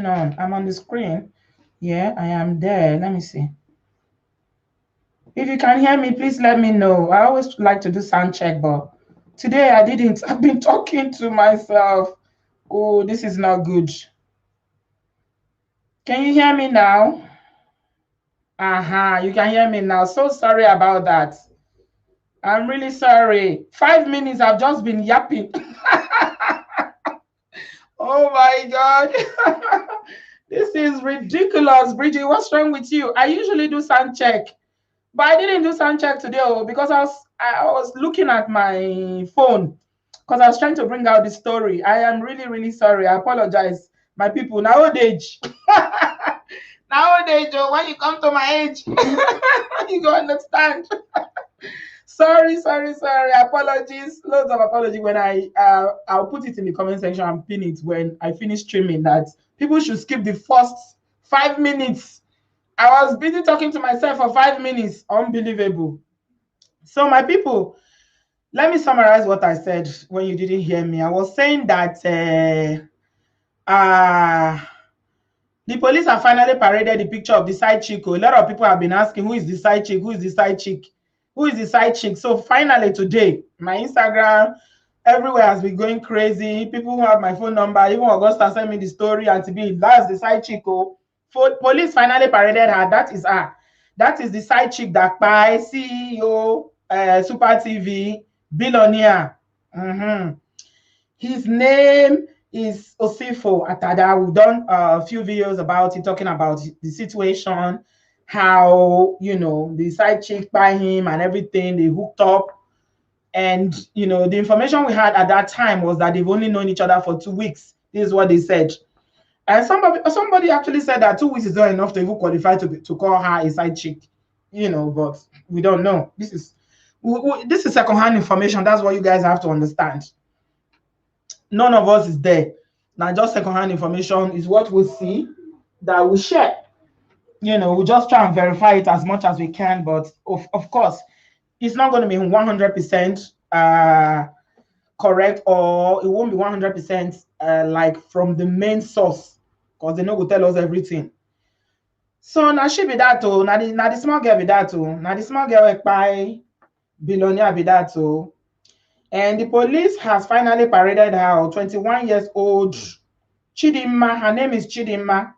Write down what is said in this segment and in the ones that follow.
on? I'm on the screen. Yeah, I am there. Let me see. If you can hear me, please let me know. I always like to do sound check, but today I didn't. I've been talking to myself. Oh, this is not good. Can you hear me now? You can hear me now. So sorry about that. I'm really sorry. 5 minutes I've just been yapping. Oh my God. This is ridiculous, Bridget. What's wrong with you? I usually do sound check, but I didn't do sound check today because I was looking at my phone because I was trying to bring out the story. I am really, really sorry. I apologize, my people. Nowadays, nowadays, when you come to my age, you go understand. Sorry. Apologies. Loads of apology. When I'll put it in the comment section and pin it when I finish streaming that people should skip the first 5 minutes. I was busy talking to myself for 5 minutes. Unbelievable. So my people, let me summarize what I said when you didn't hear me. I was saying that the police have finally paraded the picture of the side chick. A lot of people have been asking, who is the side chick? Who is the side chick? Who is the side chick? So finally today, my Instagram, everywhere has been going crazy. People who have my phone number, even Augusta sent me the story, and to be, that's the side chick. Police finally paraded her. That is her. That is the side chick that by CEO, Super TV, Billionaire. His name is Usifo Ataga. We've done a few videos about it, talking about the situation, how, the side chick by him and everything, they hooked up. And, the information we had at that time was that they've only known each other for 2 weeks. This is what they said. And somebody actually said that 2 weeks is not enough to even qualify to call her a side chick, but we don't know. This is secondhand information. That's what you guys have to understand. None of us is there. Now, just secondhand information is what we see that we share. We just try and verify it as much as we can, but of course, it's not going to be 100% correct, or it won't be 100% like from the main source, because they know will tell us everything. So now she be that too. Now the small girl be that too. Now the small girl by Billionaire be that too. And the police has finally paraded her 21 years old Chidinma. Her name is Chidinma.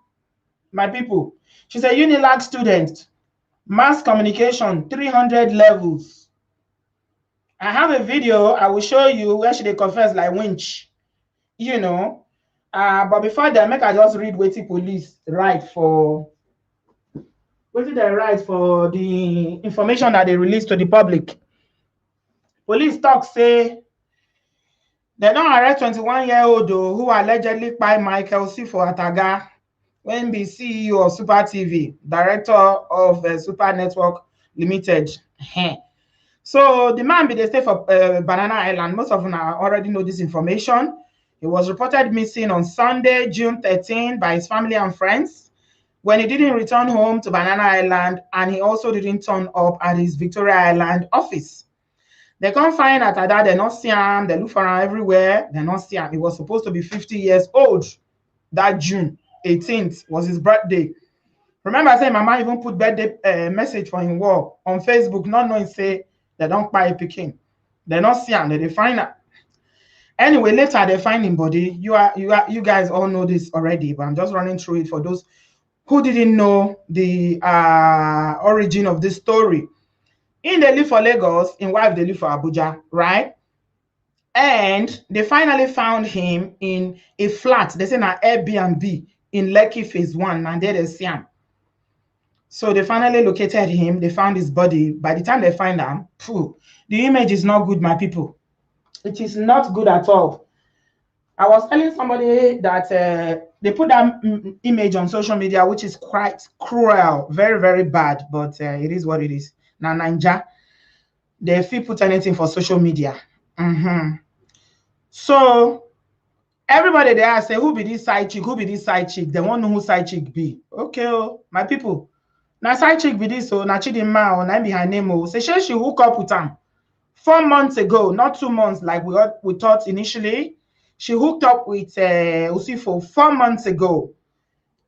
My people. She's a Unilag student. Mass communication, 300 levels. I have a video I will show you where she confess like winch. But before that, make I just read what the police write for the information that they released to the public. Police talk say they don't arrest 21-year-old who allegedly by Michael Usifo Ataga, when be CEO of Super TV, director of Super Network Limited. So the man be the stay for Banana Island. Most of them already know this information. He was reported missing on Sunday, June 13, by his family and friends when he didn't return home to Banana Island, and he also didn't turn up at his Victoria Island office. They can't find Ataga, they not see him, they look for him everywhere, they not see him. He was supposed to be 50 years old. That June 18th was his birthday. Remember, I said Mama even put birthday message for him wall on Facebook, not knowing say they don't buy a picking. They not see him, they find him. Anyway, later they find him body. You guys all know this already, but I'm just running through it for those who didn't know the origin of this story. In they live for Lagos, in wife they live for Abuja, right? And they finally found him in a flat. They say an Airbnb in Lekki Phase 1, and there they see him. So they finally located him. They found his body. By the time they find him, the image is not good, my people. It is not good at all. I was telling somebody that they put that image on social media, which is quite cruel, very, very bad, but it is what it is. Now, Ninja, they feel put anything for social media. So everybody there say, who be this side chick? Who be this side chick? They want to know who side chick be. Okay, my people. Now side chick be this, so na Chidinma, na be her name. Say she hook up with him 4 months ago, not 2 months like we thought initially. She hooked up with Usifo 4 months ago.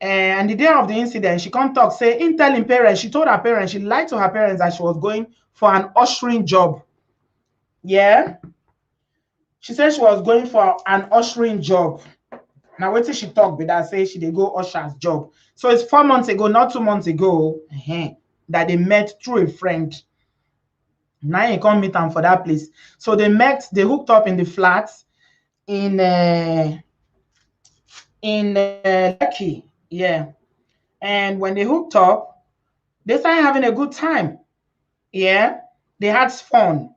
And the day of the incident, she can't talk, say, in telling parents, she told her parents, she lied to her parents that she was going for an ushering job. Yeah. She said she was going for an ushering job. Now, wait till she talk, but that say she they go usher's job. So it's 4 months ago, not 2 months ago, that they met through a friend. Now you can't meet them for that place. So they met, they hooked up in the flats in Lekki. Yeah. And when they hooked up, they started having a good time. Yeah. They had fun.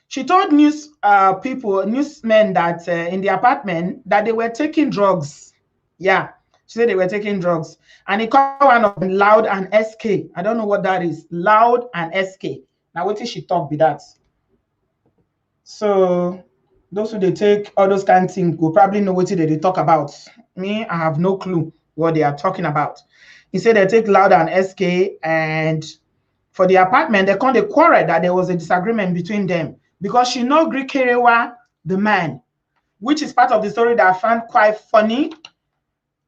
She told newsmen that in the apartment that they were taking drugs. Yeah. She said they were taking drugs. And he called one of them Loud and SK. I don't know what that is. Loud and SK. Now, what did she talk with that? So those who they take all those kind of things will probably know what they talk about. Me, I have no clue what they are talking about. He said they take Loud and SK, and for the apartment, they called a quarrel that there was a disagreement between them because she know Greek Kerewa, the man, which is part of the story that I found quite funny.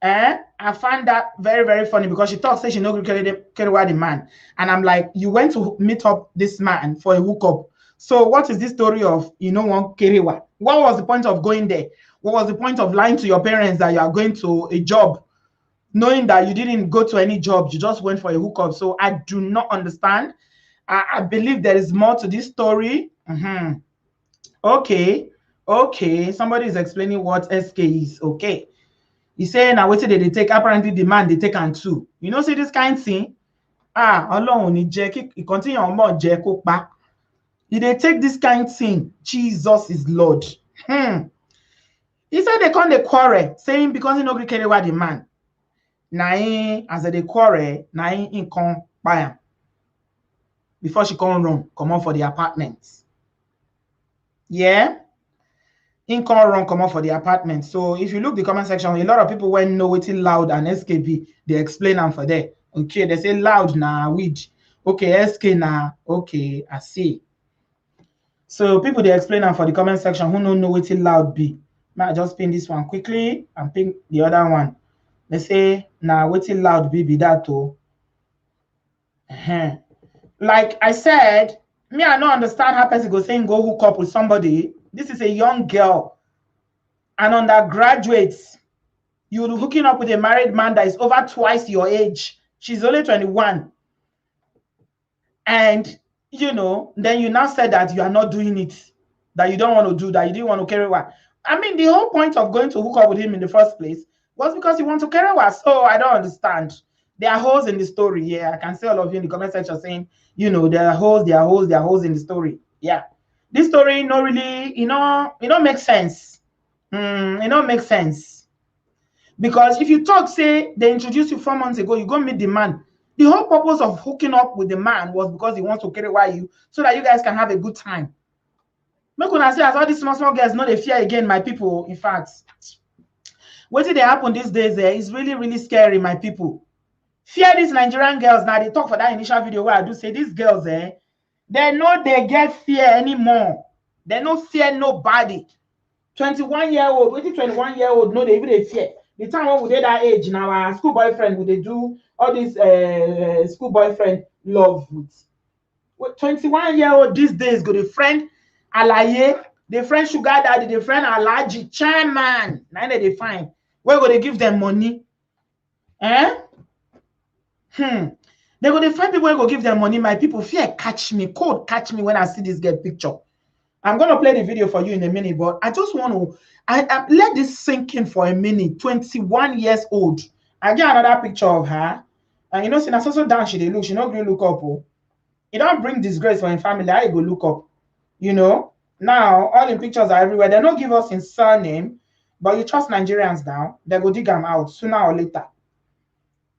I found that very, very funny because she thought, say she know Greek Kerewa, the man. And I'm like, you went to meet up this man for a hookup. So what is this story of, one Kerewa? What was the point of going there? What was the point of lying to your parents that you are going to a job, knowing that you didn't go to any job, you just went for a hookup? So I do not understand. I believe there is more to this story. Okay. Somebody is explaining what SK is. Okay. He's saying now what did they take? Apparently the man they take and two. See this kind of thing? Alone ni jẹ́ kí continue on more jẹ́ kó pa. They take this kind of thing. Jesus is Lord. He said they can't quarrel, saying because he no Greek Kerewa the man. Now as they quarrel, now in come buy before she come run, come on for the apartment. Yeah. In come run, come on for the apartment. So if you look the comment section, a lot of people went know it's Loud and SKB. They explain them for there. Okay, they say Loud na weed. Okay, SK na okay, I see. So people they explain them for the comment section who don't know what Loud be. Now just pin this one quickly and pin the other one. They say now what Loud be that too. Like I said, me I don't understand how person go saying go hook up with somebody. This is a young girl, an undergraduate. You're hooking up with a married man that is over twice your age. She's only 21. And, then you now said that you are not doing it, that you don't want to do, that you didn't want to carry one. I mean, the whole point of going to hook up with him in the first place was because you want to carry one. So I don't understand. There are holes in the story. Yeah, I can see all of you in the comment section saying, there are holes in the story. Yeah. This story, really, it don't make sense. It don't make sense. Because if you talk, say, they introduced you 4 months ago, you go meet the man. The whole purpose of hooking up with the man was because he wants to carry away you so that you guys can have a good time. Make una say, as all these small girls know they fear again, my people. In fact, what did they happen these days there is really, really scary, my people. Fear these Nigerian girls. Now they talk for that initial video where I do say these girls, they know they get fear anymore. They don't fear nobody. 21-year-old, what 21-year-old know they even fear. The time when we did that age now, our school boyfriend would they do all this school boyfriend love with 21-year-old these days go the friend alaye, the friend sugar daddy, the friend alaji chairman. Now they find where go they give them money? They go they find people where go give them money. My people fear catch me, cold catch me when I see this girl picture. I'm going to play the video for you in a minute, but I just want to let this sink in for a minute. 21 years old. I get another picture of her. And since I so down, she look. She not really look up. It don't bring disgrace for her family. I go look up. Now all the pictures are everywhere. They don't give us in surname, but you trust Nigerians now. They go dig them out sooner or later.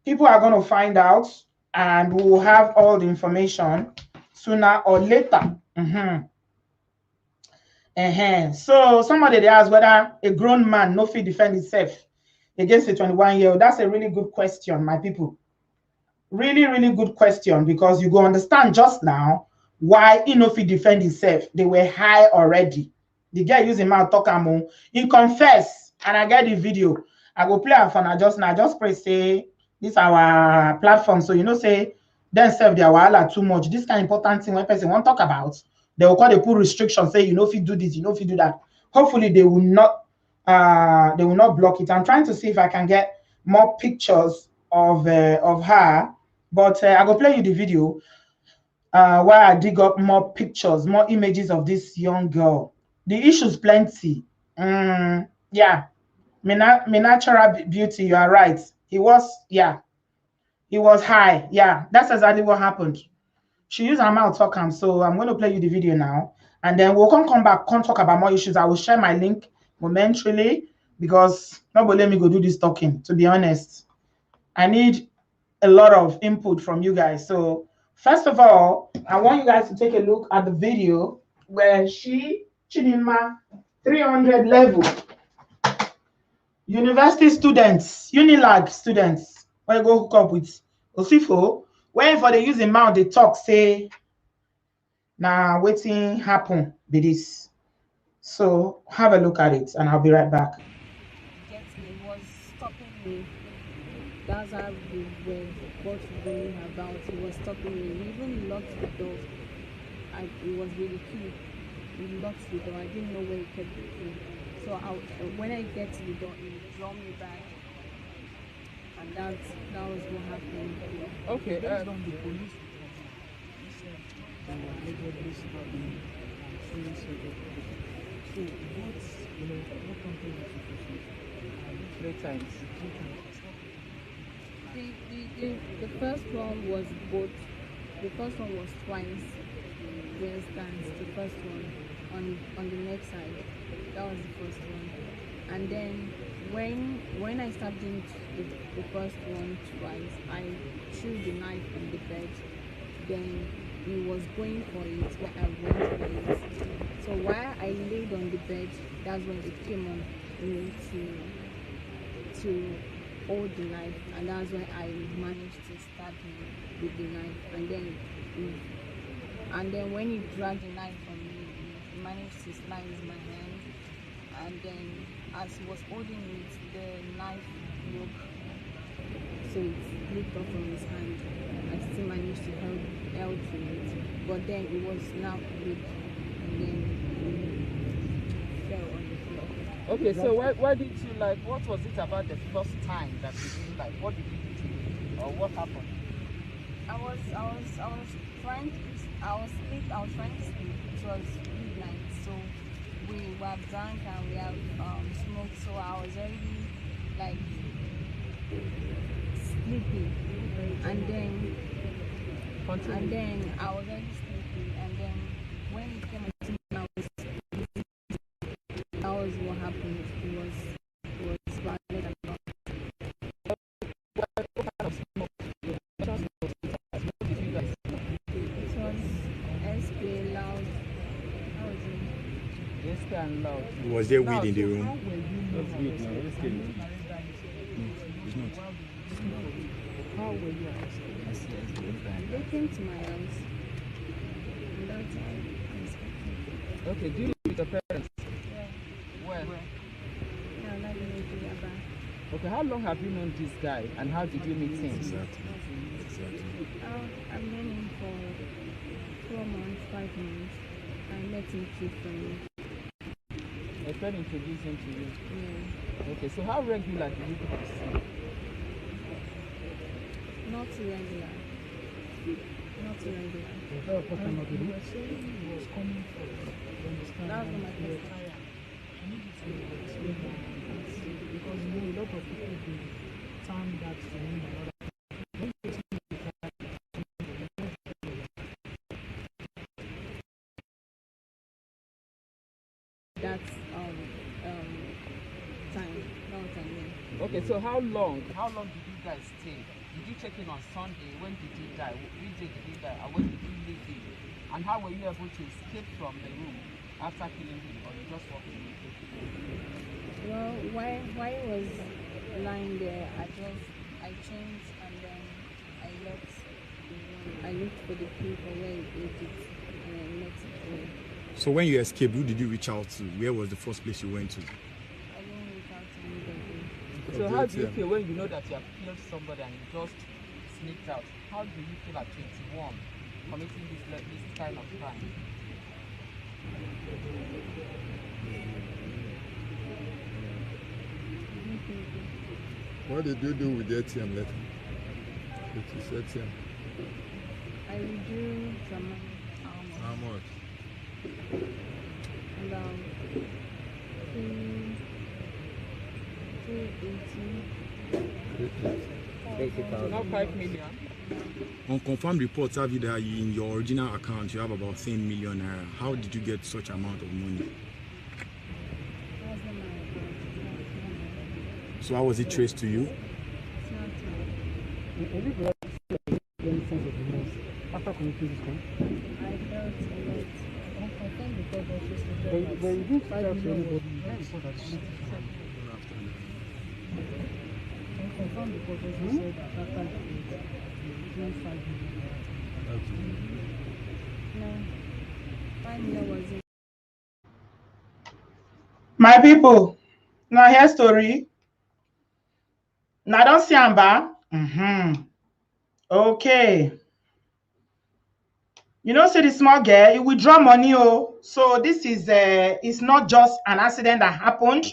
People are going to find out, and we will have all the information sooner or later. So somebody they ask whether a grown man no fit defend himself against a 21-year-old. That's a really good question, my people. Really, really good question, because you go understand just now why he no fit defend himself. They were high already. The guy using mouth talk he confess, and I get the video. I go play am for now. Just press say this our platform. So you know, say then serve their wahala too much. This kind of important thing when person won't talk about, they will call, they put restrictions, say you know if you do this, you know if you do that. Hopefully they will not block it. I'm trying to see if I can get more pictures of her, but I go play you the video while I dig up more pictures, more images of this young girl. The issues plenty. Yeah, my natural beauty. You are right. He was, yeah, he was high. Yeah, that's exactly what happened. She used her mouth talk him. So I'm going to play you the video now, and then we'll come back, come talk about more issues. I will share my link momentarily because nobody let me go do this talking. To be honest, I need a lot of input from you guys. So first of all, I want you guys to take a look at the video where Chidinma, 300 level, university students, Unilag students, when you go hook up with Usifo, when for the using mouth, they talk, say, now waiting happen be this. So have a look at it and I'll be right back. It was stopping me. That's how we were both going about. He was stopping me. He even locked the door. It was really key. He locked the door. I didn't know where he kept the key. So when I get to the door, he draw me back. And that was what happened. Okay. Based on the police, so what company was it? 3 times. The first one was both. The first one was twice. You understand? The first one on the next side. That was the first one. And then when I started doing the first one twice, I threw the knife on the bed. Then he was going for it when I went for it. So while I laid on the bed, that's when it came on me to hold the knife, and that's when I managed to stab him with the knife. And then when he dragged the knife from me, he managed to slice my hand. And then as he was holding it, the knife broke, so it slipped off from his hand. I still managed to hold to it, but then it was now weak, and then it fell on the floor. Okay, so why did you like? What was it about the first time that you didn't like? What did you do to you, or what happened? I was trying to sleep. It was midnight, so we were drunk and we have smoked. So I was already like sleepy, and then I was already sleepy, and then when it came to me, that was what happened. It was violent and all. It was SK loud. How was it? SK and loud. Was there weed in the room? That's weed now. Let's get it. It's not. How were you arrested? They came to my house, and that's how I was. Okay, do you live with your parents? Yeah. Where? Yeah, that didn't do that bad. Okay, how long have you known this guy, and how did you meet him? Exactly. I've known him for 4 months, 5 months. I met him through friends. A friend introduced him to you. Yeah. Okay, so how regular do you people see? Not regular. Not regular. Was that a person of the room? He was coming from, you understand? That was my first time. I need you to explain that because you know a lot of people do turn that to mean another. That's time. That was time. Okay, so how long did you guys stay? Did you check in on Sunday? When did he die? Which day did he die? And when did you leave him? And how were you able to escape from the room after killing him, or you just walked away? Well, while he was lying there, I changed and then I left the room. I looked for the key for where he ate it, and I met it. So when you escaped, who did you reach out to? Where was the first place you went to? I didn't reach out to anybody. So how do you feel when you know that you have killed somebody and you just sneaked out? How do you feel at 21 committing this kind of crime? What did you do with the ATM letter? With this ATM? I withdrew some money. How much? About 280. Not 5 million. On confirmed reports have you that in your original account you have about 10 million naira. How did you get such amount of money? That's not my account. So how was it traced to you? It's not true. Have you got any sense of remorse after committing this crime? I felt a lot. I confirmed because of this. But you didn't tell anybody before that you I confirmed because of this. Said that after the 5 million. No. 5 million was it. My people, now hear story. Now don't see Amba. Okay. You know, see the small girl, it withdraw money. Oh, so this is it's not just an accident that happened.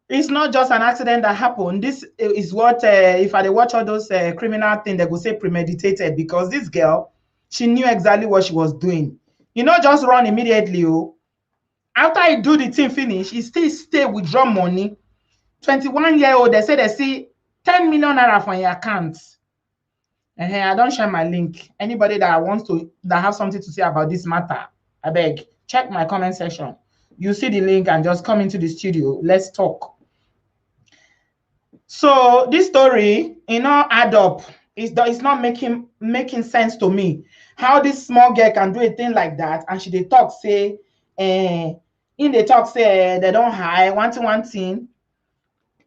It's not just an accident that happened. This is what if I watch all those criminal things, they go say premeditated, because this girl, she knew exactly what she was doing. You know, just run immediately. Oh, after I do the thing finish, he still stay withdraw money. 21-year-old, they say they see 10 million naira from your account. I don't share my link. Anybody that wants to, that have something to say about this matter, I beg, check my comment section. You see the link and just come into the studio. Let's talk. So this story, add up. It's not making sense to me. How this small girl can do a thing like that, and they talk say, in the talk say they don't hide one thing.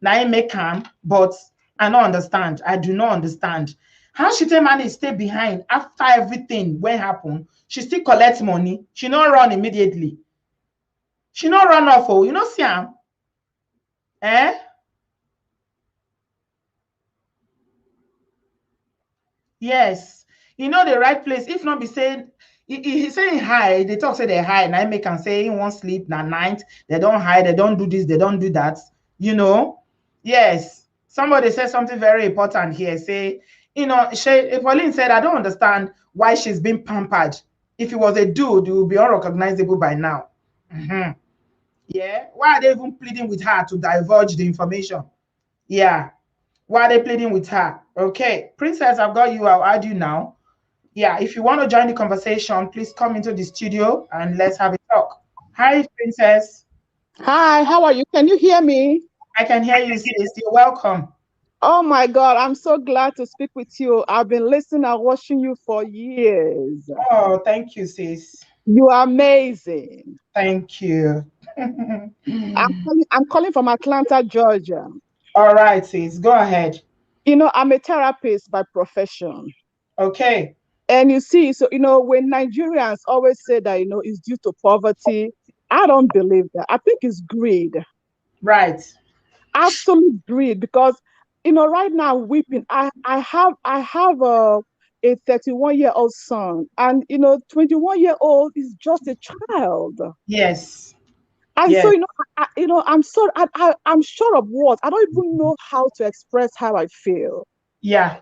Now it make calm, but I don't understand. I do not understand. How she take money stay behind after everything when happen? She still collects money. She not run immediately. She not run off. Oh, you know, Siam. Yes. You know the right place. If not be saying, he saying hi, they talk say they hide. And I make and say he won't sleep na night. They don't hide, they don't do this, they don't do that. You know? Yes. Somebody said something very important here. Say, Pauline said, I don't understand why she's being pampered. If it was a dude, it would be unrecognizable by now. Yeah. Why are they even pleading with her to divulge the information? Yeah. Why are they pleading with her? Okay. Princess, I've got you. I'll add you now. Yeah. If you want to join the conversation, please come into the studio and let's have a talk. Hi, Princess. Hi, how are you? Can you hear me? I can hear you, sis. You're welcome. Oh my God, I'm so glad to speak with you. I've been listening and watching you for years. Oh, thank you, sis. You are amazing. Thank you. I'm calling from Atlanta, Georgia. All right, sis. Go ahead. You know, I'm a therapist by profession. Okay. And you see, so, when Nigerians always say that, it's due to poverty, I don't believe that. I think it's greed. Right. Absolute greed, because right now weeping. I have a 31-year-old son, and 21-year-old is just a child. Yes. And yes. So I'm sorry. I'm sure of what, I don't even know how to express how I feel. Yeah.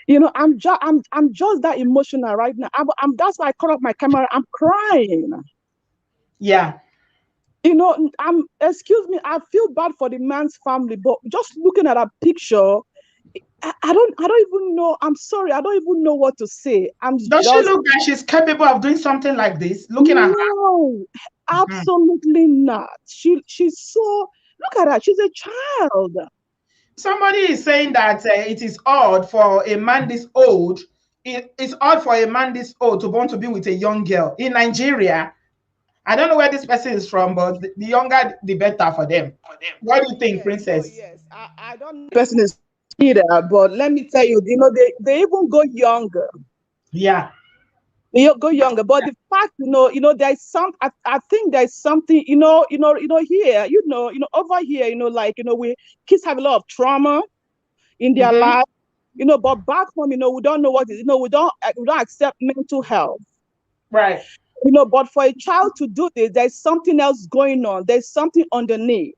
I'm just that emotional right now. That's why I caught up my camera. I'm crying. Yeah. Excuse me, I feel bad for the man's family, but just looking at a picture, I don't even know. I'm sorry, I don't even know what to say. Does she look like she's capable of doing something like this? Looking at her? No, absolutely not. She's so, look at her, she's a child. Somebody is saying that it is odd for a man this old. It's odd for a man this old to want to be with a young girl in Nigeria. I don't know where this person is from, but the younger, the better for them. What do you think, Princess? Oh, yes. I don't know the person is either, but let me tell you, they even go younger. Yeah. You go younger, but the fact, there's I think there's something, here, over here, like, we kids have a lot of trauma in their Mm-hmm. life, but back home, we don't know what is, we don't accept mental health. Right. But for a child to do this, there's something else going on. There's something underneath.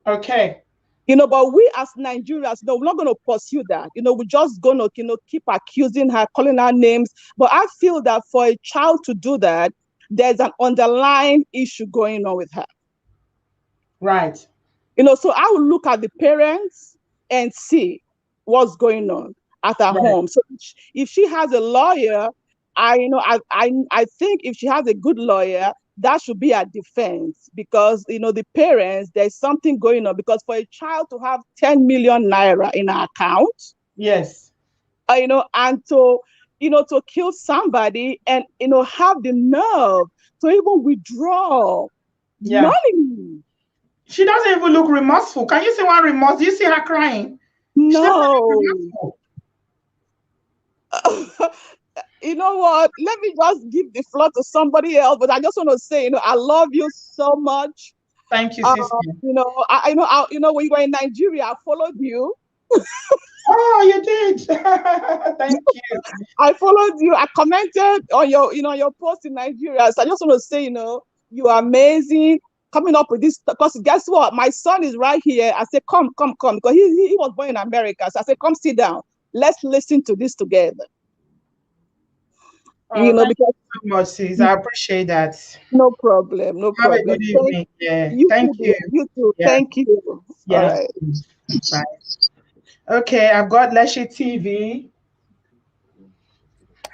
Okay. But we as Nigerians, we're not going to pursue that. We're just going to, keep accusing her, calling her names. But I feel that for a child to do that, there's an underlying issue going on with her. Right. So I will look at the parents and see what's going on at her home. So if she has a lawyer, I think if she has a good lawyer, that should be a defense, because the parents, there's something going on, because for a child to have 10 million naira in her account, yes, and to kill somebody and have the nerve to even withdraw money. She doesn't even look remorseful. Can you see one remorse? Do you see her crying? No. You know what? Let me just give the floor to somebody else. But I just want to say, I love you so much. Thank you, sister. When you were in Nigeria, I followed you. Oh, you did. Thank you. I followed you. I commented on your post in Nigeria. So I just want to say, you are amazing. Coming up with this, because guess what? My son is right here. I said, come, because he was born in America. So I said, come sit down. Let's listen to this together. Oh, thank you so much, sis. I appreciate that. No problem. Have a good evening. Thank you. You too. Yeah. Thank you. Yeah. All right. Bye. Okay, I've got Leshy TV.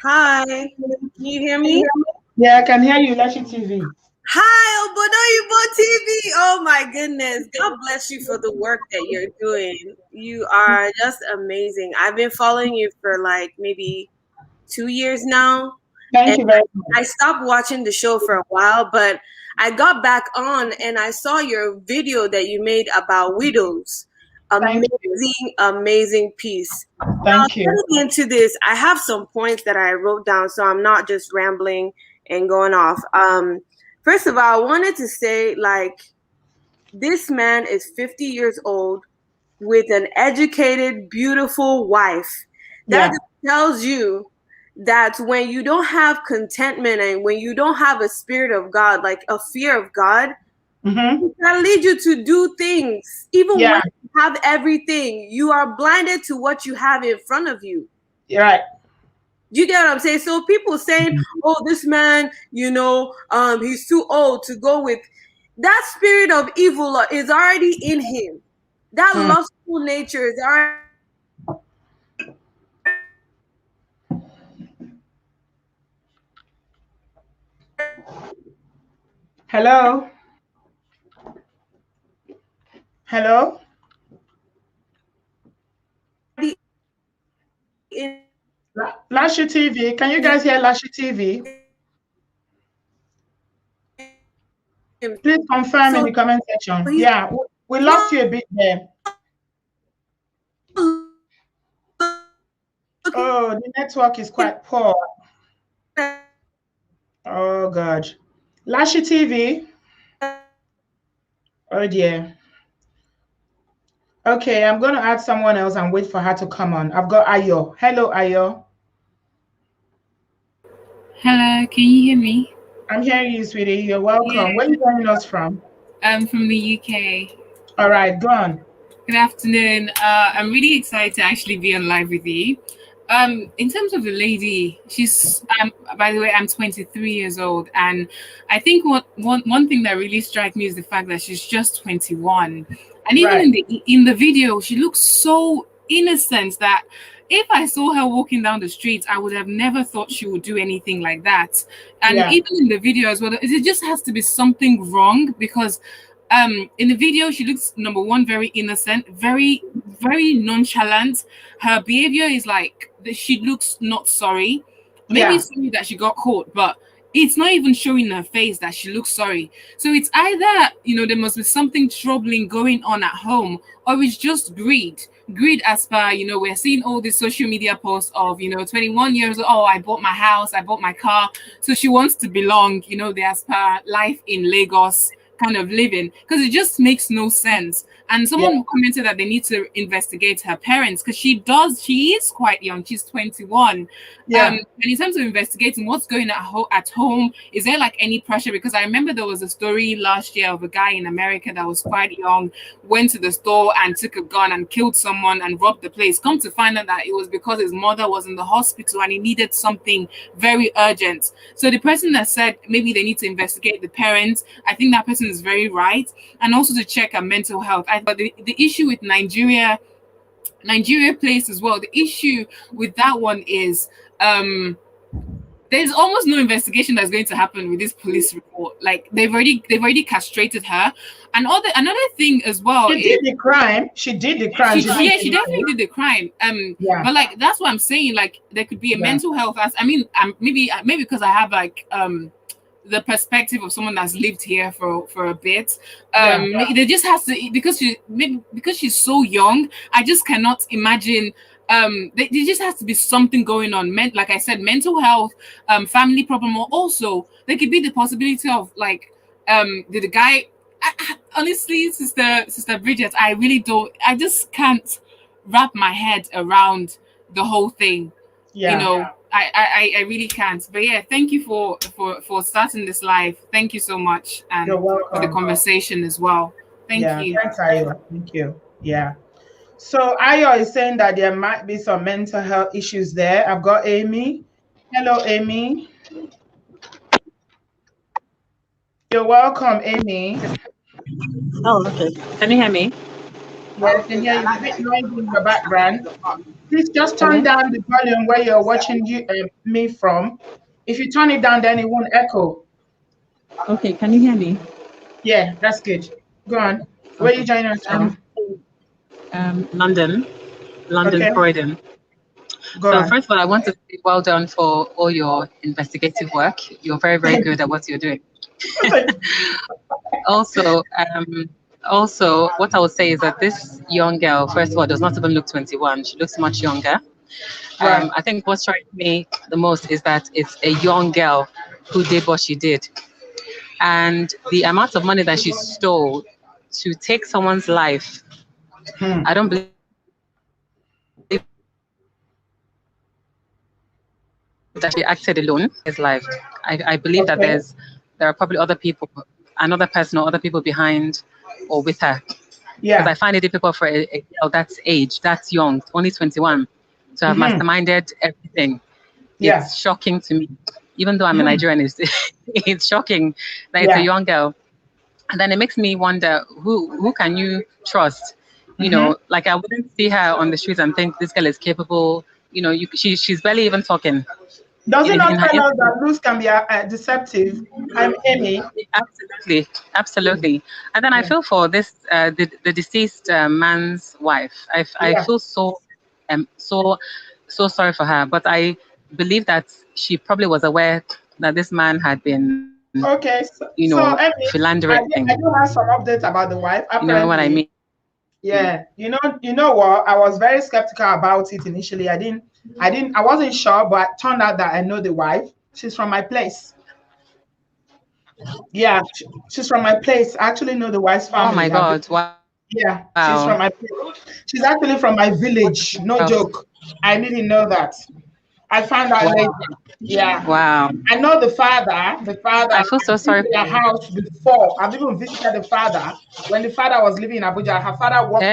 Hi. Can you hear me? Yeah, I can hear you, Leshy TV. Hi, Obodooyinbo TV. Oh my goodness. God bless you for the work that you're doing. You are just amazing. I've been following you for like maybe 2 years now. Thank you very much. I stopped watching the show for a while, but I got back on and I saw your video that you made about widows. Amazing piece. Thank you. Getting into this, I have some points that I wrote down, so I'm not just rambling and going off. First of all, I wanted to say, like, this man is 50 years old with an educated, beautiful wife. That tells you that when you don't have contentment and when you don't have a spirit of God, like a fear of God, it can lead you to do things. Even when you have everything, you are blinded to what you have in front of you. Right. You get what I'm saying? So people saying, oh, this man, he's too old to go with. That spirit of evil is already in him. That lustful nature is already. Hello? Hello? Lashy TV. Can you guys hear Lashy TV? Please confirm in the comment section. Yeah, we lost you a bit there. Oh, the network is quite poor. Oh, God. Lashy TV. Oh, dear. Okay, I'm going to add someone else and wait for her to come on. I've got Ayo. Hello, Ayo. Hello, can you hear me? I'm hearing you, sweetie. You're welcome. Yeah. Where are you joining us from? I'm from the UK. All right, go on. Good afternoon. I'm really excited to actually be on live with you. In terms of the lady, she's by the way, I'm 23 years old, and I think one thing that really strikes me is the fact that she's just 21, and even in the video, she looks so innocent that if I saw her walking down the street, I would have never thought she would do anything like that. And even in the video as well, it just has to be something wrong, because in the video, she looks, number one, very innocent, very, very nonchalant. Her behavior is like, she looks not sorry. Maybe sorry that she got caught, but it's not even showing her face that she looks sorry. So it's either, there must be something troubling going on at home, or it's just greed. Greed, as per, we're seeing all these social media posts of, 21 years old, oh, I bought my house, I bought my car. So she wants to belong, the as per life in Lagos kind of living, because it just makes no sense. And someone commented that they need to investigate her parents, because she is quite young. She's 21. And in terms of investigating what's going at home, is there like any pressure? Because I remember there was a story last year of a guy in America that was quite young, went to the store and took a gun and killed someone and robbed the place. Come to find out that it was because his mother was in the hospital and he needed something very urgent. So the person that said maybe they need to investigate the parents, I think that person is very right. And also to check her mental health. But the issue with Nigeria place as well, the issue with that one is there's almost no investigation that's going to happen with this police report. Like they've already castrated her. And another thing as well, she did the crime. She definitely did the crime. But like that's what I'm saying. Like there could be a mental health. Maybe because I have like the perspective of someone that's lived here for a bit. They just has to, because she's so young. I just cannot imagine. There just has to be something going on. Like I said, mental health, family problem, or also there could be the possibility of like, the guy. Honestly, Sister Bridget, I just can't wrap my head around the whole thing. I really can't. But yeah, thank you for starting this live. Thank you so much, and for the conversation as well. Thank you. Thanks, Ayo. Thank you. Yeah. So Ayo is saying that there might be some mental health issues there. I've got Amy. Hello, Amy. You're welcome, Amy. Oh, okay. Can you hear me? Yes, I can hear you. A bit noisy in the background. Please just turn down the volume where you're watching me from. If you turn it down, then it won't echo. Okay, can you hear me? Yeah, that's good. Go on. Where are you joining us from? London, Croydon. So first of all, I want to say well done for all your investigative work. You're very, very good at what you're doing. Also, what I would say is that this young girl, first of all, does not even look 21. She looks much younger. I think what strikes me the most is that it's a young girl who did what she did. And the amount of money that she stole to take someone's life, I don't believe that she acted alone in his life. I believe that there are probably other people, another person or other people behind or with her. Yeah. Because I find it difficult for a girl that's age, that's young, only 21, to have masterminded everything. Yeah. It's shocking to me. Even though I'm a Nigerian, it's shocking that it's a young girl. And then it makes me wonder, who can you trust? You know, like I wouldn't see her on the streets and think this girl is capable. You know, she's barely even talking. Does it not tell us that looks can be deceptive? I'm Amy. Absolutely. And then I feel for this the deceased man's wife. I feel so sorry for her. But I believe that she probably was aware that this man had been philandering. I do have some updates about the wife. You know what I mean? Yeah. You know what? I was very skeptical about it initially. I wasn't sure, but it turned out that I know the wife. She's from my place. Yeah, she's from my place. I actually know the wife's family. Oh my God. Wow. Yeah, she's from my place. She's actually from my village. No joke. I didn't know that. I found out later. Yeah. Wow. I know the father. The father. I feel so sorry for their house before. I've even visited the father when the father was living in Abuja. Her father worked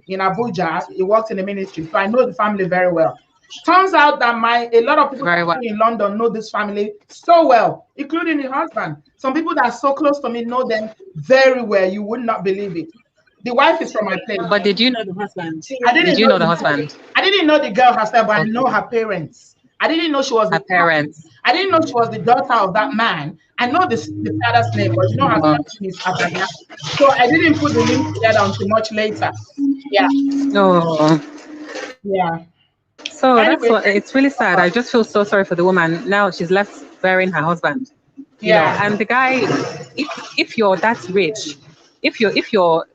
in Abuja. He worked in the ministry, so I know the family very well. Turns out that a lot of people in London know this family so well, including the husband. Some people that are so close to me know them very well. You would not believe it. The wife is from my place. But did you know the husband? Did you know the husband? I didn't know the girl herself, but I know her parents. I didn't know she was her parents. I didn't know she was the daughter of that man. I know the father's name, but her son's name is Ataga. So I didn't put the link together until much later. Yeah. Oh. Yeah. So anyway, it's really sad. I just feel so sorry for the woman. Now she's left burying her husband. know, and the guy, if you're that rich, if you're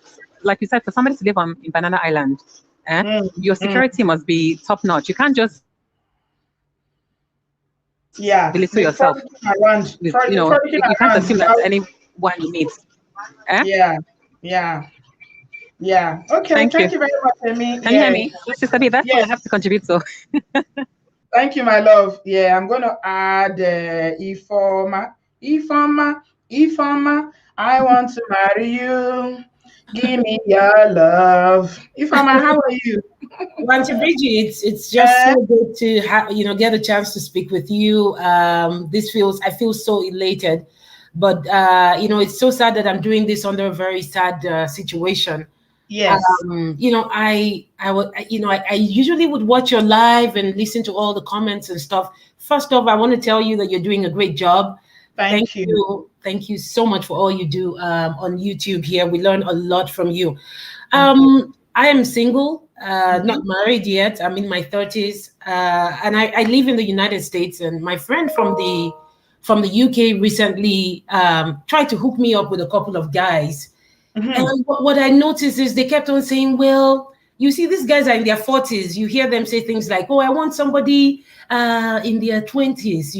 like you said, for somebody to live in Banana Island, your security must be top notch. You can't just belittle yourself. You can't assume that anyone you meet. Okay, thank you very much, Amy. Can you hear me? Sister B, that's all I have to contribute to. Thank you, my love. I'm going to add Ifoma, I want to marry you. Give me your love. Ifoma, how are you? Auntie Bridget, it's just so good to get a chance to speak with you. I feel so elated, but it's so sad that I'm doing this under a very sad situation. Yes. I usually would watch your live and listen to all the comments and stuff. First off, I want to tell you that you're doing a great job. Thank you. Thank you so much for all you do on YouTube here. We learn a lot from you. I am single, not married yet. I'm in my 30s, and I live in the United States. And my friend from the UK recently tried to hook me up with a couple of guys. And what I noticed is they kept on saying, well, you see, these guys are in their 40s. You hear them say things like, oh, I want somebody in their 20s,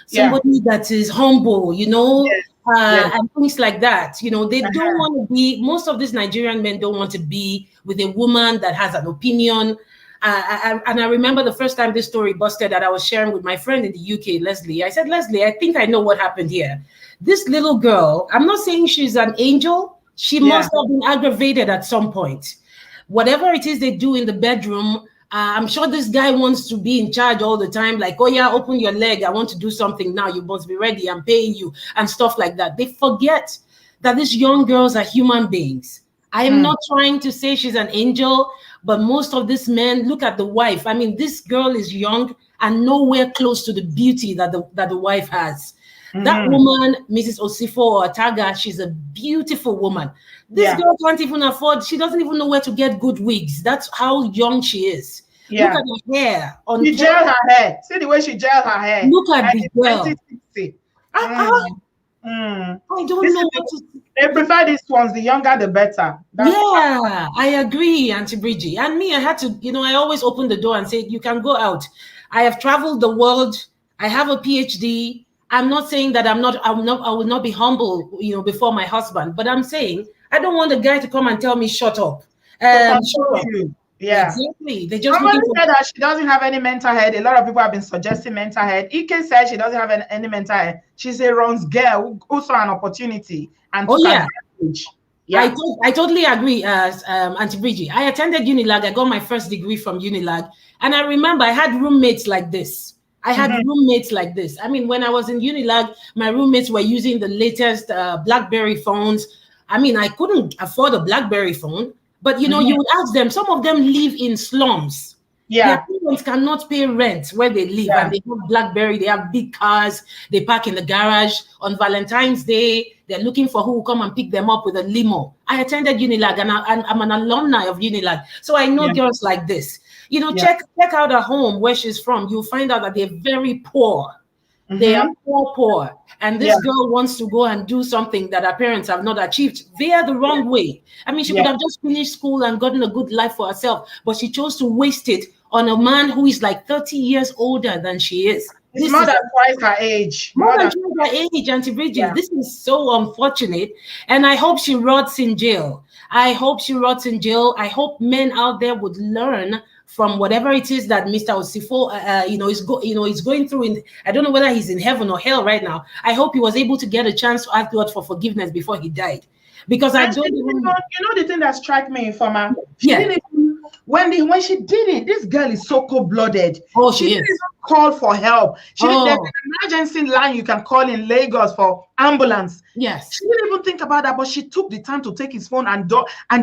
somebody that is humble, and things like that. They don't want to be, most of these Nigerian men don't want to be with a woman that has an opinion. And I remember the first time this story busted that I was sharing with my friend in the UK, Leslie. I said, Leslie, I think I know what happened here. This little girl, I'm not saying she's an angel. She must have been aggravated at some point. Whatever it is they do in the bedroom, I'm sure this guy wants to be in charge all the time. Like, oh yeah, open your leg. I want to do something now. You must be ready. I'm paying you and stuff like that. They forget that these young girls are human beings. I am not trying to say she's an angel, but most of these men, look at the wife. I mean, this girl is young and nowhere close to the beauty that the wife has. That woman, Mrs. Usifo or Ataga, she's a beautiful woman. This girl can't even afford, she doesn't even know where to get good wigs. That's how young she is. Look at her hair. She gel her hair. See the way she gel her hair. Look at this girl. I don't know what to say. They prefer these ones, the younger the better. I agree, Auntie Bridgie. And me, I had to, I always open the door and say, you can go out. I have traveled the world. I have a PhD. I'm not saying that I will not be humble, before my husband, but I'm saying I don't want a guy to come and tell me shut up. Exactly. They just said that she doesn't have any mental head. A lot of people have been suggesting mental head. Ike said she doesn't have any mental head. She's a runs girl, also an opportunity. And I totally agree, Auntie Bridgie. I attended Unilag. I got my first degree from Unilag, and I remember I had roommates like this. I mean, when I was in Unilag, my roommates were using the latest BlackBerry phones. I mean, I couldn't afford a BlackBerry phone, but you would ask them. Some of them live in slums. Their parents cannot pay rent where they live, and they have BlackBerry. They have big cars. They park in the garage. On Valentine's Day, they're looking for who will come and pick them up with a limo. I attended Unilag, and I'm an alumni of Unilag, so I know girls like this. Check out her home where she's from. You'll find out that they're very poor. They are poor. And this girl wants to go and do something that her parents have not achieved. They are the wrong way. I mean, she could have just finished school and gotten a good life for herself, but she chose to waste it on a man who is like 30 years older than she is. It's more than twice her age. More than twice her age, Auntie Bridget. This is so unfortunate. And I hope she rots in jail. I hope men out there would learn from whatever it is that Mr. Usifo, is going through. I don't know whether he's in heaven or hell right now. I hope he was able to get a chance to ask God for forgiveness before he died, because I don't even. The thing that struck me from her. When she did it, this girl is so cold-blooded. Oh, she didn't call for help. There's an emergency line you can call in Lagos for ambulance. Yes. She didn't even think about that, but she took the time to take his phone and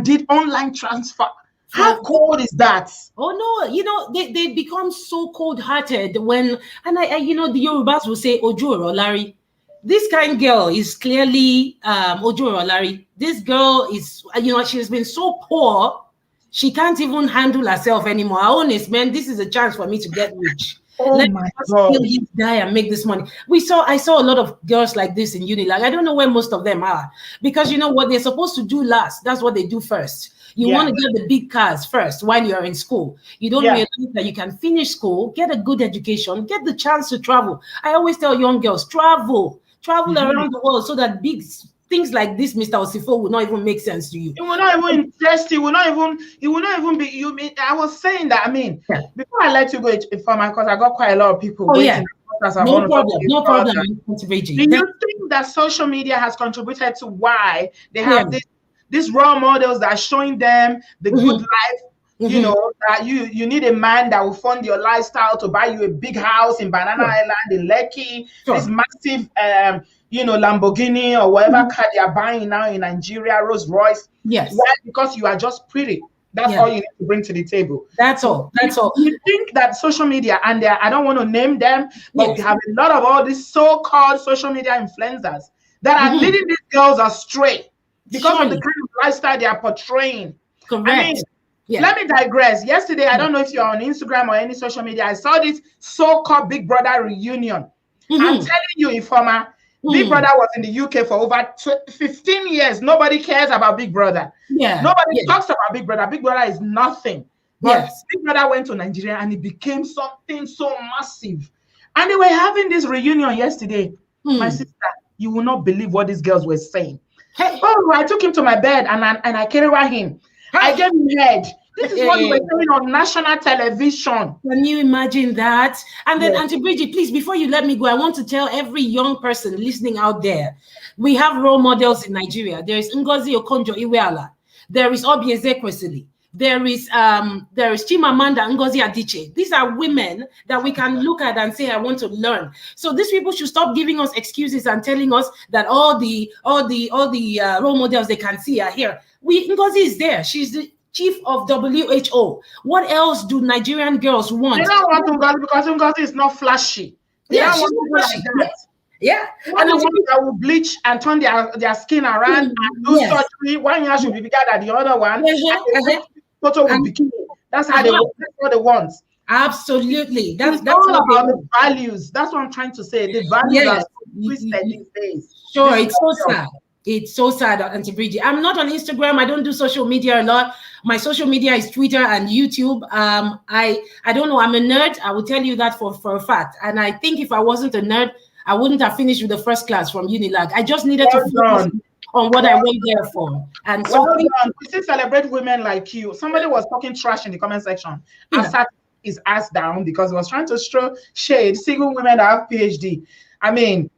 did online transfer. How cold is that? Oh no, they become so cold-hearted when, and the Yorubas will say Ojuro Larry. This kind of girl is clearly Ojuro Larry. This girl is, she's been so poor, she can't even handle herself anymore. Honest, man, this is a chance for me to get rich. Let me kill you, die, and make this money. I saw a lot of girls like this in Unilag. I don't know where most of them are, because you know what they're supposed to do last. That's what they do first. You want to get the big cars first while you're in school. You don't realize that you can finish school, get a good education, get the chance to travel. I always tell young girls, travel around the world, so that big things like this, Mr. Usifo, will not even make sense to you. It will not even interest you. It will not even be you. I was saying that. I mean, before I let you go, Ifeoma, because I got quite a lot of people waiting. No problem. Do you think that social media has contributed to why they have these role models that are showing them the good life? You know, that you need a man that will fund your lifestyle, to buy you a big house in Banana Island, in Lekki, this massive Lamborghini or whatever car they are buying now in Nigeria, Rolls Royce. Yes. Why? Because you are just pretty. That's all you need to bring to the table. That's all. You think that social media, and I don't want to name them, but we have a lot of all these so-called social media influencers that are leading these girls astray because of the kind of lifestyle they are portraying. Correct. I mean, let me digress. Yesterday, I don't know if you're on Instagram or any social media, I saw this so-called Big Brother reunion. I'm telling you, Ifeoma, Big Brother was in the UK for over 15 years. Nobody cares about Big Brother. Nobody talks about Big Brother. Big Brother is nothing. But Big Brother went to Nigeria and it became something so massive. And they were having this reunion yesterday. My sister, you will not believe what these girls were saying. I took him to my bed and I carried him. I gave him head. This is what we were doing on national television. Can you imagine that? And then, Auntie Bridget, please, before you let me go, I want to tell every young person listening out there, we have role models in Nigeria. There is Ngozi Okonjo-Iweala. There is Obi Ezekwesili. There is Chimamanda Ngozi Adichie. These are women that we can look at and say, I want to learn. So these people should stop giving us excuses and telling us that all the role models they can see are here. Ngozi is there. She's the chief of WHO. What else do Nigerian girls want? They don't want Ngozi because Ngozi is not flashy. They don't want to like that. And the ones that will bleach and turn their skin around and do surgery. One year should be bigger than the other one. Photo with bikini. That's how they want. That's what they want. Absolutely. That's all about the values. That's what I'm trying to say. The values are twisted these days. Sure, it's so sad. It's so sad, Auntie Bridget. I'm not on Instagram. I don't do social media a lot. My social media is Twitter and YouTube. I don't know. I'm a nerd. I will tell you that for a fact. And I think if I wasn't a nerd, I wouldn't have finished with the first class from Unilag. I just needed to focus on what I went there for. And so we still celebrate women like you. Somebody was talking trash in the comment section. I sat his ass down because he was trying to throw shade. Single women that have PhD. I mean,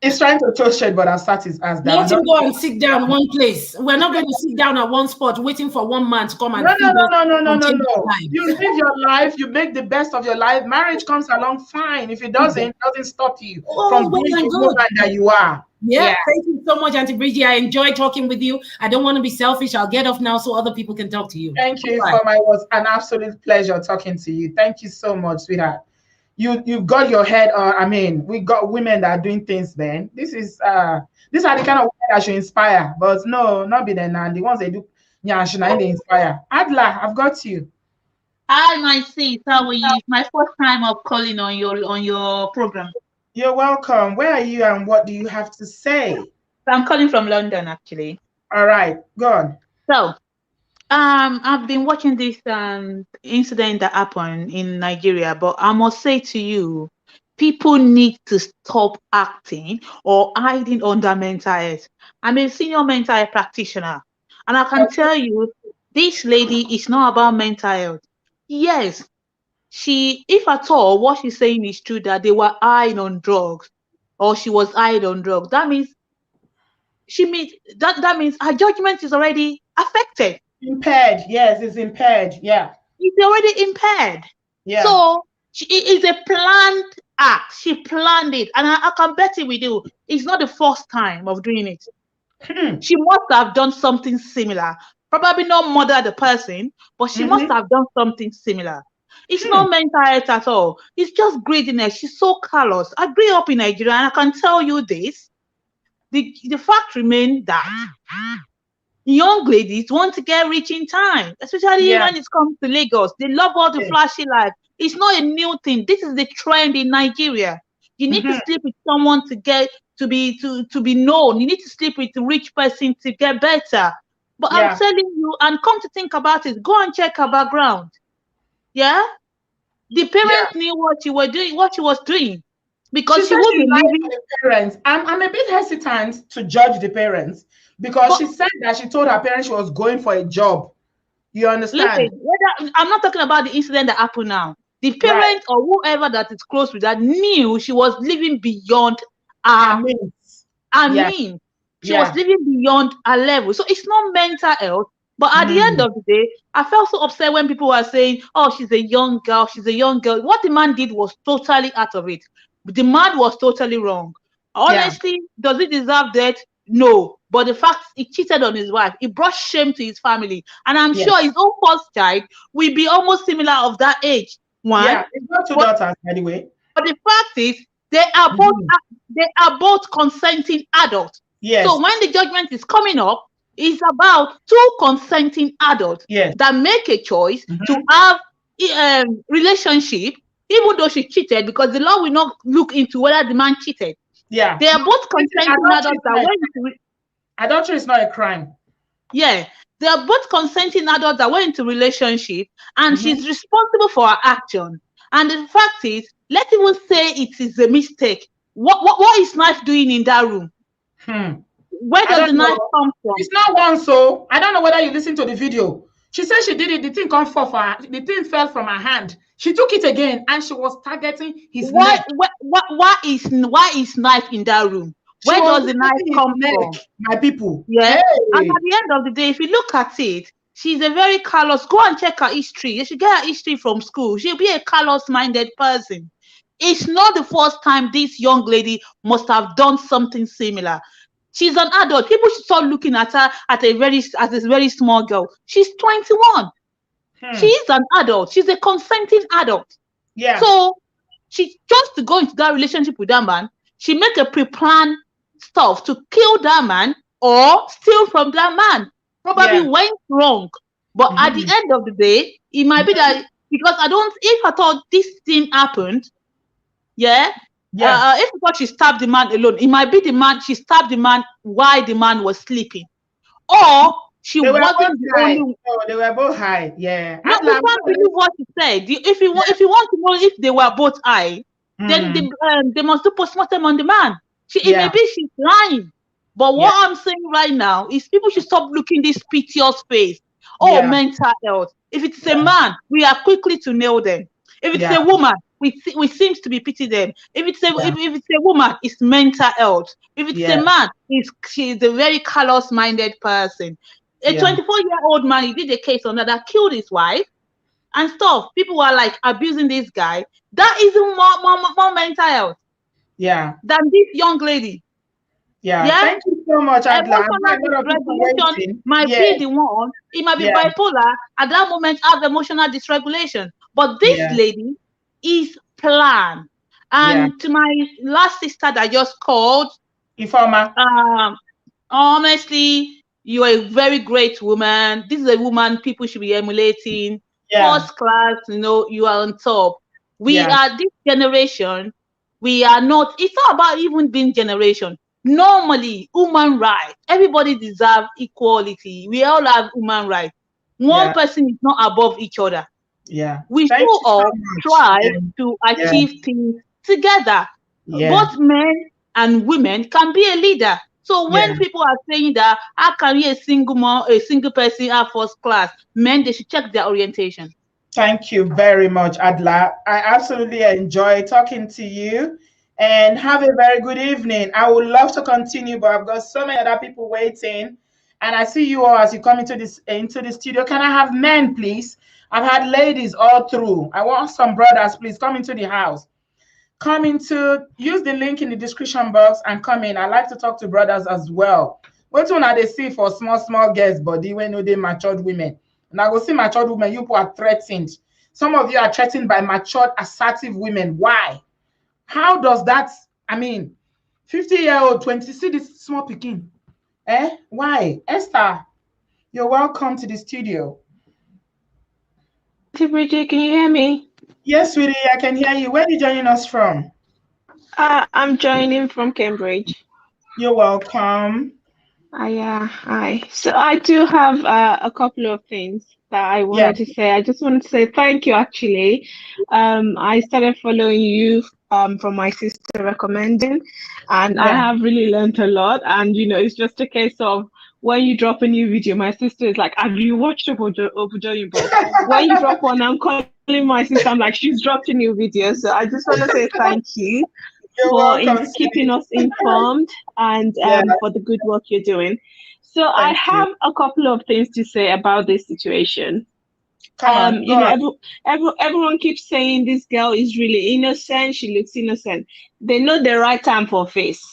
he's trying to throw shade, but I sat his ass down. Let him go and sit down one place. We're not going to sit down at one spot waiting for one man to come and no. You live your life. You make the best of your life. Marriage comes along fine. If it doesn't stop you from being the woman that you are. Yeah, thank you so much, Auntie Bridget. I enjoyed talking with you. I don't want to be selfish. I'll get off now so other people can talk to you. Thank you, Ifeoma. It was an absolute pleasure talking to you. Thank you so much, sweetheart. You've got your head on. I mean, we got women that are doing things, man. These are the kind of women that should inspire, but no, not be the ones they do. Yeah, should they inspire. Adla, I've got you. Hi, my sis. How are you? It's my first time of calling on your program. You're welcome. Where are you and what do you have to say? I'm calling from London, actually. All right, go on. So, I've been watching this incident that happened in Nigeria, but I must say to you, people need to stop acting or hiding under mental health. I'm a senior mental health practitioner, and I can tell you, this lady is not about mental health. Yes, if at all, what she's saying is true, that they were high on drugs, or she was high on drugs. That means that means her judgment is already affected. Impaired. Yes, it's impaired. Yeah. It's already impaired. Yeah. So it is a planned act. She planned it. And I can bet it with you, it's not the first time of doing it. She must have done something similar. Probably not murder the person, but she must have done something similar. It's not mental health at all. It's just greediness. She's so callous. I grew up in Nigeria, and I can tell you this. The fact remains that young ladies want to get rich in time, especially when it comes to Lagos. They love all the flashy life. It's not a new thing. This is the trend in Nigeria. You need to sleep with someone to get to be known. You need to sleep with a rich person to get better. But I'm telling you, and come to think about it, go and check her background. Yeah, the parents knew what she was doing, because she would be living. The parents. I'm a bit hesitant to judge the parents, because she said that she told her parents she was going for a job. You understand? Listen, I'm not talking about the incident that happened now. The parents or whoever that is close with that knew she was living beyond her means. She was living beyond her level. So it's not mental health. But at the end of the day, I felt so upset when people were saying, oh, she's a young girl. She's a young girl. What the man did was totally out of it. The man was totally wrong. Honestly, does he deserve that? No. But the fact he cheated on his wife, he brought shame to his family. And I'm sure his own first child will be almost similar of that age. One. Yeah, it's got two daughters anyway. But the fact is, they are both consenting adults. Yes. So when the judgment is coming up, it's about two consenting adults that make a choice to have a relationship, even though she cheated, because the law will not look into whether the man cheated. Yeah. They are both consenting adults that went into adultery is not a crime. Yeah. They are both consenting adults that went into relationship, and she's responsible for her action. And the fact is, let's even say it is a mistake. What is knife doing in that room? Where does the knife come from? It's not one, so I don't know whether you listen to the video. She said she did it. The thing come for her. The thing fell from her hand. She took it again, and she was targeting his neck. Why is knife in that room? Where does the knife come from? My people. Yeah. Hey. And at the end of the day, if you look at it, she's a very callous. Go and check her history. You should get her history from school. She'll be a callous-minded person. It's not the first time this young lady must have done something similar. She's an adult. People should start looking at her as a very small girl. She's 21. She is an adult. She's a consenting adult. Yeah. So she chose to go into that relationship with that man. She make a pre-planned stuff to kill that man or steal from that man. Probably went wrong. But at the end of the day, it might be that, because if I thought this thing happened, if I thought she stabbed the man alone, it might be she stabbed the man while the man was sleeping. Or she wasn't the only one. No, they were both high. Yeah. No, we can't believe what she said. If you want to know if they were both high, then they must do postmortem on the man. Maybe she's lying. But what I'm saying right now is people should stop looking this piteous face. Mental health. If it's a man, we are quickly to nail them. If it's a woman, we seems to be pity them. If it's a woman, it's mental health. If it's a man, she's a very callous-minded person. A 24-year-old man, he did a case on that killed his wife and stuff. People were like abusing this guy. That is more mental health. Yeah. Than this young lady. Yeah. Thank you so much, Adla. Might be the one. It might be bipolar. At that moment, have emotional dysregulation. But this lady is planned. And to my last sister that just called, Ifeoma. Honestly, you're a very great woman. This is a woman people should be emulating. First class, you are on top. We are this generation. We are not. It's not about even being generation. Normally, human rights. Everybody deserves equality. We all have human rights. One person is not above each other. Yeah. We should all strive to achieve things together. Both men and women can be a leader. So when people are saying that, how can a single person have first class? Men, they should check their orientation. Thank you very much, Adla. I absolutely enjoy talking to you, and have a very good evening. I would love to continue, but I've got so many other people waiting, and I see you all as you come into the studio. Can I have men, please? I've had ladies all through. I want some brothers, please come into the house. Use the link in the description box and come in. I like to talk to brothers as well. What one are they see for small girls body when they matured women? And I go see matured women, you people are threatened. Some of you are threatened by matured, assertive women. Why? How does that, 50-year-old, 20, see this small picking? Why? Esther, you're welcome to the studio. Bridget, can you hear me? Yes, sweetie, I can hear you. Where are you joining us from? I'm joining from Cambridge. You're welcome. Hi. So I do have a couple of things that I wanted to say. I just wanted to say thank you, actually. I started following you from my sister recommending, and I have really learned a lot. And it's just a case of when you drop a new video, my sister is like, "Have you watched Obodooyinbo?" When you drop one, I'm calling my sister. I'm like, "She's dropped a new video." So I just want to say thank you for keeping us informed and for the good work you're doing. So I have a couple of things to say about this situation. Everyone keeps saying this girl is really innocent. She looks innocent. They know the right time for face.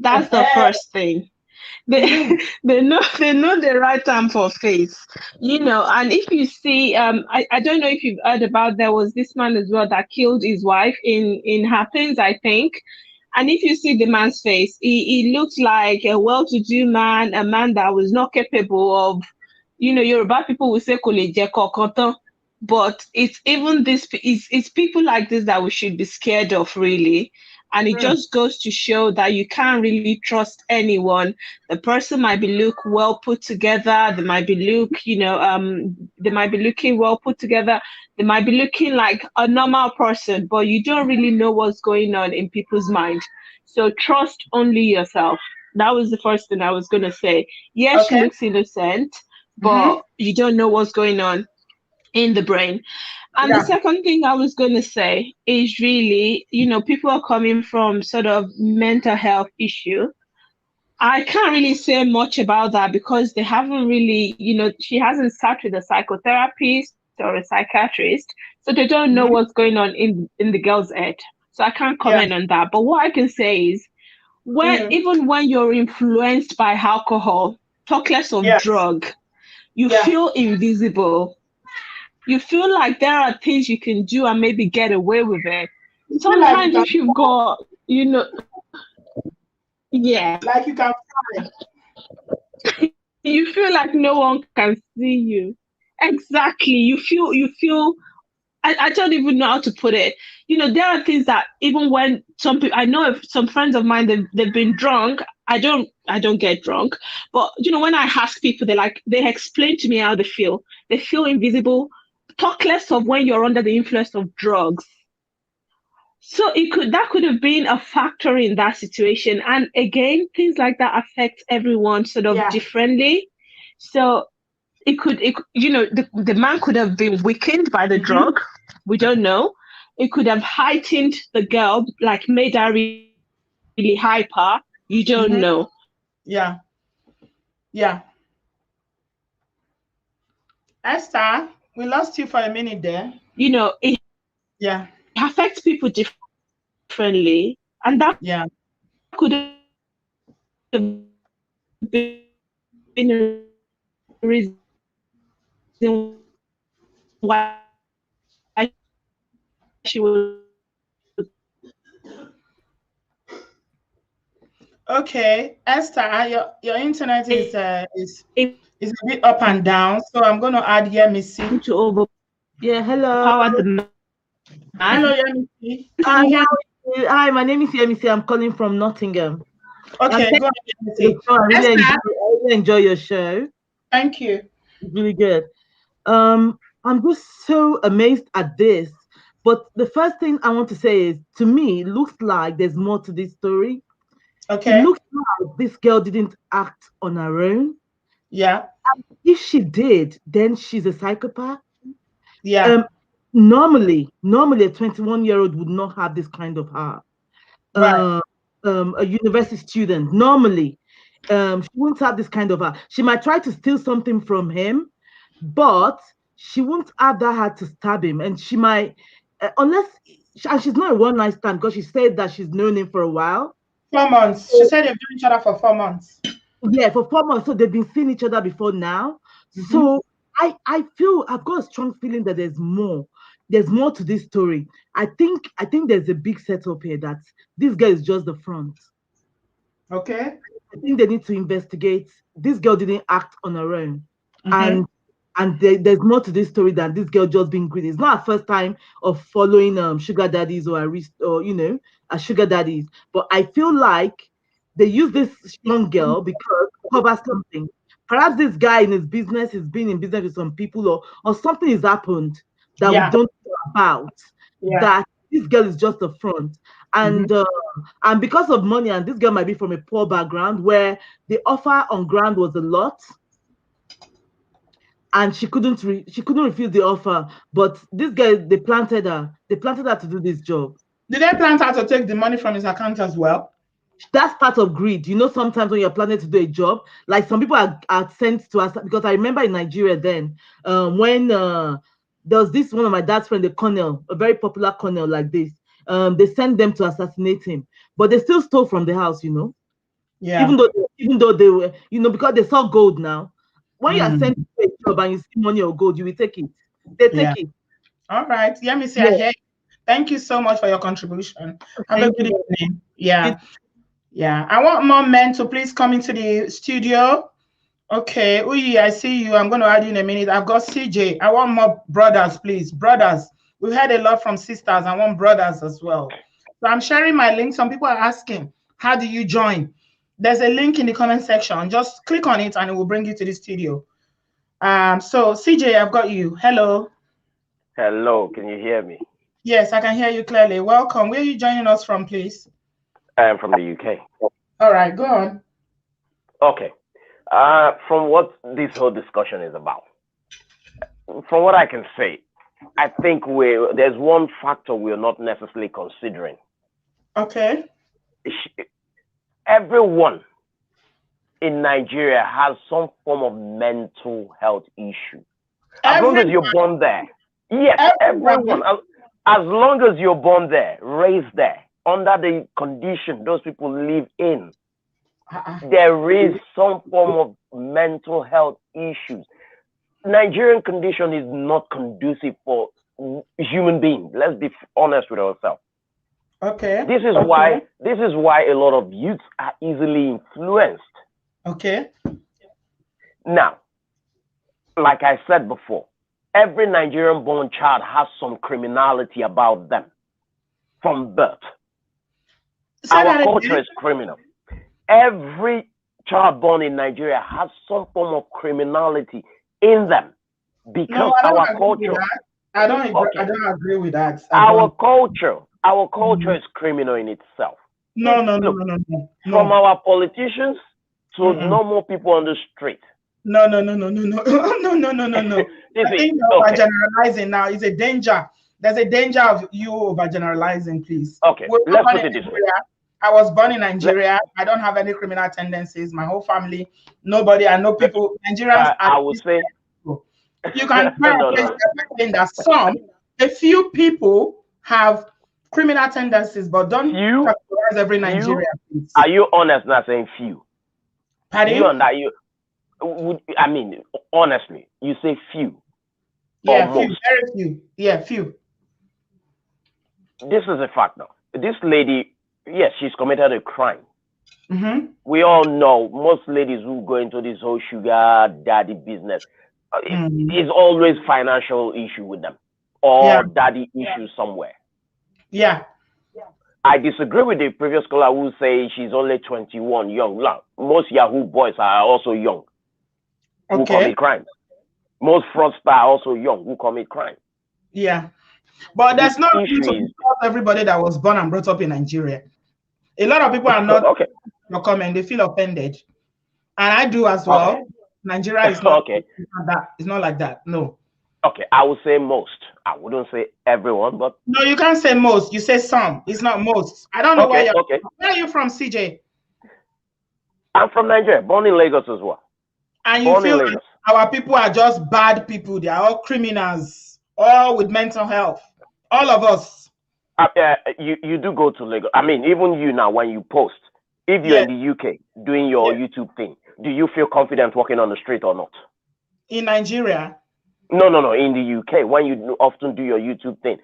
That's the first thing. They know the right time for face, and if you see, I don't know if you've heard about, there was this man as well that killed his wife in Happens, I think. And if you see the man's face, he looked like a well-to-do man, a man that was not capable of, Yoruba people will say "Kole je kokotan," but it's even this, it's people like this that we should be scared of, really. And it just goes to show that you can't really trust anyone. The person might be look well put together. They might be they might be looking well put together. They might be looking like a normal person, but you don't really know what's going on in people's mind. So trust only yourself. That was the first thing I was going to say. Yes, she looks innocent, but you don't know what's going on in the brain. And the second thing I was going to say is really, people are coming from sort of mental health issue. I can't really say much about that because they haven't really, she hasn't sat with a psychotherapist or a psychiatrist, so they don't know what's going on in the girl's head. So I can't comment on that. But what I can say is, even when you're influenced by alcohol, talk less of drug, you feel invisible. You feel like there are things you can do and maybe get away with it. Sometimes if you've got, like you can fly. You feel like no one can see you. Exactly. You feel. I don't even know how to put it. There are things that even when some people, I know if some friends of mine, they've been drunk. I don't get drunk, but when I ask people, they explain to me how they feel. They feel invisible. Talk less of when you're under the influence of drugs. So that could have been a factor in that situation. And again, things like that affect everyone sort of differently. So the man could have been weakened by the drug. We don't know. It could have heightened the girl, like made her really hyper. You don't know. Yeah. Esther, we lost you for a minute there. It affects people differently, and that could have been a reason why she was. Okay, Esther, your internet is a bit up and down, so I'm going to add Yemisi to over. Yeah, hello. Power the man. Hello, Yemisi. Can you hear me? Hi, my name is Yemisi. I'm calling from Nottingham. Okay, go ahead, Yemisi. I really enjoy your show. Thank you. It's really good. I'm just so amazed at this. But the first thing I want to say is, to me, it looks like there's more to this story. Okay. It looks like this girl didn't act on her own. Yeah. And if she did, then she's a psychopath. Yeah. Normally, a 21-year-old would not have this kind of heart. Right. A university student, normally, she won't have this kind of heart. She might try to steal something from him, but she won't have that heart to stab him. And she might, and she's not a one-night stand, because she said that she's known him for a while. 4 months. She said they've known each other for 4 months. Yeah, for 4 months. So they've been seeing each other before now. So I feel, I've got a strong feeling that there's more. There's more to this story. I think there's a big setup here that this girl is just the front. Okay. I think they need to investigate. This girl didn't act on her own. And And there's more to this story than this girl just being greedy. It's not her first time of following sugar daddies or a sugar daddies. But I feel like they use this young girl because cover something. Perhaps this guy in his business has been in business with some people, or something has happened that we don't know about. That this girl is just a front. And and because of money, and this girl might be from a poor background where the offer on ground was a lot, and she couldn't refuse the offer. But this guy, they planted her to do this job. Did they plant her to take the money from his account as well? That's part of greed. You know, sometimes when you're planning to do a job, like some people are sent to us, because I remember in Nigeria then, when there was this one of my dad's friend, the colonel, a very popular colonel like this. They sent them to assassinate him, but they still stole from the house, you know. Yeah. Even though they were, you know, because they saw gold now. When you are sent to a job and you see money or gold, you will take it. They take it. All right. Let me say ahead. Thank you so much for your contribution. Have a good evening. Yeah. I want more men to please come into the studio. Okay. Uyi, I see you. I'm going to add you in a minute. I've got CJ. I want more brothers, please. Brothers. We've heard a lot from sisters. I want brothers as well. So I'm sharing my link. Some people are asking, how do you join? There's a link in the comment section. Just click on it and it will bring you to the studio. So CJ, I've got you. Hello. Hello. Can you hear me? Yes, I can hear you clearly. Welcome. Where are you joining us from, please? I'm from the UK. All right, go on. Okay. From what this whole discussion is about, from what I can say, I think there's one factor we're not necessarily considering. Okay. Everyone in Nigeria has some form of mental health issue. As long as you're born there. Yes, everyone. As long as you're born there, raised there, under the condition those people live in, there is some form of mental health issues. Nigerian condition is not conducive for human beings. Let's be honest with ourselves. Okay. This is why a lot of youths are easily influenced. Okay. Now, like I said before, every Nigerian born child has some criminality about them from birth. Our culture is criminal. Every child born in Nigeria has some form of criminality in them because our culture. I don't agree with that. Our culture is criminal in itself. No. From our politicians to normal people on the street. No. I think you're overgeneralizing now. It's a danger. There's a danger of you overgeneralizing, please. Okay, let's put it this way. I was born in Nigeria. I don't have any criminal tendencies. My whole family, nobody. I know people. Nigerians. I would say you can saying that a few people have criminal tendencies, but don't categorize every Nigerian. Are you honest now saying few? Pardon? You on that? I mean, honestly, you say few. Yeah, few, very few. Yeah, few. This is a fact now. This lady, yes, she's committed a crime. We all know most ladies who go into this whole sugar daddy business, it's always financial issue with them or daddy issue somewhere. Yeah. I disagree with the previous caller who say she's only 21, young. Most Yahoo boys are also young who commit crimes. Most fraudsters are also young who commit crime. Yeah. But that's not everybody that was born and brought up in Nigeria. A lot of people are not your comment, they feel offended. And I do as well. Nigeria is not, it's not like that. No. Okay, I would say most. I wouldn't say everyone, but no, you can't say most. You say some. It's not most. I don't know where you're where are you from, CJ? I'm from Nigeria, born in Lagos as well. And you feel like our people are just bad people. They are all criminals, all with mental health. All of us. You do go to Lagos. I mean, even you now, when you post, if you're in the UK doing your YouTube thing, do you feel confident walking on the street or not? In Nigeria? No. In the UK, when you often do your YouTube thing,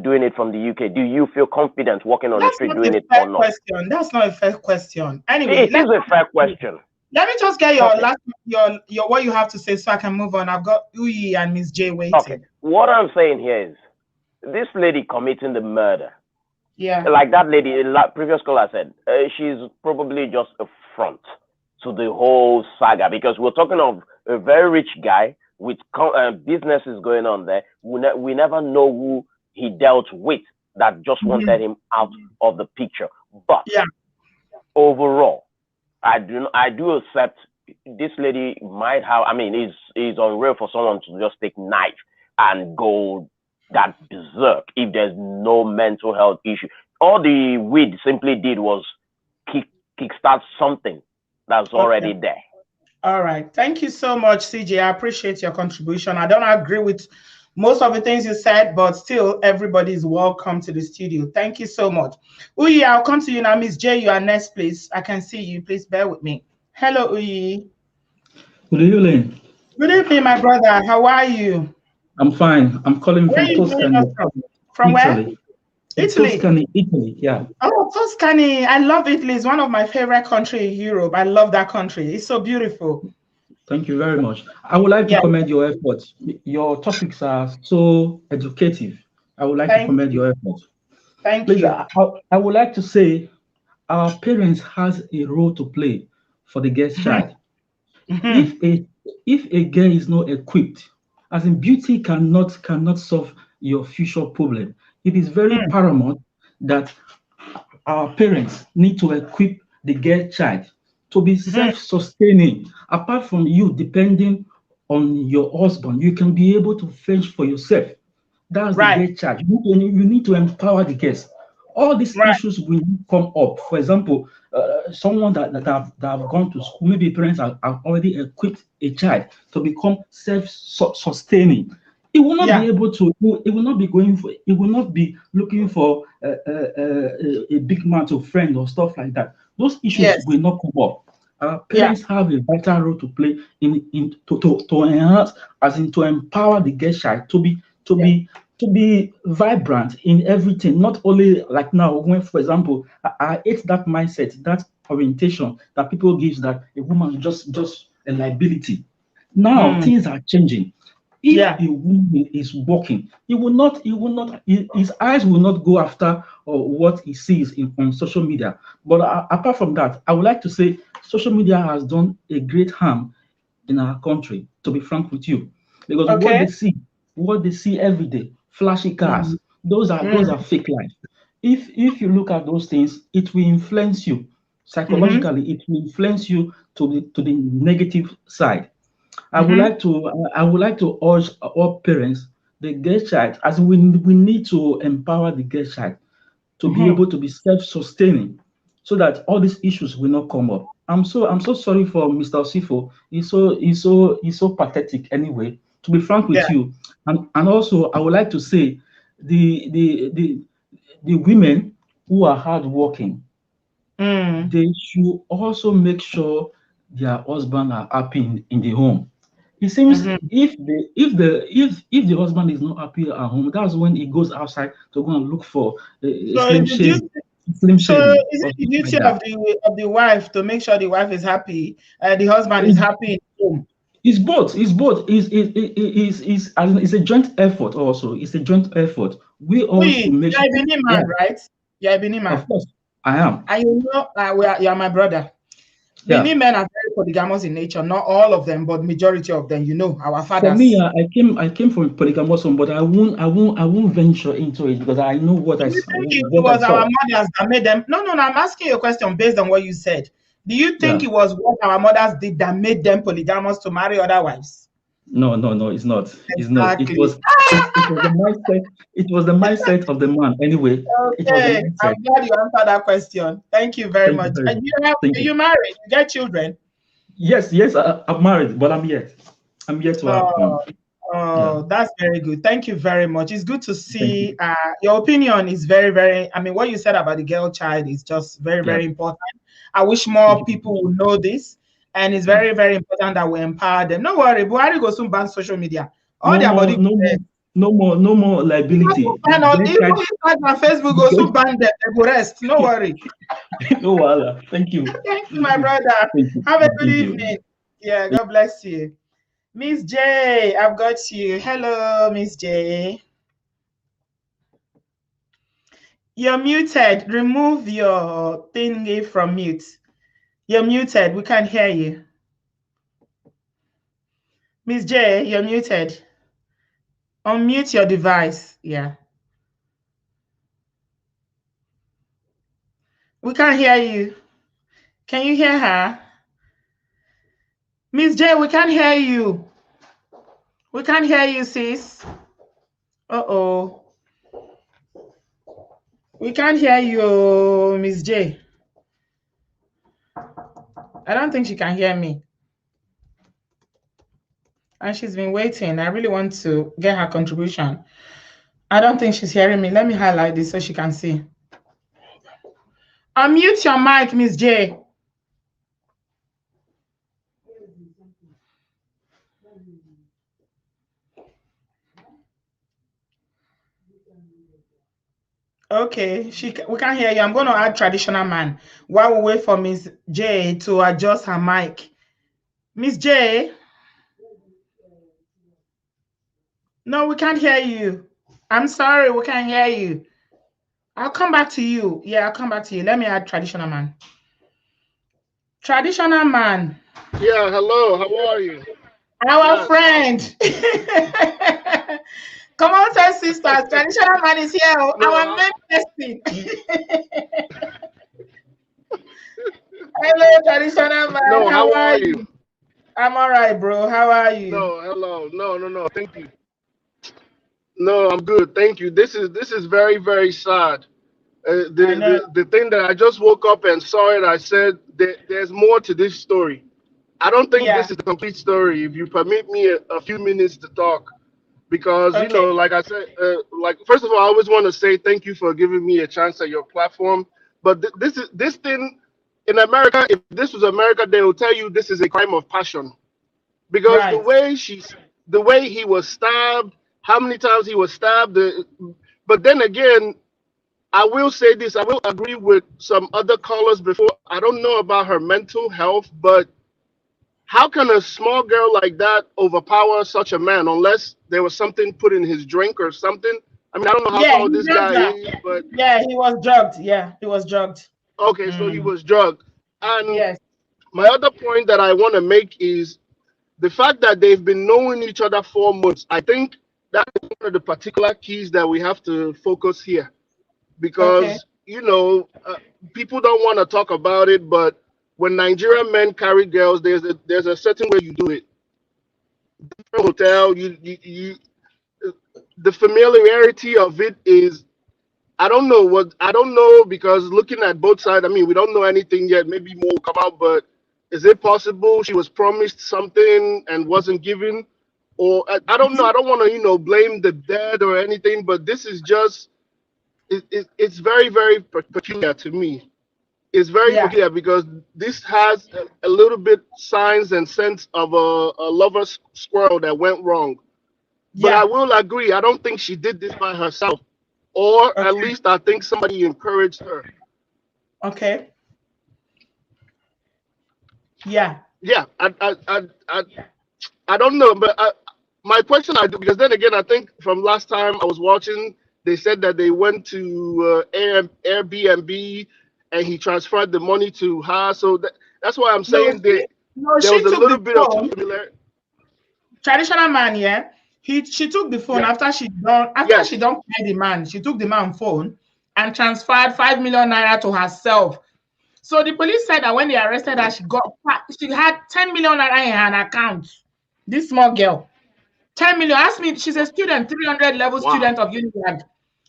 doing it from the UK, do you feel confident walking on the street doing it or not? That's not a fair question. Anyway, it is a fair question. Let me just get your last your what you have to say so I can move on. I've got Uyi and Miss J waiting. Okay. What I'm saying here is this lady committing the murder. Yeah. Like that lady, previous caller said, she's probably just a front to the whole saga, because we're talking of a very rich guy with businesses going on there. We never know who he dealt with that just wanted him out of the picture. But overall, I do accept this lady might have. I mean, it's unreal for someone to just take knife and go that berserk if there's no mental health issue. All the weed simply did was kickstart something that's already there. All right. Thank you so much, CJ. I appreciate your contribution. I don't agree with most of the things you said, but still, everybody is welcome to the studio. Thank you so much. Uyi, I'll come to you now. Miss J, you are next, please. I can see you. Please bear with me. Hello, Uyi. Good evening. Good evening, my brother. How are you? I'm fine. I'm calling from Tuscany. From Italy. where? Italy. Tuscany, Italy. Yeah. Oh, Tuscany. I love Italy. It's one of my favorite countries in Europe. I love that country. It's so beautiful. Thank you very much. I would like to commend your efforts. Your topics are so educative. I would like to commend your efforts. Thank you. I would like to say our parents has a role to play for the girl's child. If a girl is not equipped, as in beauty cannot solve your future problem. It is very paramount that our parents need to equip the girl child to be self-sustaining. Apart from you depending on your husband, you can be able to fence for yourself. That's the girl child. You need to empower the girls. All these issues will come up. For example, someone that have gone to school, maybe parents have already equipped a child to become self-sustaining. It will not be able to. It will not be going for. It will not be looking for a big man to friend or stuff like that. Those issues will not come up. Our parents have a vital role to play to enhance, as in to empower the girl child to be vibrant in everything, not only like now. When, for example, I hate that mindset, that orientation that people give that a woman is just a liability. Now things are changing. If a woman is working, his eyes will not go after what he sees on social media. But apart from that, I would like to say social media has done a great harm in our country, to be frank with you, because what they see every day, flashy cars, those are fake life. If you look at those things, it will influence you psychologically. It will influence you to the negative side. I would like to urge all parents, the girl child, as we need to empower the girl child to be able to be self-sustaining, so that all these issues will not come up. I'm so sorry for Mr. Usifo. He's so pathetic anyway, to be frank with you. And also I would like to say the women who are hardworking, they should also make sure their husband are happy in the home. It seems if the husband is not happy at home, that's when he goes outside to go and look for slim shade. So is it the duty of the wife to make sure the wife is happy, the husband is happy in home? It's both. It's a joint effort. Also, it's a joint effort. We all should make sure. You're a Benin man, right? You're a Benin man. Of course, I am. And you know, you're my brother. Benin men are very polygamous in nature. Not all of them, but majority of them. You know, our fathers. For me, I came from polygamous, but I won't venture into it because I know what I. It was our mothers that made them. No. I'm asking you a question based on what you said. Do you think it was what our mothers did that made them polygamous to marry other wives? No, it's not. It's not. It was the mindset. It was the mindset of the man. Anyway. Okay, I'm glad you answered that question. Thank you very much. Are you married? You get children? Yes. I'm married, but I'm yet to have. That's very good. Thank you very much. It's good to see. Your opinion is very, very. I mean, what you said about the girl child is just very, very important. I wish more people would know this, and it's very, very important that we empower them. No worry, Buhari goes soon ban social media. All their body. No more liability. Even Instagram, Facebook also ban them. They go rest. No worry. No worry. Thank you. Thank you, my brother. Have a good evening. Yeah, God bless you. Miss J, I've got you. Hello, Miss J. You're muted. Remove your thingy from mute. You're muted. We can't hear you. Miss J, you're muted. Unmute your device. Yeah. We can't hear you. Can you hear her? Miss J, we can't hear you. We can't hear you, sis. Uh-oh. We can't hear you, Miss J. I don't think she can hear me. And she's been waiting. I really want to get her contribution. I don't think she's hearing me. Let me highlight this so she can see. Unmute your mic, Miss J. Okay, we can't hear you. I'm going to add traditional man while we wait for Miss J to adjust her mic. Miss J? No, we can't hear you. I'm sorry, we can't hear you. I'll come back to you. Yeah, I'll come back to you. Let me add traditional man. Traditional man. Yeah, hello. How are you? Our friend. Come on, sisters. Traditional man is here. No, our main person. Hello, traditional man. No, how are you? I'm all right, bro. How are you? No, hello. No. Thank you. No, I'm good. Thank you. This is very, very sad. The thing that I just woke up and saw it, I said there's more to this story. I don't think this is the complete story. If you permit me a few minutes to talk, because you know, like I said, like first of all, I always want to say thank you for giving me a chance at your platform. But this thing in America, if this was America, they will tell you this is a crime of passion, because the way he was stabbed, how many times he was stabbed. But then again, I will say this, I will agree with some other callers before. I don't know about her mental health, but how can a small girl like that overpower such a man unless there was something put in his drink or something? I mean, I don't know how tall this guy is, but... Yeah, he was drugged. Yeah, he was drugged. Okay, so he was drugged. And my other point that I want to make is the fact that they've been knowing each other 4 months. I think that's one of the particular keys that we have to focus here. Because, you know, people don't want to talk about it, but when Nigerian men carry girls, there's a certain way you do it. Different hotel, the familiarity of it is, I don't know, because looking at both sides, I mean, we don't know anything yet. Maybe more will come out, but is it possible she was promised something and wasn't given? Or I don't know. I don't want to, you know, blame the dead or anything, but this is just, it's very, very peculiar to me. It's very peculiar because this has a little bit signs and sense of a lover's squirrel that went wrong. But I will agree, I don't think she did this by herself. Or at least I think somebody encouraged her. Okay. Yeah. Yeah, I don't know, but my question because then again, I think from last time I was watching, they said that they went to Airbnb and he transferred the money to her. So that's why I'm saying there was a little bit of familiarity. Traditional man, yeah. She took the phone after she don't pay the man. She took the man's phone and transferred 5 million naira to herself. So the police said that when they arrested her, she had 10 million naira in her account. This small girl, 10 million. Ask me, she's a student, 300 level student of Unilag.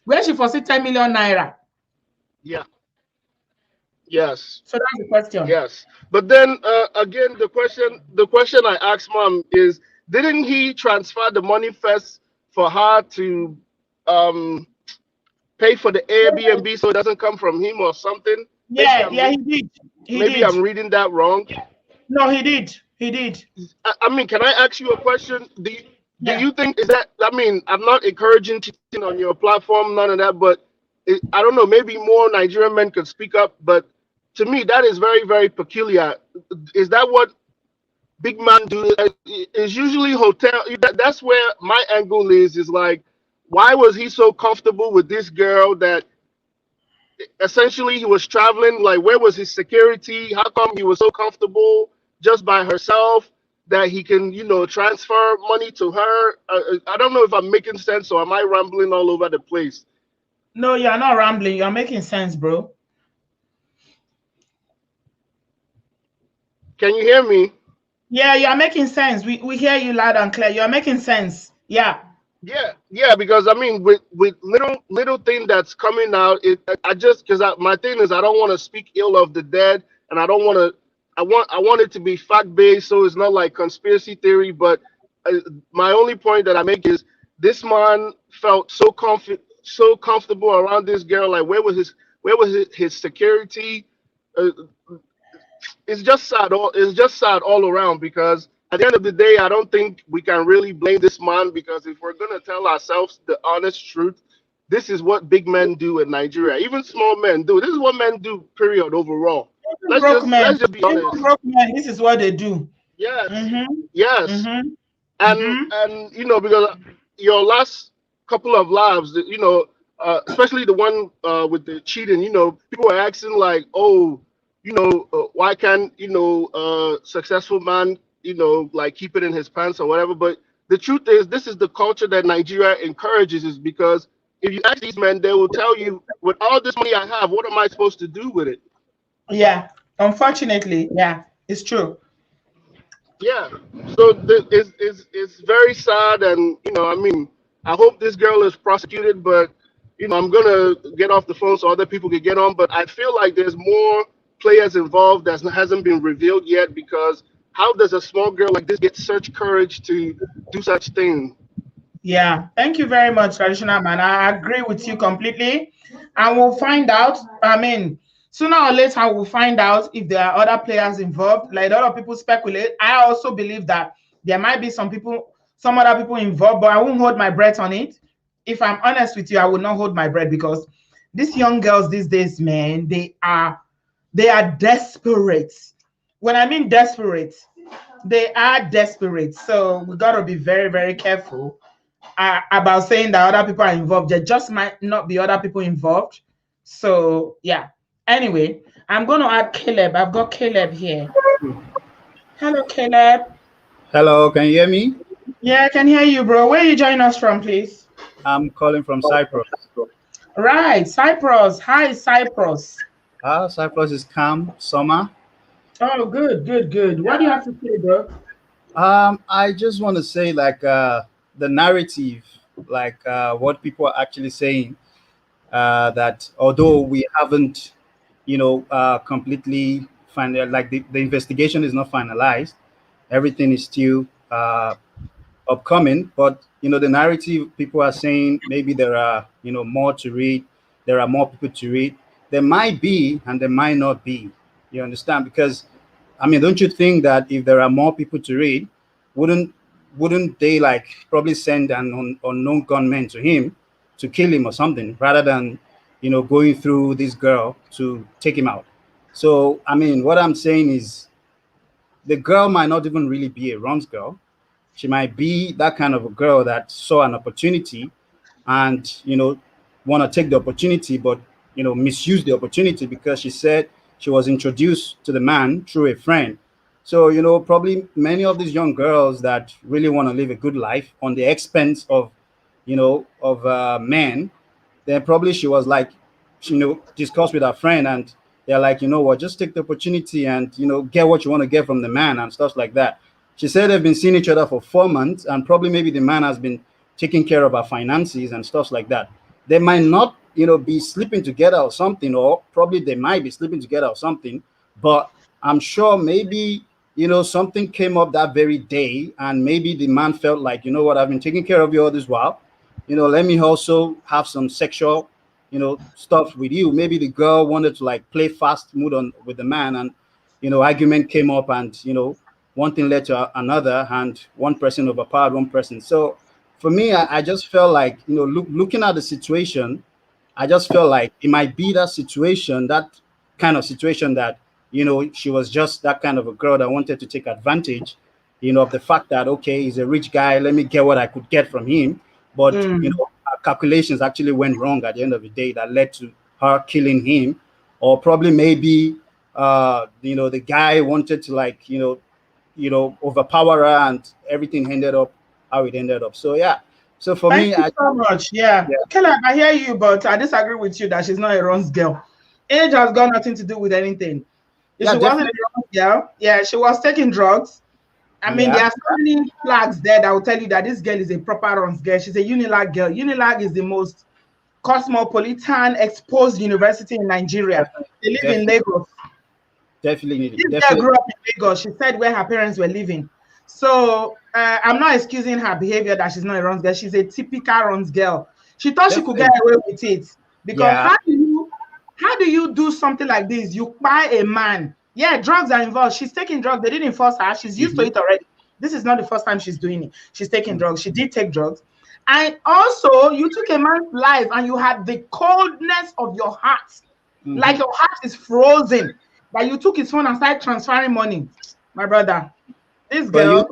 Where she foresee 10 million naira? Yeah. Yes. So that's the question. Yes, but then again, the question I asked Mom is, didn't he transfer the money first for her to pay for the Airbnb so it doesn't come from him or something? Yeah, he did. Maybe I'm reading that wrong. No, he did. He did. I mean, can I ask you a question? do you think is that? I mean, I'm not encouraging cheating on your platform, none of that, but I don't know. Maybe more Nigerian men could speak up. But to me, that is very, very peculiar. Is that what big man do? Is usually hotel. That's where my angle is. Is like, why was he so comfortable with this girl that essentially he was traveling? Like, where was his security? How come he was so comfortable just by herself that he can, transfer money to her? I don't know if I'm making sense, or am I rambling all over the place? No, you're not rambling. You're making sense, bro. Can you hear me? Yeah, you're making sense. We hear you loud and clear. You're making sense. Yeah. Yeah, because I mean, with little thing that's coming out, my thing is I don't want to speak ill of the dead, and I don't want to. I want it to be fact based, so it's not like conspiracy theory. But my only point that I make is this man felt so comfortable around this girl. Like, where was his security? It's just sad. It's just sad all around, because at the end of the day, I don't think we can really blame this man, because if we're gonna tell ourselves the honest truth, this is what big men do in Nigeria. Even small men do. This is what men do. Period. Overall. Let's just be honest. Broke men, this is what they do. Yes. Mm-hmm. Yes. Mm-hmm. And because your last couple of lives, especially the one with the cheating, people are asking like, oh, why can't successful man like keep it in his pants or whatever. But the truth is, this is the culture that Nigeria encourages, is because if you ask these men, they will tell you, with all this money I have, what am I supposed to do with it? Yeah, unfortunately, yeah, it's true. Yeah, so it's very sad, and I mean, I hope this girl is prosecuted, but I'm gonna get off the phone so other people can get on. But I feel like there's more players involved that hasn't been revealed yet, because how does a small girl like this get such courage to do such things? Yeah, thank you very much, traditional man. I agree with you completely, and we'll find out. I mean, sooner or later, we'll find out if there are other players involved. Like a lot of people speculate. I also believe that there might be some other people involved, but I won't hold my breath on it. If I'm honest with you, I will not hold my breath, because these young girls these days, man, they are desperate. When I mean desperate, they are desperate. So we got to be very, very careful about saying that other people are involved. There just might not be other people involved. So yeah. Anyway, I'm going to add Caleb. I've got Caleb here. Hello, Caleb. Hello, can you hear me? Yeah, I can hear you, bro. Where are you joining us from, please? I'm calling from Cyprus. Right, Cyprus. Hi, Cyprus. Cyprus is calm, summer. Oh, good. What do you have to say, bro? I just want to say, like, the narrative, like what people are actually saying, that although we haven't, completely like the investigation is not finalized, everything is still upcoming, but the narrative, people are saying maybe there are more to read, there are more people to read. There might be and there might not be, you understand? Because I mean, don't you think that if there are more people to read, wouldn't they like probably send an unknown gunman to him to kill him or something, rather than going through this girl to take him out? So I mean, what I'm saying is, the girl might not even really be a runs girl. She might be that kind of a girl that saw an opportunity and want to take the opportunity, but misuse the opportunity, because she said she was introduced to the man through a friend. So probably many of these young girls that really want to live a good life on the expense of men, then probably she was like, discussed with her friend, and they're like, what, just take the opportunity and get what you want to get from the man and stuff like that. She said they've been seeing each other for 4 months, and probably maybe the man has been taking care of her finances and stuff like that. They might not be sleeping together or something, or probably they might be sleeping together or something, but I'm sure maybe something came up that very day, and maybe the man felt like, what, I've been taking care of you all this while, let me also have some sexual stuff with you. Maybe the girl wanted to like play fast mood on with the man, and argument came up, and one thing led to another, and one person overpowered one person. So for me, I just felt like, you know, looking at the situation, I just felt like it might be that situation, that kind of situation that, you know, she was just that kind of a girl that wanted to take advantage, you know, of the fact that, okay, he's a rich guy, let me get what I could get from him. But, you know, our calculations actually went wrong at the end of the day that led to her killing him. Or probably maybe, you know, the guy wanted to, like, you know, overpower her, and everything ended up how it ended up. So, yeah. So for Thank me, you so much. Yeah. Caleb, I hear you, but I disagree with you that she's not a runs girl. Age has got nothing to do with anything. If she wasn't a runs girl, yeah, she was taking drugs. I mean, there are so many flags there that will tell you that this girl is a proper runs girl. She's a Unilag girl. Unilag is the most cosmopolitan, exposed university in Nigeria. They live in Lagos. Definitely. This girl grew up in Lagos. She said where her parents were living. So I'm not excusing her behavior that she's not a runs girl. She's a typical runs girl. She thought she could get away with it because how do you do something like this? You buy a man. Yeah, drugs are involved. She's taking drugs. They didn't force her. She's used to it already. This is not the first time she's doing it. She's taking drugs. She did take drugs. And also, you took a man's life and you had the coldness of your heart. Like your heart is frozen. That you took his phone and started transferring money. My brother, this girl,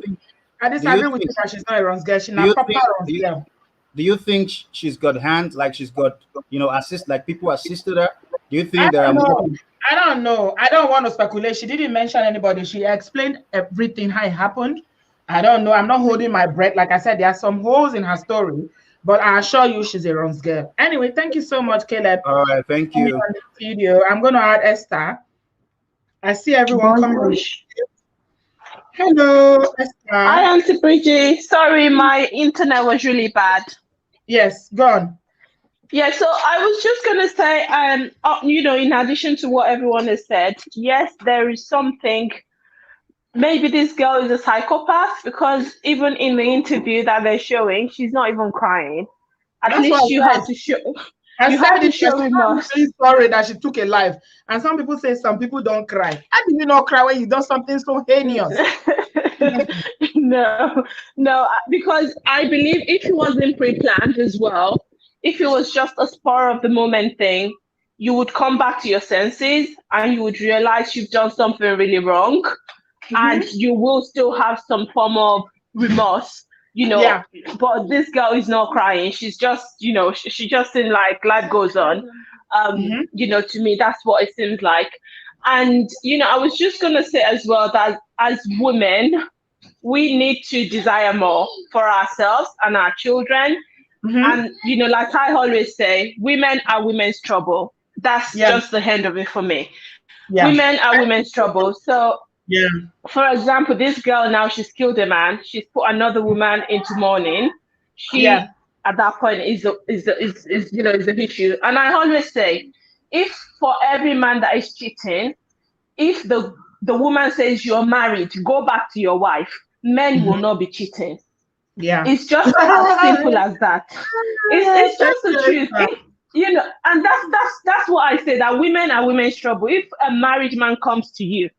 I disagree with you that she's not a runs girl. She's not a proper runs girl. Do you think she's got hands, like she's got, you know, assist, like people assisted her? Do you think there are more? I don't know. I don't want to speculate. She didn't mention anybody. She explained everything, how it happened. I don't know. I'm not holding my breath. Like I said, there are some holes in her story, but I assure you she's a runs girl. Anyway, thank you so much, Caleb. All right, thank you. On this video. I'm going to add Esther. I see everyone coming. Hello, Esther. Hi, Auntie Bridget. Sorry, my internet was really bad. Yes, go on. Yeah, so I was just going to say, you know, in addition to what everyone has said, yes, there is something. Maybe this girl is a psychopath, because even in the interview that they're showing, she's not even crying. At least you have to show. I said it. She's sorry that she took a life, and some people say some people don't cry. How do you not cry when you do something so heinous? No, because I believe if it wasn't pre-planned as well, if it was just a spur of the moment thing, you would come back to your senses and you would realize you've done something really wrong, and you will still have some form of remorse, you know. Yeah. But this girl is not crying. She's just, you know, she just in like life goes on. You know, to me, that's what it seems like. And, you know, I was just going to say as well that as women, we need to desire more for ourselves and our children. And, you know, like I always say, women are women's trouble. That's just the end of it for me. Women are women's trouble. So, for example, this girl now, she's killed a man. She's put another woman into mourning. She, at that point, is you know, is an issue. And I always say, if for every man that is cheating, if the woman says you're married, go back to your wife, men will not be cheating. It's just as simple as that. It's just the truth. You know, and that's what I say, that women are women's trouble. If a married man comes to you,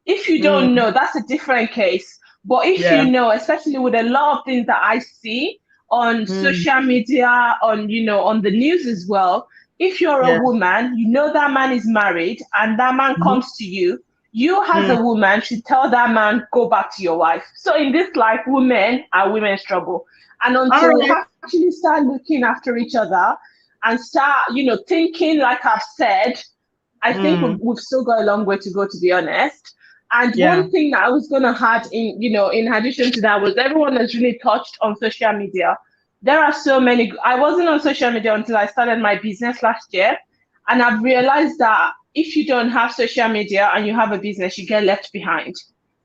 if you don't know, that's a different case. But if you know, especially with a lot of things that I see on social media, on, you know, on the news as well, if you're a woman, you know that man is married and that man comes to you, you as a woman should tell that man, go back to your wife. So in this life, women are women's trouble. And until we actually start looking after each other and start, you know, thinking like I've said, I think we've still got a long way to go, to be honest. And one thing that I was going to add in, you know, in addition to that, was everyone has really touched on social media. There are so many. I wasn't on social media until I started my business last year. And I've realized that if you don't have social media and you have a business, you get left behind.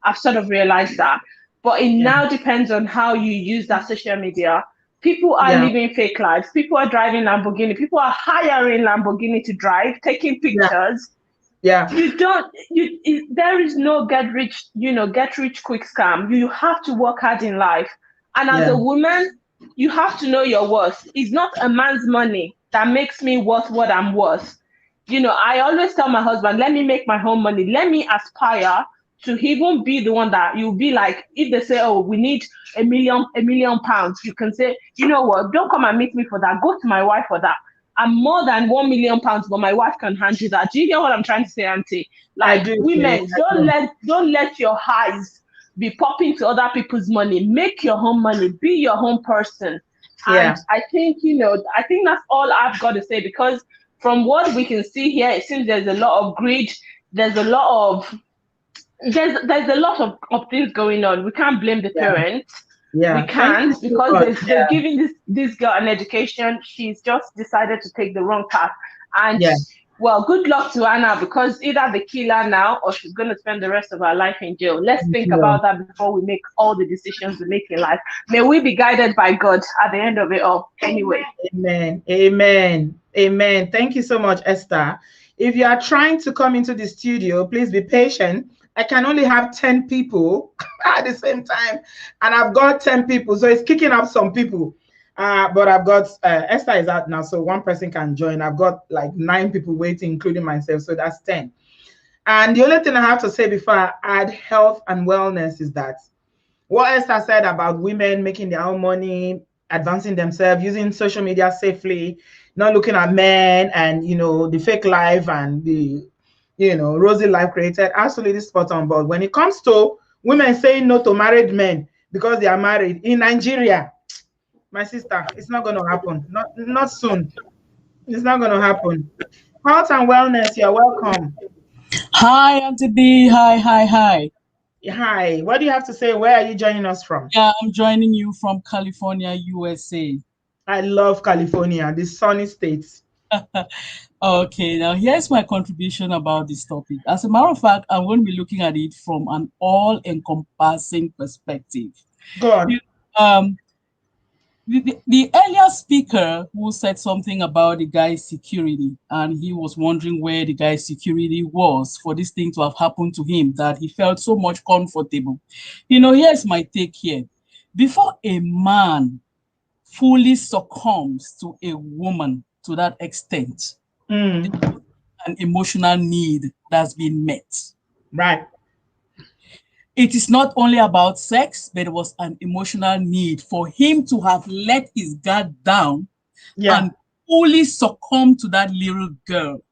I've sort of realized that. But it now depends on how you use that social media. People are living fake lives. People are driving Lamborghini. People are hiring Lamborghini to drive, taking pictures. There is no get rich quick scam. You have to work hard in life. And as a woman, you have to know your worth. It's not a man's money that makes me worth what I'm worth. You know, I always tell my husband, let me make my own money. Let me aspire to even be the one that you'll be like, if they say, oh, we need £1 million, you can say, you know what, don't come and meet me for that. Go to my wife for that. I'm more than £1 million, but my wife can handle that. Do you get what I'm trying to say, Auntie? Like, women, don't let your eyes be popping to other people's money. Make your own money. Be your own person. And I think, I think that's all I've got to say, because from what we can see here, it seems there's a lot of greed. There's a lot of things going on. We can't blame the parents. We can't, because they're giving this girl an education. She's just decided to take the wrong path. And well, good luck to Anna, because either they kill her now or she's going to spend the rest of her life in jail. Let's think about that before we make all the decisions we make in life. May we be guided by God at the end of it all. Anyway. Amen. Amen. Amen. Thank you so much, Esther. If you are trying to come into the studio, please be patient. I can only have 10 people at the same time, and I've got 10 people, so it's kicking up some people. But I've got Esther is out now, so one person can join. I've got like 9 people waiting, including myself, so that's 10. And the only thing I have to say before I add health and wellness is that what Esther said about women making their own money, advancing themselves, using social media safely, not looking at men and the fake life and the rosy life created, absolutely spot on. But when it comes to women saying no to married men because they are married in Nigeria, my sister, it's not going to happen. Not soon. It's not going to happen. Health and wellness, you're welcome. Hi, Auntie B. Hi. Hi. What do you have to say? Where are you joining us from? Yeah, I'm joining you from California, USA. I love California, the sunny states. Okay, now here's my contribution about this topic. As a matter of fact, I'm going to be looking at it from an all-encompassing perspective. Go on. The earlier speaker who said something about the guy's security, and he was wondering where the guy's security was for this thing to have happened to him, that he felt so much comfortable. Here's my take here. Before a man fully succumbs to a woman to that extent, an emotional need that's been met. Right. It is not only about sex, but it was an emotional need for him to have let his guard down and fully succumb to that little girl.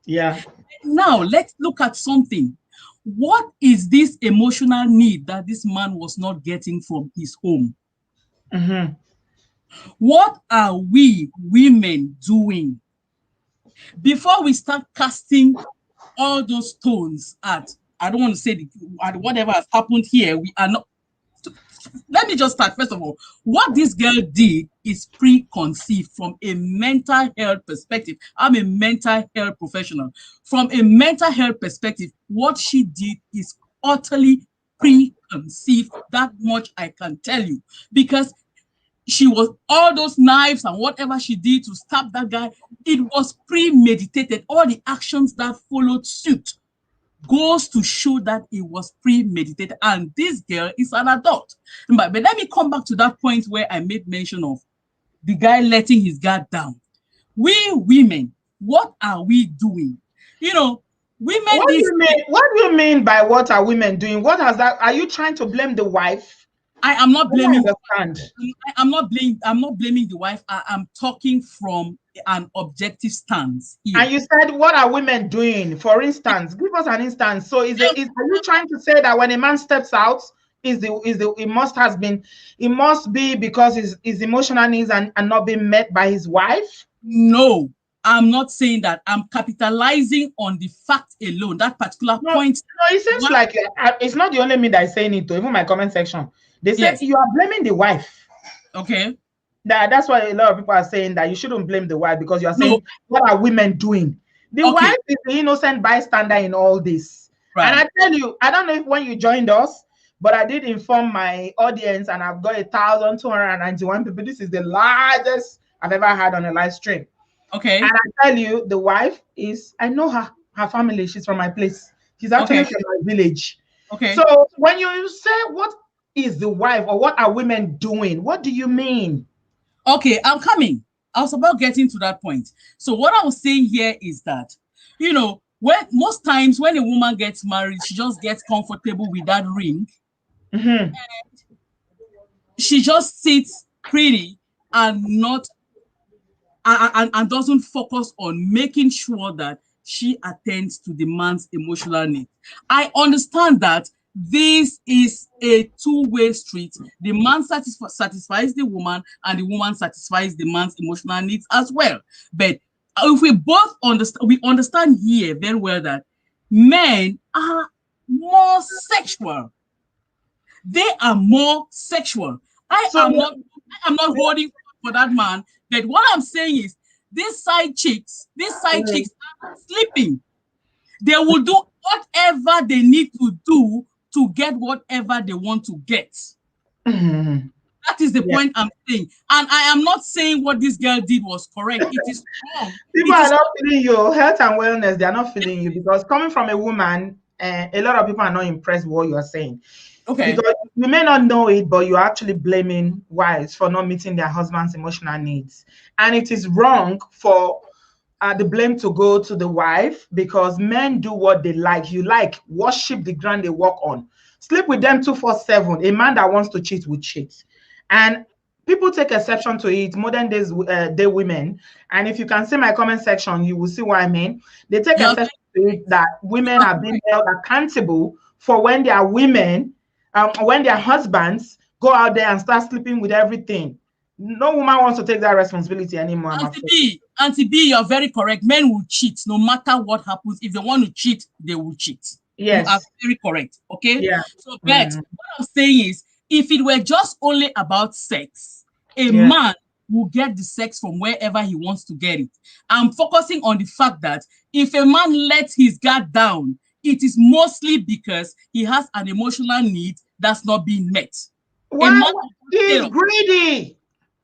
Yeah. Now, let's look at something. What is this emotional need that this man was not getting from his home? Mm-hmm. What are we women doing? Before we start casting all those stones at, I don't want to say whatever has happened here, we are not. Let me just start. First of all, what this girl did is preconceived from a mental health perspective. I'm a mental health professional. From a mental health perspective, what she did is utterly preconceived. That much I can tell you, because she was all those knives and whatever she did to stab that guy, it was premeditated. All the actions that followed suit goes to show that it was premeditated, and this girl is an adult. But let me come back to that point where I made mention of the guy letting his guard down. We women, what are we doing? Women. What do you mean by what are women doing? What has that? Are you trying to blame the wife? I am not blaming. I'm not blaming the wife. I am talking from an objective stance here. And you said, what are women doing? For instance, give us an instance. So are you trying to say that when a man steps out, it must be because his emotional needs are not being met by his wife? No, I'm not saying that. I'm capitalizing on the fact alone, that particular point. No, it seems like it's not the only me that is saying it, even my comment section. They say you are blaming the wife. Okay. That's why a lot of people are saying that you shouldn't blame the wife, because you are saying, what are women doing? The wife is the innocent bystander in all this. Right. And I tell you, I don't know if when you joined us, but I did inform my audience, and I've got 1,291 people. This is the largest I've ever had on a live stream. Okay. And I tell you, the wife is, I know her family. She's from my place. She's actually from my village. Okay. So when you say, what is the wife, or what are women doing? What do you mean? Okay, I'm coming. I was about getting to that point. So what I was saying here is that, most times when a woman gets married, she just gets comfortable with that ring. And she just sits pretty and not and doesn't focus on making sure that she attends to the man's emotional needs. I understand that this is a two-way street. The man satisfies the woman, and the woman satisfies the man's emotional needs as well. But if we both understand here very well that men are more sexual. They are more sexual. I am not holding for that man. But what I'm saying is, these side chicks are sleeping. They will do whatever they need to do to get whatever they want to get. That is the point I'm saying. And I am not saying what this girl did was correct. It is wrong. People are not feeling you. Health and wellness, they are not feeling you, because coming from a woman, a lot of people are not impressed with what you are saying. Okay. Because you may not know it, but you're actually blaming wives for not meeting their husband's emotional needs. And it is wrong for the blame to go to the wife, because men do what they like. You like, worship the ground they walk on. Sleep with them 24/7. A man that wants to cheat will cheat. And people take exception to it, modern day women. And if you can see my comment section, you will see what I mean. They take exception to it that women are being held accountable for when their women, when their husbands go out there and start sleeping with everything. No woman wants to take that responsibility anymore. Auntie B, you're very correct. Men will cheat no matter what happens. If they want to cheat, they will cheat. Yes. You are very correct. Okay? Yeah. So, but what I'm saying is, if it were just only about sex, a man will get the sex from wherever he wants to get it. I'm focusing on the fact that if a man lets his guard down, it is mostly because he has an emotional need that's not being met. He is greedy.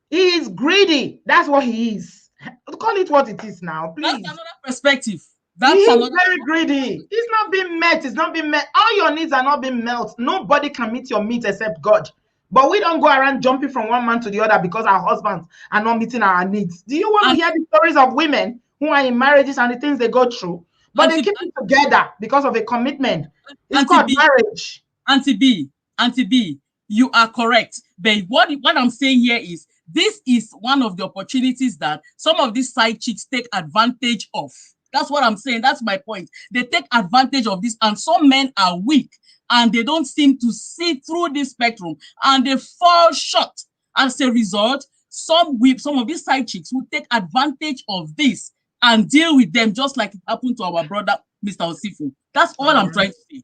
He is greedy. That's what he is. Call it what it is now, please. That's another perspective. He's very greedy. He's not being met. It's not being met. All your needs are not being met. Nobody can meet your needs except God. But we don't go around jumping from one man to the other because our husbands are not meeting our needs. Do you want to hear the stories of women who are in marriages and the things they go through? But they keep it together because of a commitment. It's called marriage. Auntie B, you are correct. But what I'm saying here is, this is one of the opportunities that some of these side chicks take advantage of. That's what I'm saying. That's my point. They take advantage of this, and some men are weak and they don't seem to see through this spectrum, and they fall short. As a result, some of these side chicks will take advantage of this and deal with them just like it happened to our brother, Mr. Usifo. That's all I'm trying to say.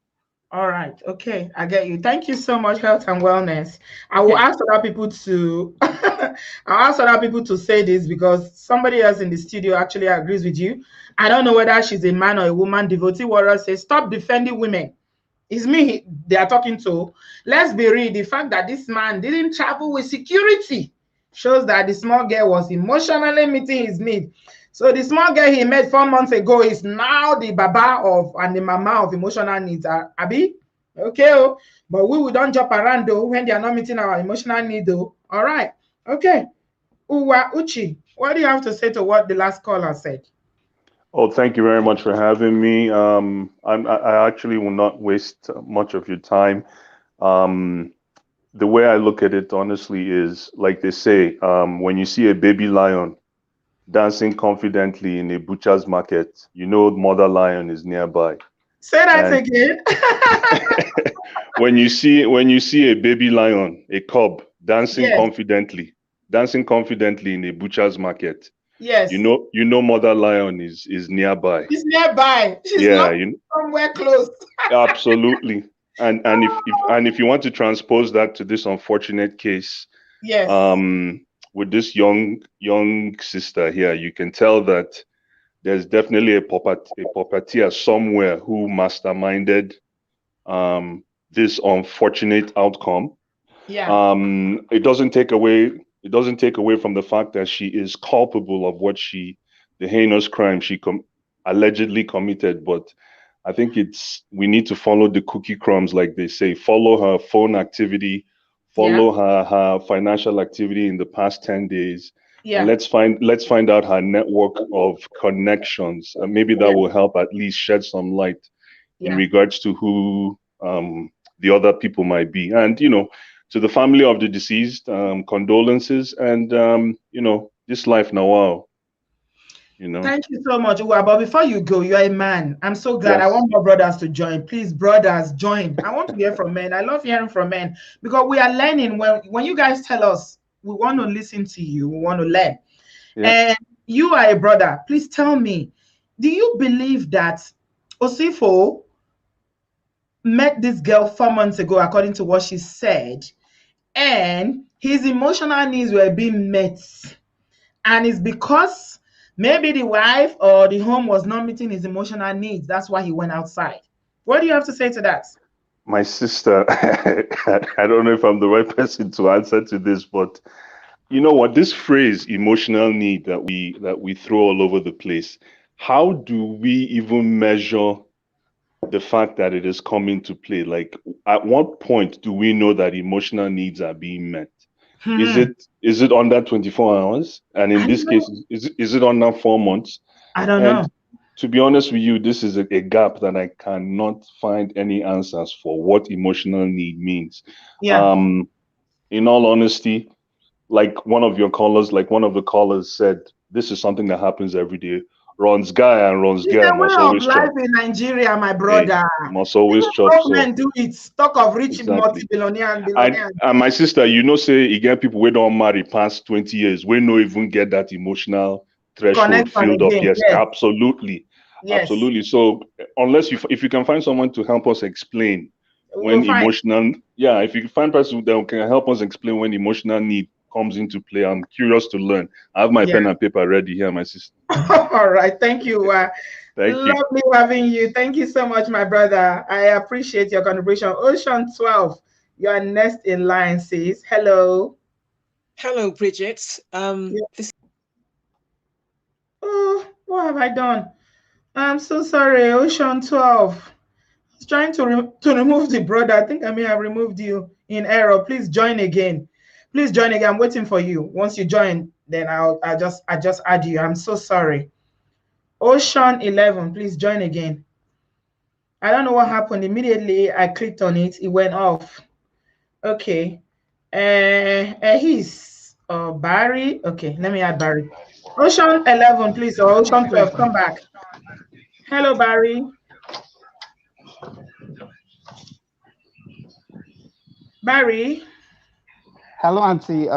All right. Okay. I get you. Thank you so much, Health and Wellness. I will ask other people to I'll ask other people to say this, because somebody else in the studio actually agrees with you. I don't know whether she's a man or a woman. Devotee Warrior says, stop defending women. It's me they are talking to. Let's be real. The fact that this man didn't travel with security shows that the small girl was emotionally meeting his need. So the small girl he met 4 months ago is now the baba of and the mama of emotional needs. Abi? Okay. But we don't jump around though when they are not meeting our emotional need though. All right. Okay. Uchi, what do you have to say to what the last caller said? Oh, thank you very much for having me. I actually will not waste much of your time. The way I look at it, honestly, is like they say, when you see a baby lion dancing confidently in a butcher's market, you know mother lion is nearby. Say that again. when you see a baby lion, a cub, dancing confidently in a butcher's market, yes, you know mother lion is nearby. She's nearby. She's not somewhere close. Absolutely. And if you want to transpose that to this unfortunate case, yes, with this young sister here, you can tell that there's definitely a puppeteer somewhere who masterminded this unfortunate outcome. Yeah. It doesn't take away from the fact that she is culpable of the heinous crime she allegedly committed. But I think we need to follow the cookie crumbs, like they say. Follow her phone activity, follow her financial activity in the past 10 days, And let's find out her network of connections. Maybe that will help at least shed some light in regards to who the other people might be. And to the family of the deceased, condolences, and this life now. Wow. Thank you so much, Uwa. But before you go, you're a man. I'm so glad. I want more brothers to join. Please, brothers, join. I want to hear from men. I love hearing from men because we are learning. When you guys tell us, we want to listen to you. We want to learn. And you are a brother. Please tell me, do you believe that Usifo met this girl 4 months ago, according to what she said, and his emotional needs were being met, and it's because maybe the wife or the home was not meeting his emotional needs? That's why he went outside. What do you have to say to that? My sister, I don't know if I'm the right person to answer to this, but you know what? This phrase, emotional need, that we throw all over the place, how do we even measure the fact that it is coming to play? Like, at what point do we know that emotional needs are being met? Is it under 24 hours? And in this case, is it under 4 months? I don't know. To be honest with you, this is a gap that I cannot find any answers for what emotional need means. In all honesty, like one of the callers said, this is something that happens every day. Runs guy and runs girl must always chop. Life in Nigeria, my brother. Must always chop. Men do it. Talk of rich multi-billionaire and billionaire. And my sister, say you get people who don't marry past 20 years, we no even get that emotional threshold filled up. Yes, absolutely. Absolutely. So unless if you can find someone to help us explain when emotional, if you can find person that can help us explain when emotional need comes into play, I'm curious to learn. I have my pen and paper ready here, my sister. All right, thank you. Thank you. Lovely having you. Thank you so much, my brother. I appreciate your contribution. Ocean 12, you are next in line, sis. Hello. Hello, Bridget. Oh, what have I done? I'm so sorry, Ocean 12. I was trying to remove the brother. I think I may have removed you in error. Please join again. Please join again. I'm waiting for you. Once you join, then I just add you. I'm so sorry. Ocean 11, please join again. I don't know what happened. Immediately I clicked on it, it went off. Okay. He's Barry. Okay, let me add Barry. Ocean 11, please, or Ocean 12, come back. Hello, Barry. Barry. Hello, Auntie.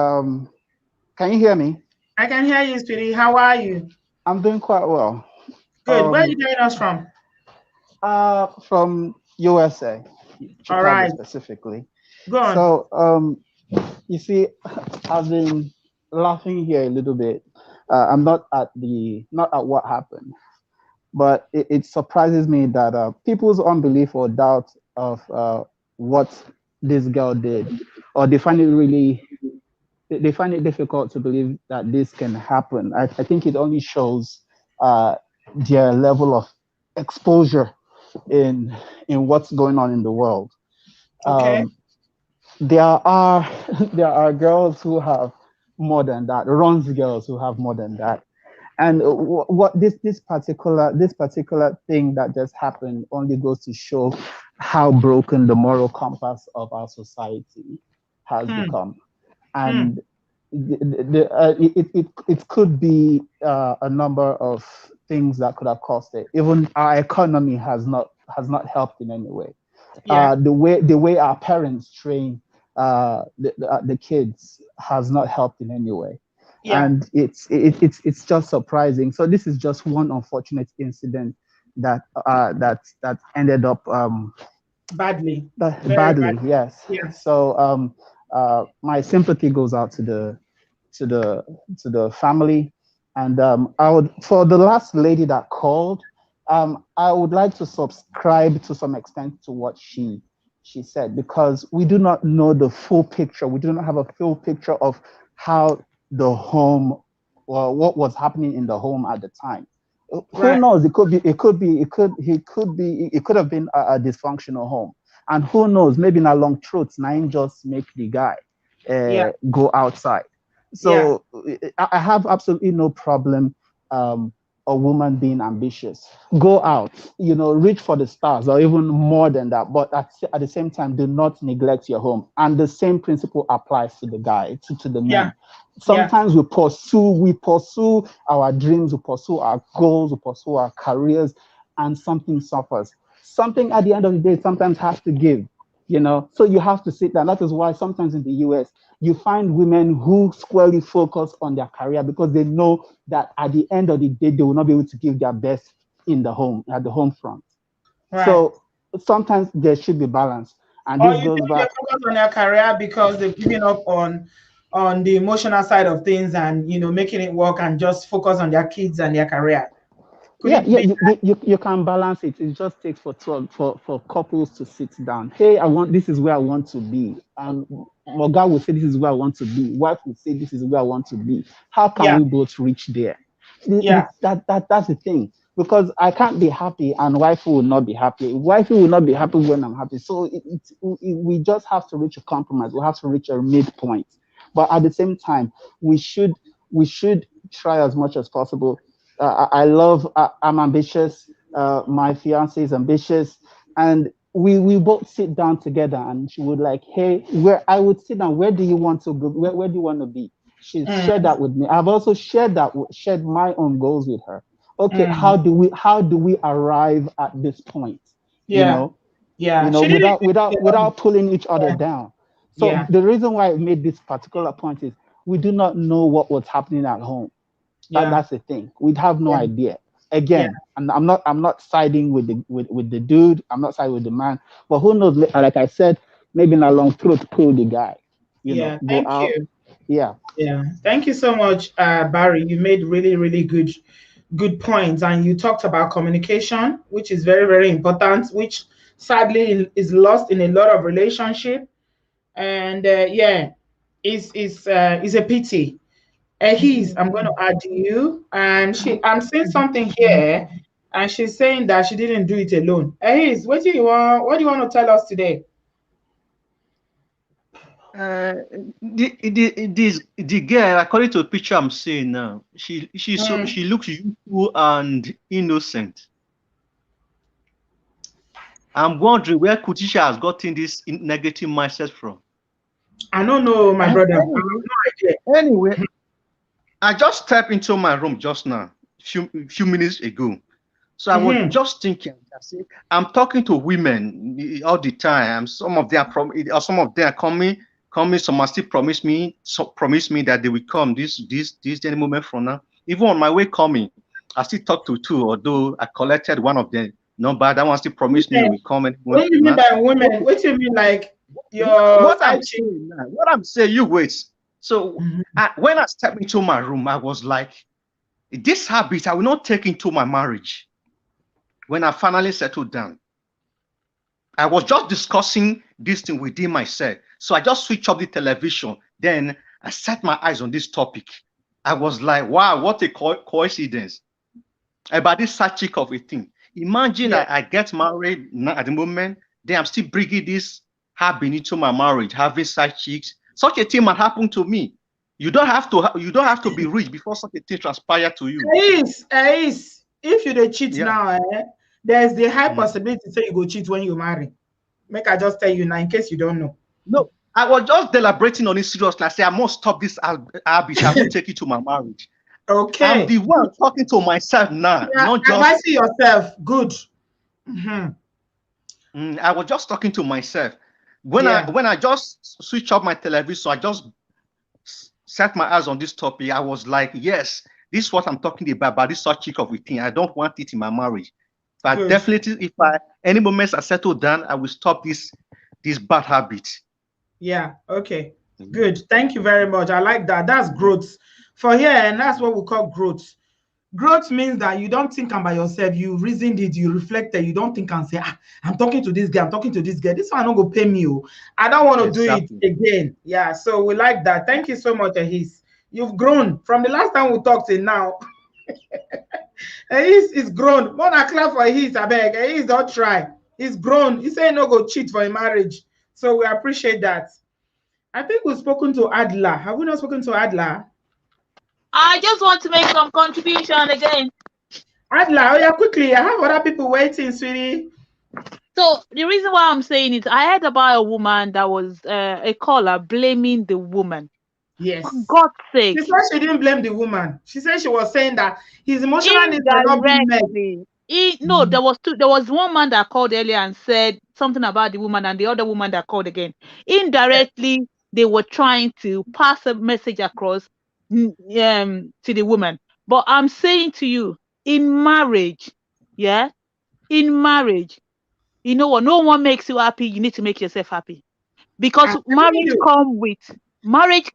Can you hear me? I can hear you, sweetie. How are you? I'm doing quite well. Good. Where are you joining us from? From USA. Chicago, all right. Specifically. Go on. So, you see, I've been laughing here a little bit. I'm not at what happened, but it surprises me that people's unbelief or doubt of what this girl did, or they find it difficult to believe that this can happen. I think it only shows their level of exposure in what's going on in the world. Okay. There are girls who have more than that. Runs girls who have more than that. And what this particular thing that just happened only goes to show how broken the moral compass of our society has become. And it could be a number of things that could have caused it. Even our economy has not helped in any way. The way our parents train the kids has not helped in any way. And it's just surprising. So this is just one unfortunate incident that ended up badly. Badly, yes. So my sympathy goes out to the family, and I would, for the last lady that called, I would like to subscribe to some extent to what she said, because we do not know the full picture. We do not have a full picture of how the home, or what was happening in the home at the time. Who knows? It could have been a dysfunctional home, and who knows? Maybe in a long truth, nine just make the guy go outside. So I have absolutely no problem a woman being ambitious. Go out, reach for the stars or even more than that. But at the same time, do not neglect your home. And the same principle applies to the guy, to the men. Sometimes we pursue our dreams, we pursue our goals, we pursue our careers, and something suffers. Something at the end of the day sometimes has to give, So you have to sit down. That is why sometimes in the US, you find women who squarely focus on their career because they know that at the end of the day, they will not be able to give their best in the home, at the home front. Right. So sometimes there should be balance. And this goes back. They focus on their career because they've given up on the emotional side of things and, making it work and just focus on their kids and their career. You can balance it. It just takes for couples to sit down. Hey, this is where I want to be. And Moga will say, this is where I want to be. Wife will say, this is where I want to be. How can we both reach there? That's the thing. Because I can't be happy and wife will not be happy. Wife will not be happy when I'm happy. So we just have to reach a compromise. We have to reach a midpoint. But at the same time, we should try as much as possible. I'm ambitious. My fiance is ambitious, and we both sit down together. And she would like, hey, I would sit down. Where do you want to go? Where do you want to be? She shared that with me. I've also shared my own goals with her. Okay, how do we arrive at this point? Without pulling each other down. So the reason why I made this particular point is we do not know what was happening at home. That's the thing. We'd have no idea. Again, and I'm not siding with the dude. I'm not siding with the man. But who knows? Like I said, maybe in a long throat pull the guy. Thank you. Thank you so much, Barry. You made really, really good points, and you talked about communication, which is very, very important, which sadly is lost in a lot of relationship. And it's a pity. I'm going to add you, and I'm saying something here, and she's saying that she didn't do it alone. What do you want to tell us today? The girl, according to the picture I'm seeing now, she looks youthful and innocent. I'm wondering where Kutisha has gotten this negative mindset from. I don't know, my brother. I have no idea. Anyway, I just stepped into my room just now, few minutes ago. So I was just thinking, I'm talking to women all the time. Some of them are coming. Some must still promise me that they will come this any moment from now. Even on my way coming, I still talk to two, although I collected one of them. No, but that one still promised me will come. What do you mean by women? What do you mean like what I'm saying, you wait. So when I stepped into my room, I was like, this habit I will not take into my marriage. When I finally settled down, I was just discussing this thing within myself. So I just switched off the television. Then I set my eyes on this topic. I was like, wow, what a coincidence about this side chick of a thing. Imagine I get married now at the moment, then I'm still bringing this habit into my marriage, having side chicks. Such a thing might happen to me. You don't have to be rich before such a thing transpire to you. If you dey cheat now, there's the high possibility say you go cheat when you marry. Make I just tell you now in case you don't know. No, I was just deliberating on it seriously. I say I must stop this habit. I will take it to my marriage. Okay. I'm the one talking to myself now. Not just advising yourself. Good. I was just talking to myself. When I just switch off my television, I just set my eyes on this topic. I was like, yes, this is what I'm talking about this such chick of a thing. I don't want it in my marriage. But definitely, any moments I settle down, I will stop this bad habit. Yeah. Okay. Good. Thank you very much. I like that. That's growth for here, and that's what we call growth. Growth means that you don't think about yourself. You reasoned it. You reflected. You don't think and say, I'm talking to this guy. I'm talking to this guy. This one don't go pay me. I don't want to do it again. Yeah. So we like that. Thank you so much, Ahis. You've grown from the last time we talked to now. He's grown. Mona clap for Ahis, I beg. Ahis don't try. He's grown. He say no go cheat for a marriage. So we appreciate that. I think we've spoken to Adla. Have we not spoken to Adla? I just want to make some contribution again. Adla, oh yeah, quickly. I have other people waiting, sweetie. So the reason why I'm saying it, I heard about a woman that was a caller blaming the woman. Yes. For God's sake. She said she didn't blame the woman. She said she was saying that his emotional needs were not being met. No, there was one man that called earlier and said something about the woman, and the other woman that called again. Indirectly, they were trying to pass a message across to the woman. But I'm saying to you, in marriage, in marriage, you know what? No one makes you happy. You need to make yourself happy, because marriage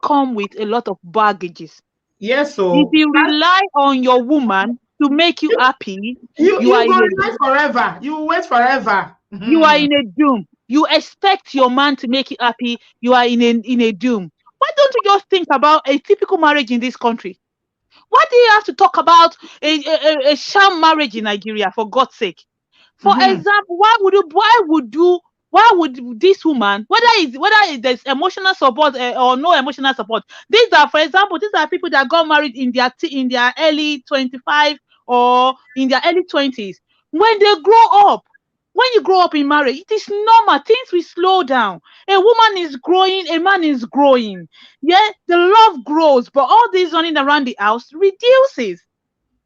come with a lot of baggages. Yes, so if you rely on your woman to make you happy, you are in forever. You will wait forever. You are in a doom. You expect your man to make you happy. You are in a doom. Why don't you just think about a typical marriage in this country? Why do you have to talk about a sham marriage in Nigeria, for God's sake? For example, why would this woman, whether there's emotional support or no emotional support, these are people that got married in their early 25 or in their early 20s. When they grow up, when you grow up in marriage, it is normal. Things will slow down. A woman is growing, a man is growing. Yeah, the love grows, but all this running around the house reduces.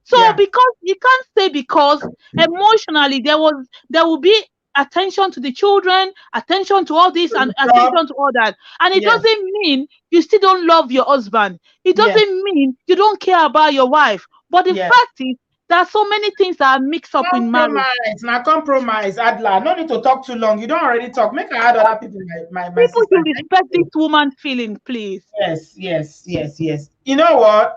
So because you can't say because emotionally there will be attention to the children, attention to all this, and attention to all that. And it doesn't mean you still don't love your husband. It doesn't mean you don't care about your wife. But the fact is, there are so many things that are mixed up in marriage. Now compromise, Adla. No need to talk too long. You don't already talk. Make I add other people my people should respect this woman's feeling, please. Yes. You know what?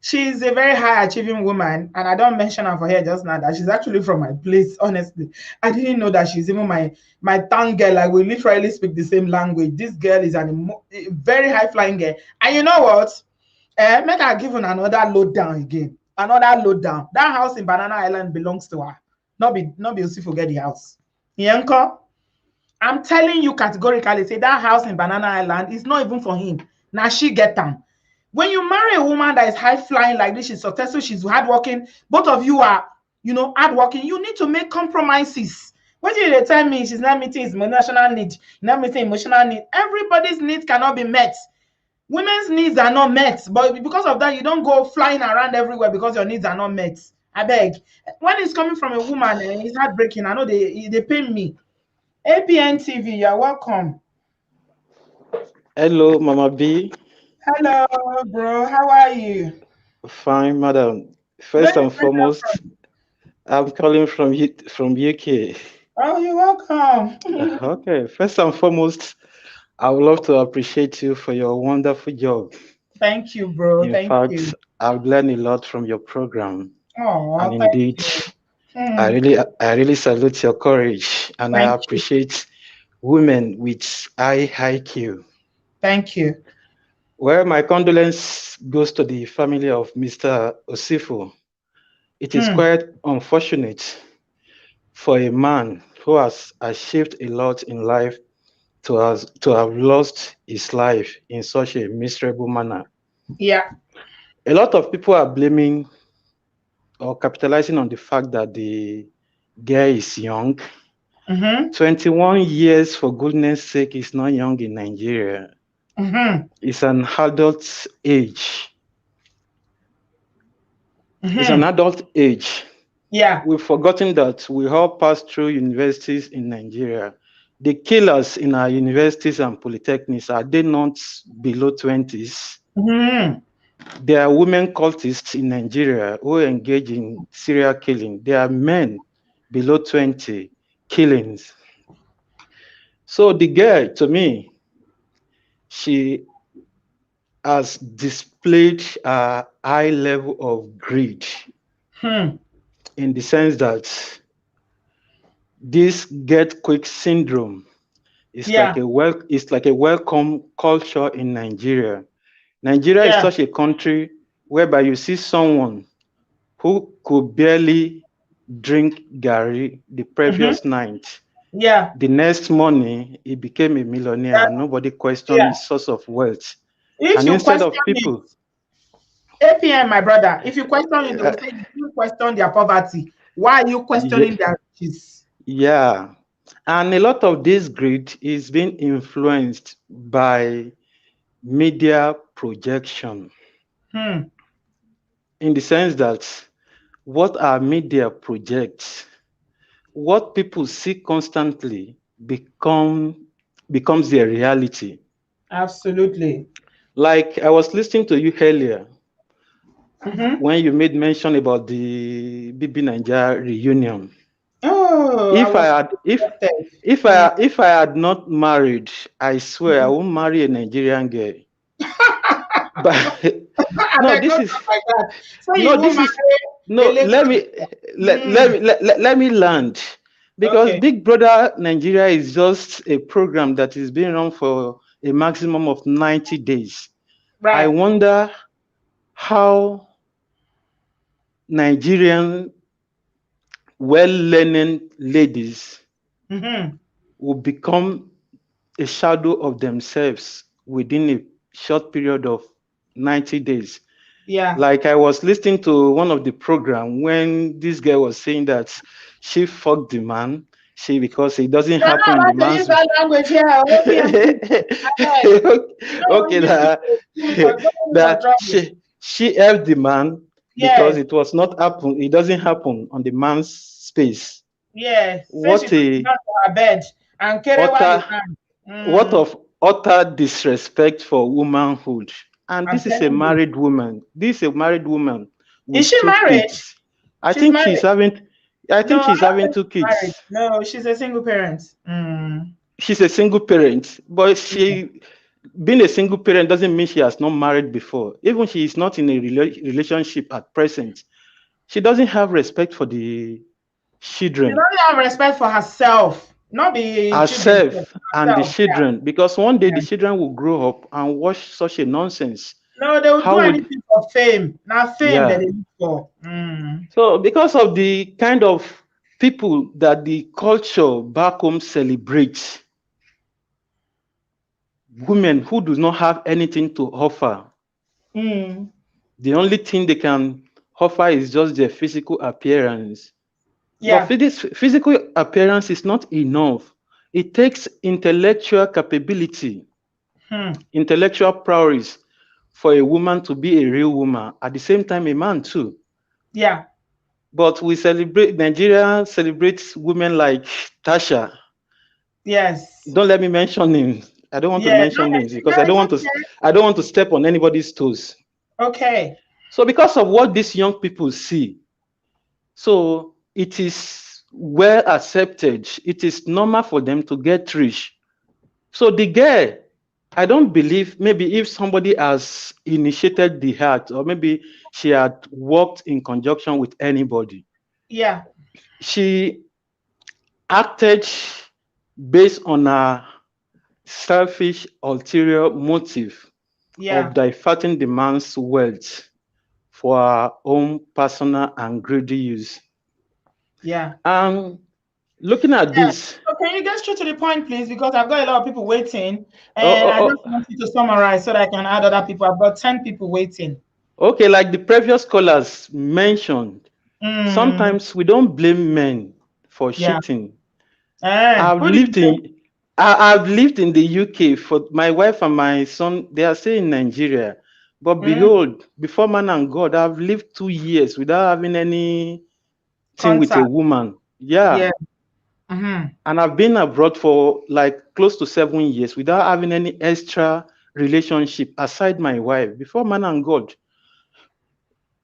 She's a very high achieving woman, and I don't mention her for here just now that she's actually from my place. Honestly, I didn't know that she's even my tongue girl. Like, we literally speak the same language. This girl is a very high flying girl. And you know what? Make her give another load down again. Another load down. That house in Banana Island belongs to her. Not be Usifo get the house. Yanko, I'm telling you categorically, say that house in Banana Island is not even for him. Now she get them. When you marry a woman that is high flying like this, she's successful, she's hardworking, both of you are, hardworking, you need to make compromises. What did they tell me? She's not meeting his emotional need, not meeting emotional need. Everybody's needs cannot be met. Women's needs are not met, but because of that, you don't go flying around everywhere because your needs are not met. I beg. When it's coming from a woman, it's heartbreaking. I know they pain me. APN TV, you're welcome. Hello, Mama B. Hello, bro. How are you? Fine, madam. First and foremost, I'm calling from UK. Oh, you're welcome. Okay. First and foremost, I would love to appreciate you for your wonderful job. Thank you, bro. In fact, I've learned a lot from your program. Oh, and indeed, I really salute your courage, and I appreciate women with high IQ. Thank you. Well, my condolence goes to the family of Mr. Usifo. It is quite unfortunate for a man who has achieved a lot in life to have lost his life in such a miserable manner. Yeah. A lot of people are blaming or capitalizing on the fact that the girl is young. 21 years, for goodness sake, is not young in Nigeria. It's an adult age. It's an adult age. Yeah. We've forgotten that we all pass through universities in Nigeria. The killers in our universities and polytechnics, are they not below 20s? There are women cultists in Nigeria who engage in serial killing. There are men below 20 killings. So the girl, to me, she has displayed a high level of greed in the sense that this get quick syndrome is like a welcome culture in Nigeria. Nigeria is such a country whereby you see someone who could barely drink gari the previous night. Yeah. The next morning, he became a millionaire, and nobody questioned his source of wealth. If And you instead of question people, APM, my brother, if you question it, they will say you question their poverty. Why are you questioning their riches? Yeah. And a lot of this greed is being influenced by media projection. In the sense that what our media projects, what people see constantly becomes their reality. Absolutely. Like I was listening to you earlier when you made mention about the BB Nigeria reunion. Oh, if I had not married, I swear I won't marry a Nigerian girl. But no, this is let me land, because Big Brother Nigeria is just a program that is being run for a maximum of 90 days. Right. I wonder how Nigerian well-learned ladies will become a shadow of themselves within a short period of 90 days. Yeah. Like I was listening to one of the program when this girl was saying that she fucked the man, because it doesn't happen in the man's language here. okay, that she helped the man because it was not happen. It doesn't happen on the man's space. Yeah. What a her bed and what of utter disrespect for womanhood. And this is a married woman. This is a married woman. Is she married? Kids. I think she's having 2 kids. Married. No, she's a single parent. She's a single parent, but being a single parent doesn't mean she has not married before. Even she is not in a relationship at present, she doesn't have respect for the children. She doesn't have respect for herself. Not be herself and the children, because one day the children will grow up and watch such a nonsense. No, they will do anything for fame. Not fame that they look for. So because of the kind of people that the culture back home celebrates, women who do not have anything to offer, the only thing they can offer is just their physical appearance. Yeah. But this physical appearance is not enough. It takes intellectual capability, intellectual prowess for a woman to be a real woman. At the same time, a man too. Yeah. But Nigeria celebrates women like Tasha. Yes. Don't let me mention names. I don't want to mention names because I don't want to step on anybody's toes. Okay. So because of what these young people see, so it is well accepted. It is normal for them to get rich. So the girl, I don't believe, maybe if somebody has initiated the act, or maybe she had worked in conjunction with anybody. Yeah. She acted based on her selfish ulterior motive of diverting the man's wealth for her own personal and greedy use. Yeah. Looking at this. So can you get straight to the point, please? Because I've got a lot of people waiting, and I just want you to summarize so that I can add other people. I've got 10 people waiting. Okay, like the previous scholars mentioned, sometimes we don't blame men for cheating. I've lived in the UK. For my wife and my son, they are still in Nigeria. But behold, before man and God, I've lived 2 years without having any thing with a woman. Yeah. And I've been abroad for like close to 7 years without having any extra relationship aside my wife, before man and God.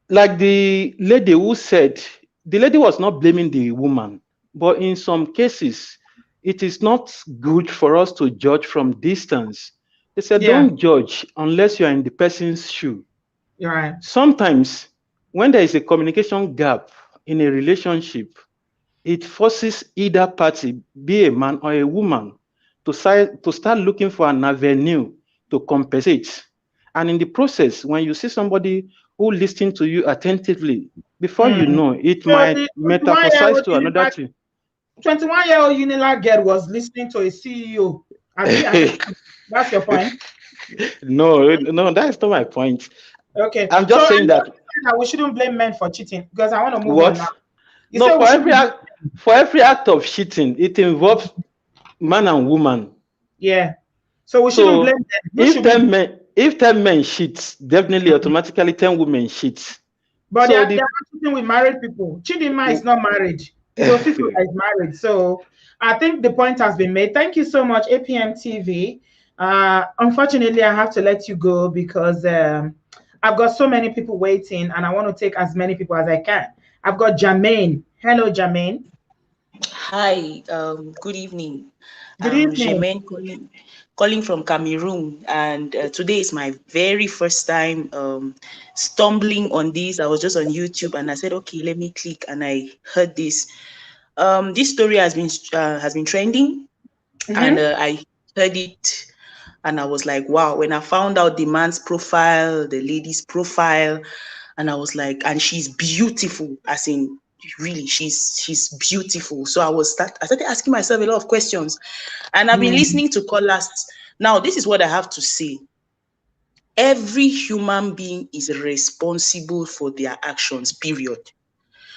Like the lady who said, the lady was not blaming the woman, but in some cases, it is not good for us to judge from distance. They said, don't judge unless you are in the person's shoe. You're right. Sometimes when there is a communication gap in a relationship, it forces either party, be a man or a woman, to start looking for an avenue to compensate. And in the process, when you see somebody who listens to you attentively, before you know, it might metamorphosize to another thing. 21-year-old Unilag girl was listening to a CEO. That's your point? No, that's not my point. Okay. I'm just saying that we shouldn't blame men for cheating, because I want to move what? on now. No, for every act of cheating, it involves man and woman. Yeah. So we shouldn't blame them. If 10 men cheat, definitely automatically 10 women cheat. But so they are cheating with married people. Chidinma is not married. It's Usifo is married. So I think the point has been made. Thank you so much, APM TV. Unfortunately, I have to let you go because I've got so many people waiting and I want to take as many people as I can. I've got Jermaine. Hello, Jermaine. Hi, good evening. Good evening. Jermaine calling from Cameroon, and today is my very first time stumbling on this. I was just on YouTube and I said, okay, let me click, and I heard this. This story has been trending, and I heard it, and I was like, wow. When I found out the man's profile, the lady's profile, and I was like, and she's beautiful, as in really, she's beautiful. So I started asking myself a lot of questions, and I've been listening to callers. Now, this is what I have to say. Every human being is responsible for their actions, period.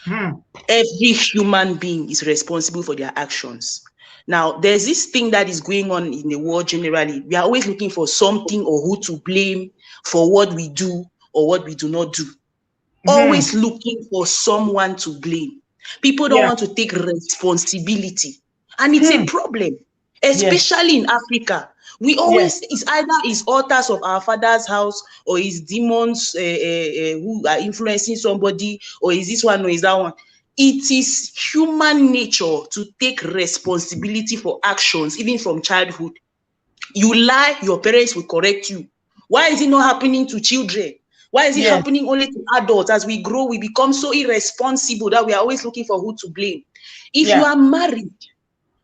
Every human being is responsible for their actions. Now, there's this thing that is going on in the world generally. We are always looking for something or who to blame for what we do or what we do not do. Always looking for someone to blame. People don't want to take responsibility. And it's a problem, especially in Africa. We always, it's altars of our father's house, or it's demons who are influencing somebody, or is this one or is that one. It is human nature to take responsibility for actions, even from childhood. You lie, your parents will correct you. Why is it not happening to children? Why is it happening only to adults? As we grow, we become so irresponsible that we are always looking for who to blame. If you are married,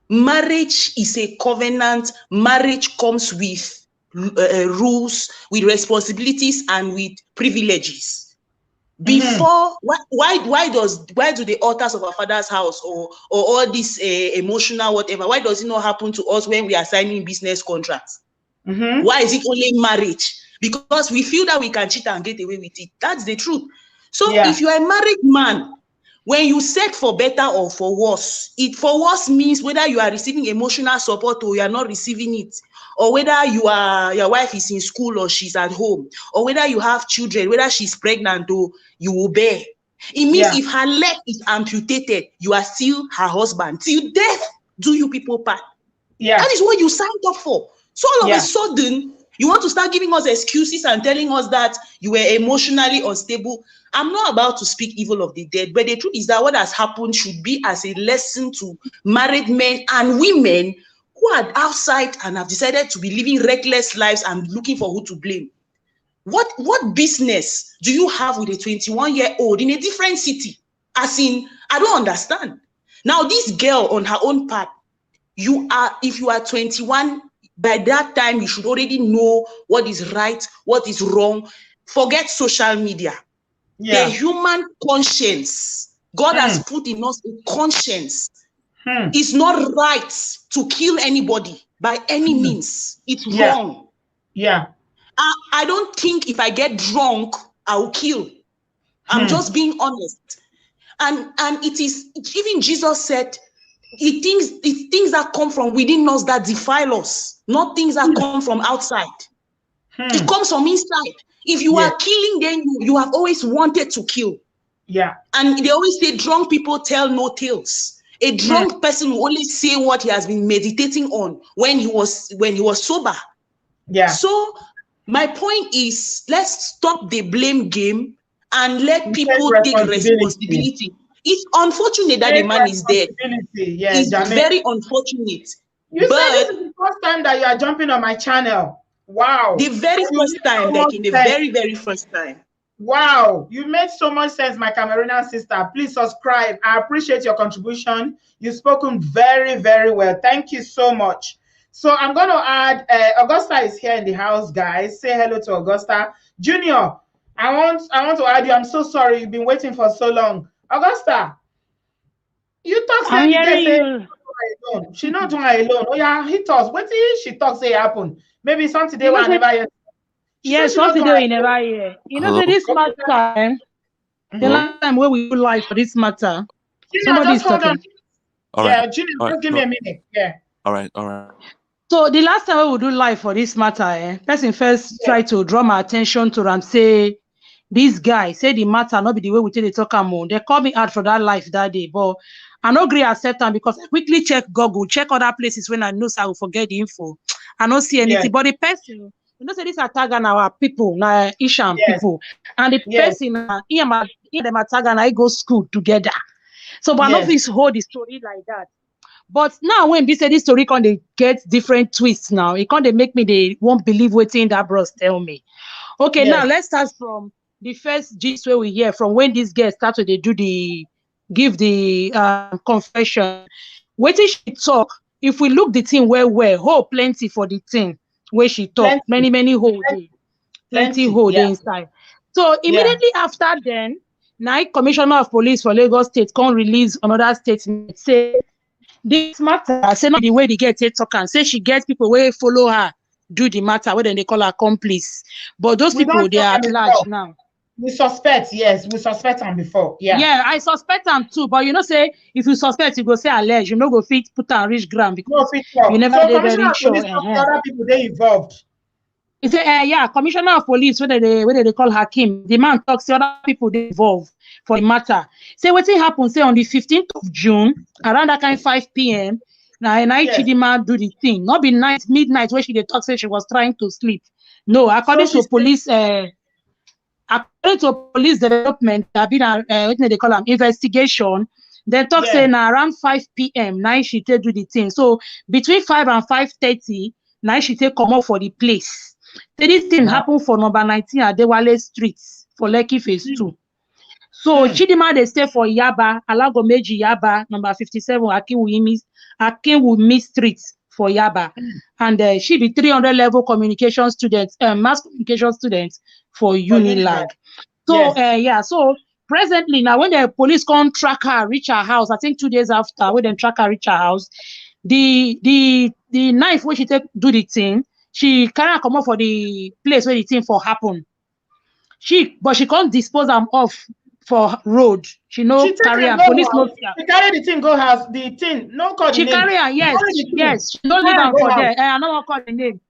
marriage is a covenant. Marriage comes with rules, with responsibilities, and with privileges. Before, why do the altars of our father's house or all this emotional whatever, why does it not happen to us when we are signing business contracts? Why is it only marriage? Because we feel that we can cheat and get away with it. That's the truth. So if you are a married man, when you set for better or for worse, for worse means whether you are receiving emotional support or you are not receiving it, or whether your wife is in school or she's at home, or whether you have children, whether she's pregnant or you will bear. It means if her leg is amputated, you are still her husband. Till death do you people part. That is what you signed up for. So all of a sudden, you want to start giving us excuses and telling us that you were emotionally unstable. I'm not about to speak evil of the dead, but the truth is that what has happened should be as a lesson to married men and women who are outside and have decided to be living reckless lives and looking for who to blame. What business do you have with a 21-year-old in a different city? As in, I don't understand. Now, this girl on her own part, if you are 21, by that time, you should already know what is right, what is wrong. Forget social media. The human conscience, God has put in us a conscience. It's not right to kill anybody by any means. It's wrong. I don't think if I get drunk, I will kill. I'm just being honest. And it is, even Jesus said, it's things that come from within us that defile us, not things that come from outside. It comes from inside. If you are killing, then you have always wanted to kill. And they always say drunk people tell no tales. A drunk person will only say what he has been meditating on when he was sober. So my point is, let's stop the blame game and let people take responsibility. It's unfortunate that the man is dead. It's very unfortunate. You said this is the first time that you are jumping on my channel. Wow. The very first time, like in the very, very first time. Wow. You made so much sense, my Cameroonian sister. Please subscribe. I appreciate your contribution. You've spoken very, very well. Thank you so much. So I'm going to add, Augusta is here in the house, guys. Say hello to Augusta. Junior, I want to add you. I'm so sorry. You've been waiting for so long. Augusta, You talk say the girl say she not doing her alone. Oh yeah, hit us. What is she talk say happen? Maybe something they will never hear. Yes, something they will never hear. You know, say this matter. The last time where we do live for this matter, somebody is talking. All right. Yeah, Junior, just give me a minute. Yeah. All right. So the last time we do live for this matter, person first try to draw my attention to and say, this guy say the matter not be the way we take the talk among. They called me out for that life that day, but I no agree accept them because I quickly check Google, check other places when I know so I will forget the info. I don't see anything. But the person, you know, say this Ataga now our people, now Isham people, and the person, them Ataga now go school together. So, but I don't think hold the story like that. But now when we say this story can they get different twists now, it can't they make me they won't believe what in that bros tell me. Okay, now let's start from the first gist where we hear from when this girl started to do the give the confession. What did she talk? If we look the thing whole plenty for the thing where she talk, many whole day, plenty whole day inside. So immediately after then, now Commissioner of Police for Lagos State can release another statement say this matter, say not the way they get it talk and say she gets people where follow her do the matter, where then they call her accomplice. But those people they are at large now. We suspect, yes, we suspect them before. Yeah, I suspect them too. But you know, say if you suspect, you go say allege, you know, go fit put on rich ground because you never so did very sure. Other people they involved. He say, Commissioner of Police, whether they call Hakim, the man talks to other people they involved for the matter. Say what happened, say on the 15th of June, around that kind 5 p.m. Now Chidima do the thing. Not be night, midnight where she they talk say she was trying to sleep. No, according to police according to police development, there have been what they call them investigation. They talk say now around 5 p.m. Now she take do the thing. So between 5 and 5:30, now she take come up for the place. So this thing happened for number 19 at Dewale Street for Lekki Phase 2. So Chidima they stay for Yaba, Alagomeji Yaba, number 57, Akinwumi Street for Yaba. And she be 300 level communication student, mass communication student for Unilag. So so presently now when the police come track her, reach her house, I think 2 days after when they track her, reach her house, the knife where she take do the thing, she carry come up for the place where the thing for happen. But she can't dispose them off for road. She carry her. Police no. She carry the thing go house. The thing no call. She carry her. Yes. She don't leave her for there. I don't want to call the name.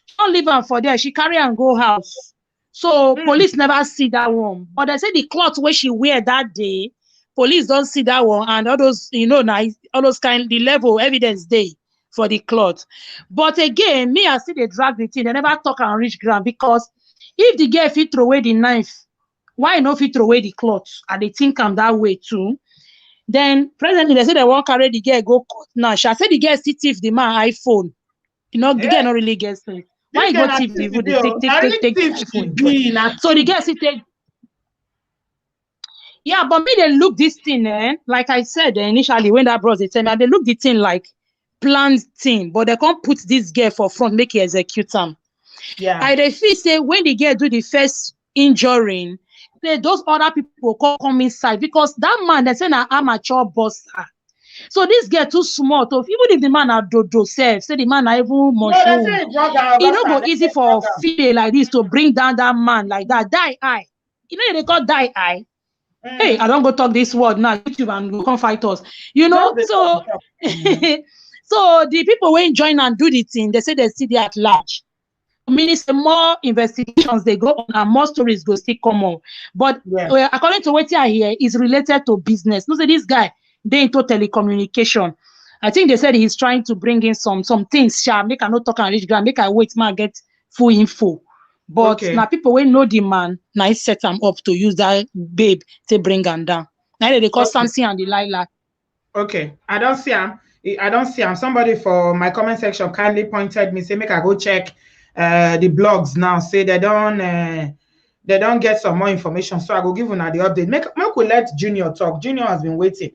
She don't leave her for there. She carry and go house. So police never see that one. But they say the cloth where she wear that day, police don't see that one, and all those all those kind the level evidence day for the cloth. But again, me I see they drag the thing. They never talk and reach ground because if the girl fit throw away the knife, why not fit throw away the cloth? And they think I'm that way too. Then presently they say they won't carry the girl go court now. She said the girl still thief the man iPhone. The girl not really get it. Why go thief the take iPhone? So the girl still take. Yeah, but me they look this thing, like I said initially when that bros they tell me, they look the thing like planned thing, but they can't put this girl for front, make it execute them. Yeah. I they feel say when the girl do the first injuring, those other people come inside because that man they say an amateur buster. So this girl too small. So even if the man are dodo self, say the man are even mushroom, it don't go easy for female like this to bring down that man like that. Die eye. You know they call die eye. Hey, I don't go talk this word now. YouTube and go come fight us. So so the people when join and do the thing, they say they see they at large. Meaning more investigations they go on and more stories go still come on. But according to what I hear, is related to business. No, say this guy they into telecommunication. I think they said he's trying to bring in some things. Make I not talk and reach ground. Make I wait, man, get full info. But now people will know the man. Now he set them up to use that babe to bring them down. Now they call Samson and Delilah. Okay, I don't see him. Somebody for my comment section kindly pointed me, say make I go check the blogs now. Say they don't get some more information. So I go give you now the update. Make we let Junior talk. Junior has been waiting.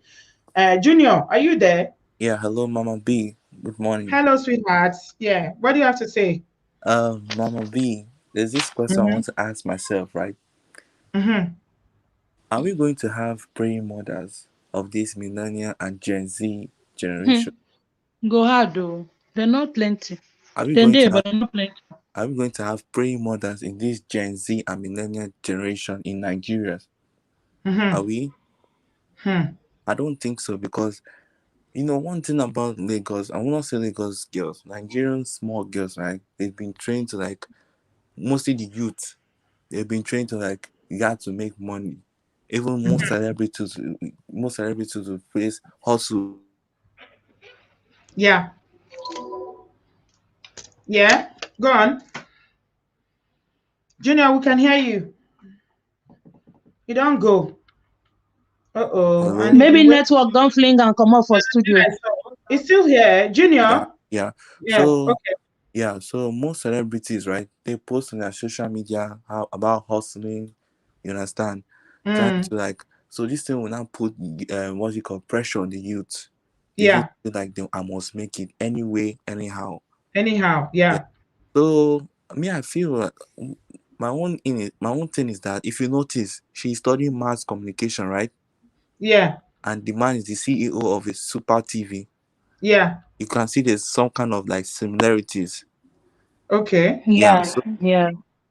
Junior, are you there? Yeah, hello, Mama B. Good morning. Hello, sweetheart. Yeah, what do you have to say? Mama B, there's this question I want to ask myself, right? Are we going to have praying mothers of this millennial and Gen Z generation? Go hard though. They're not plenty. Are we They're going to there, have but they're not plenty. Are we going to have praying mothers in this Gen Z and millennial generation in Nigeria? Are we? I don't think so, because you know one thing about Lagos, I will not say Lagos girls, Nigerian small girls, right? They've been trained to, like, mostly the youth, they've been trained to, like, you got to make money. Even most celebrities will face hustle. Yeah. Yeah. Go on. Junior, we can hear you. You don't go. Uh-oh. Maybe network don't fling and come up for studio. It's still here. Junior? Yeah. So, okay. Yeah, so most celebrities, right, they post on their social media about hustling, you understand? Trying to, like, so this thing will not put what you call pressure on the youth. The youth feel like I must make it anyway, anyhow. Yeah. So I feel like my own thing is that if you notice, she's studying mass communication, right? Yeah. And the man is the CEO of a super TV. Yeah. You can see there's some kind of, like, similarities. Okay. Yeah. So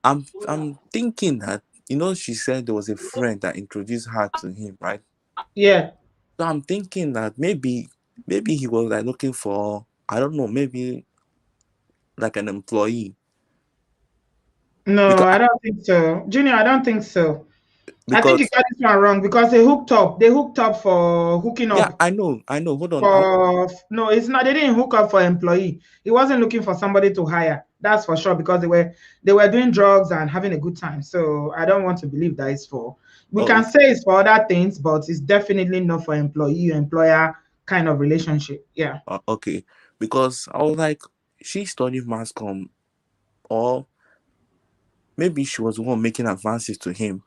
I'm thinking that, you know, she said there was a friend that introduced her to him, right? Yeah. So I'm thinking that maybe he was, like, looking for, I don't know, maybe like an employee. No, I don't think so. Junior, I don't think so. I think you Because got this one wrong, because they hooked up. They hooked up for hooking up. yeah, I know. Hold on. No, it's not. They didn't hook up for employee. He wasn't looking for somebody to hire. That's for sure, because they were doing drugs and having a good time. So I don't want to believe that it's for. We can say it's for other things, but it's definitely not for employee-employer kind of relationship. Yeah. Okay, because I was like, she studied mass comm, or maybe she was the one making advances to him.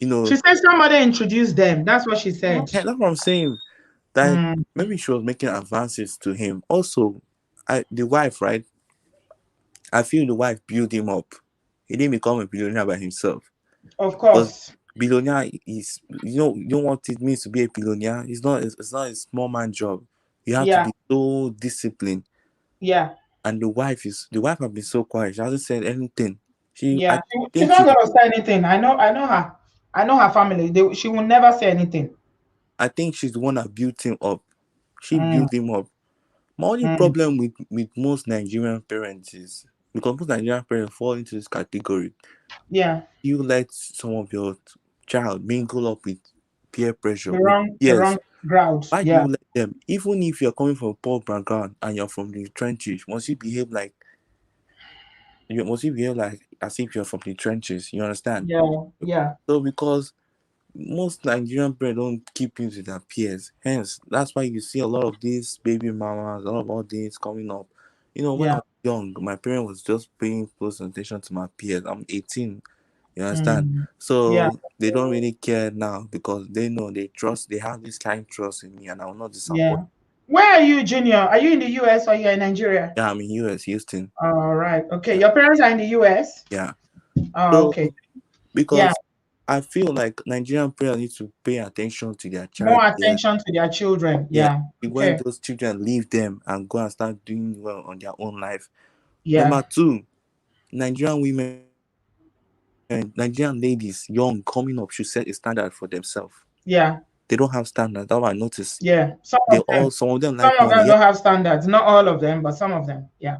You know, she said somebody introduced them. That's what she said. Yeah, that's what I'm saying. That maybe she was making advances to him. Also, the wife, right? I feel the wife built him up. He didn't become a billionaire by himself. Of course. Billionaire is, you know what it means to be a billionaire. It's not a small man job. You have to be so disciplined. Yeah. And the wife has been so quiet. She hasn't said anything. She's not gonna say anything. I know her. I know her family. She will never say anything. I think she's the one that built him up. She built him up. My only problem with most Nigerian parents is, because most Nigerian parents fall into this category. Yeah. You let some of your child mingle up with peer pressure. The wrong crowd. Why do you let them? Even if you're coming from a poor background and you're from the trenches, must you behave like as if you're from the trenches? You understand? Yeah. So because most Nigerian parents don't keep in with their peers, hence that's why you see a lot of these baby mamas, a lot of all these coming up. You know, when I was young, my parent was just paying close attention to my peers. I'm 18. You understand? So they don't really care now, because they know they have this kind of trust in me, and I will not disappoint. Yeah. Where are you, Junior? Are you in the US or you're in Nigeria? Yeah, I'm in US, Houston. All right. Okay. Your parents are in the US? Yeah. Oh, okay. Because I feel like Nigerian parents need to pay attention to their child. More attention to their children. Yeah. When those children leave them and go and start doing well on their own life. Yeah. Number two, Nigerian women, Nigerian ladies, young, coming up, should set a standard for themselves. Yeah. They don't have standards. That's what I noticed. Yeah. Some of them don't have standards. Not all of them, but some of them. Yeah.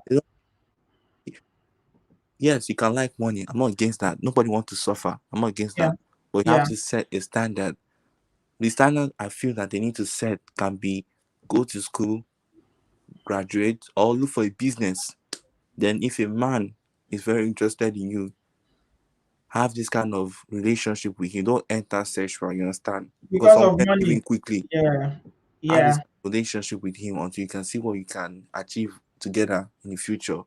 Yes, you can like money. I'm not against that. Nobody wants to suffer. I'm not against that. But you have to set a standard. The standard I feel that they need to set can be go to school, graduate, or look for a business. Then if a man is very interested in you, have this kind of relationship with him. Don't enter sexual, you understand? Because of money. Quickly. Yeah. Have this relationship with him until you can see what you can achieve together in the future.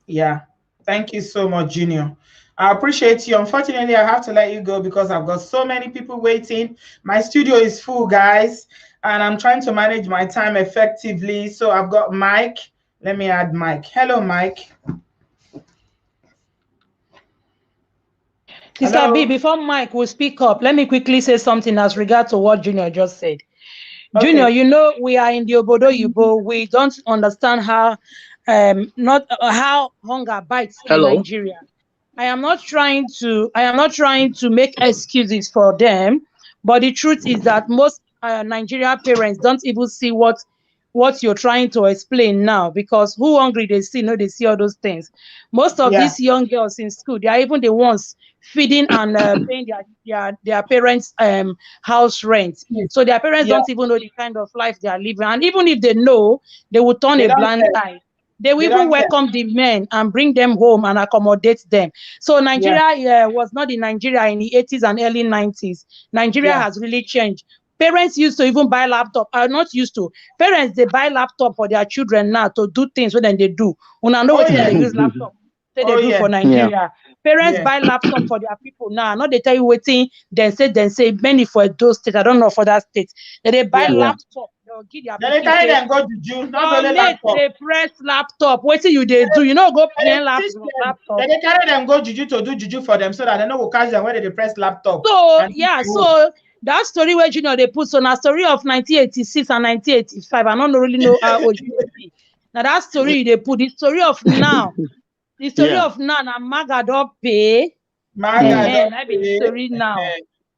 Yeah. Thank you so much, Junior. I appreciate you. Unfortunately, I have to let you go because I've got so many people waiting. My studio is full, guys, and I'm trying to manage my time effectively. So I've got Mike. Let me add Mike. Hello, Mike. Sister B, before Mike will speak up, let me quickly say something as regard to what Junior just said. Junior, you know, we are in the obodooyinbo. We don't understand how how hunger bites in Nigeria. I am not trying to make excuses for them, but the truth is that most Nigerian parents don't even see what you're trying to explain now, because who hungry they see, no, they see all those things. Most of these young girls in school, they are even the ones feeding and paying their parents' house rent. So their parents don't even know the kind of life they are living, and even if they know, they will turn a blind eye. They will even welcome the men and bring them home and accommodate them. So Nigeria was not in Nigeria in the 80s and early 90s. Nigeria has really changed. Parents used to even buy laptop. Not used to. Parents, they buy laptop for their children now to do things when they do. When I know what they use laptop. They do for Nigeria. Parents buy laptop for their people now. Not they tell you waiting. Then say many for those states. I don't know for that state. They buy laptop. They carry them go to June. Not only laptop. They press laptop. What you they do? You know, go play laptop. They carry them go juju to do juju for them so that they know will catch them when they press laptop. So so that story where Junior they put on a story of 1986 and 1985. I don't really know how old you be. Now that story they put the story of now. The story of now and Maga don't pay. I be the story now.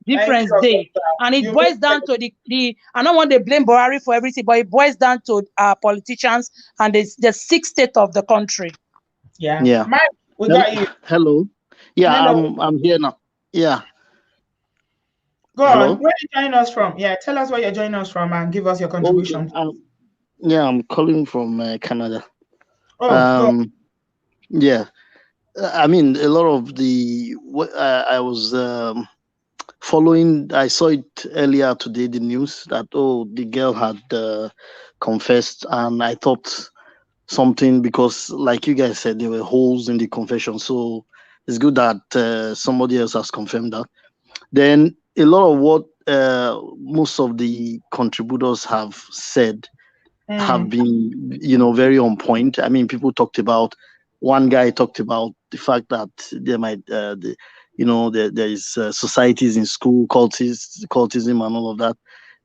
Difference day, and it boils down to the I don't want to blame Buhari for everything, but it boils down to our politicians and the sick state of the country. Mike, we got you. Hello. I'm here now. Go on. Where are you joining us from? Tell us where you're joining us from and give us your contribution. I'm calling from Canada. I mean, a lot of the I was following, I saw it earlier today, the news that, the girl had confessed, and I thought something, because like you guys said, there were holes in the confession, so it's good that somebody else has confirmed that. Then a lot of what most of the contributors have said have been, very on point. I mean, one guy talked about the fact that there might, there is societies in school, cultism and all of that,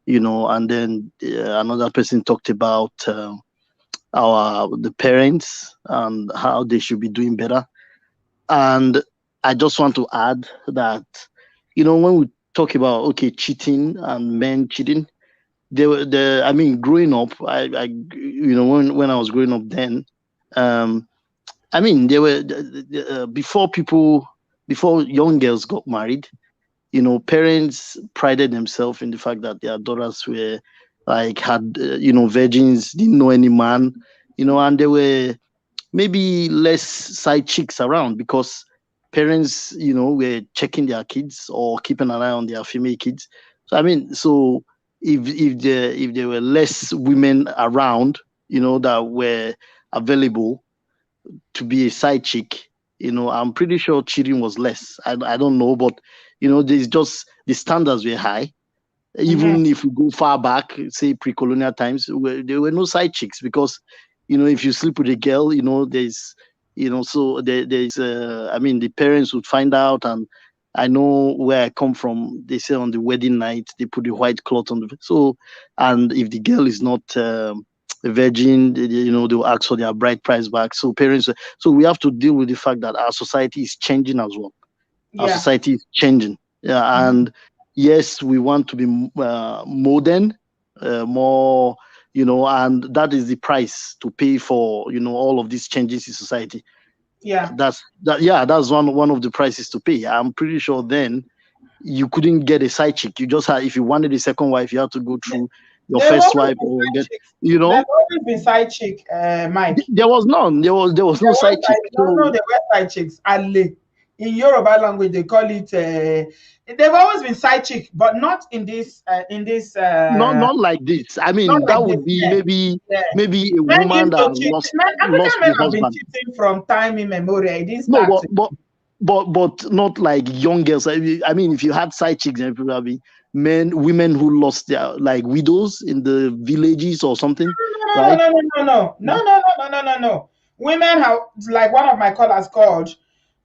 and then another person talked about the parents and how they should be doing better. And I just want to add that, when we talk about, cheating and men cheating, growing up, when I was growing up then, there were, before young girls got married, parents prided themselves in the fact that their daughters were had virgins, didn't know any man, and there were maybe less side chicks around because parents, were checking their kids or keeping an eye on their female kids. So if there were less women around, that were available to be a side chick, I'm pretty sure cheating was less. I don't know, but there's just the standards were high. Even if we go far back, say pre-colonial times, there were no side chicks because, if you sleep with a girl, there's, so there's, the parents would find out. And I know where I come from, they say on the wedding night, they put the white cloth on and if the girl is not a virgin, they'll ask for their bride price back. So we have to deal with the fact that our society is changing as well. Our society is changing. And yes, we want to be modern, more, and that is the price to pay for, all of these changes in society. That's one of the prices to pay. I'm pretty sure then you couldn't get a side chick. You just had, if you wanted a second wife, you had to go through your first wife or get, There's always been side chick, Mike. There was none. There was no side chick. No, there were side chicks. In Yoruba language, they call it. They've always been side chick, but not in this. Not like this. That would be maybe a woman that lost her husband. Been cheating from time immemorial. But not like young girls. If you had side chicks, then probably women who lost their widows in the villages or something. No. Women have, like one of my callers called.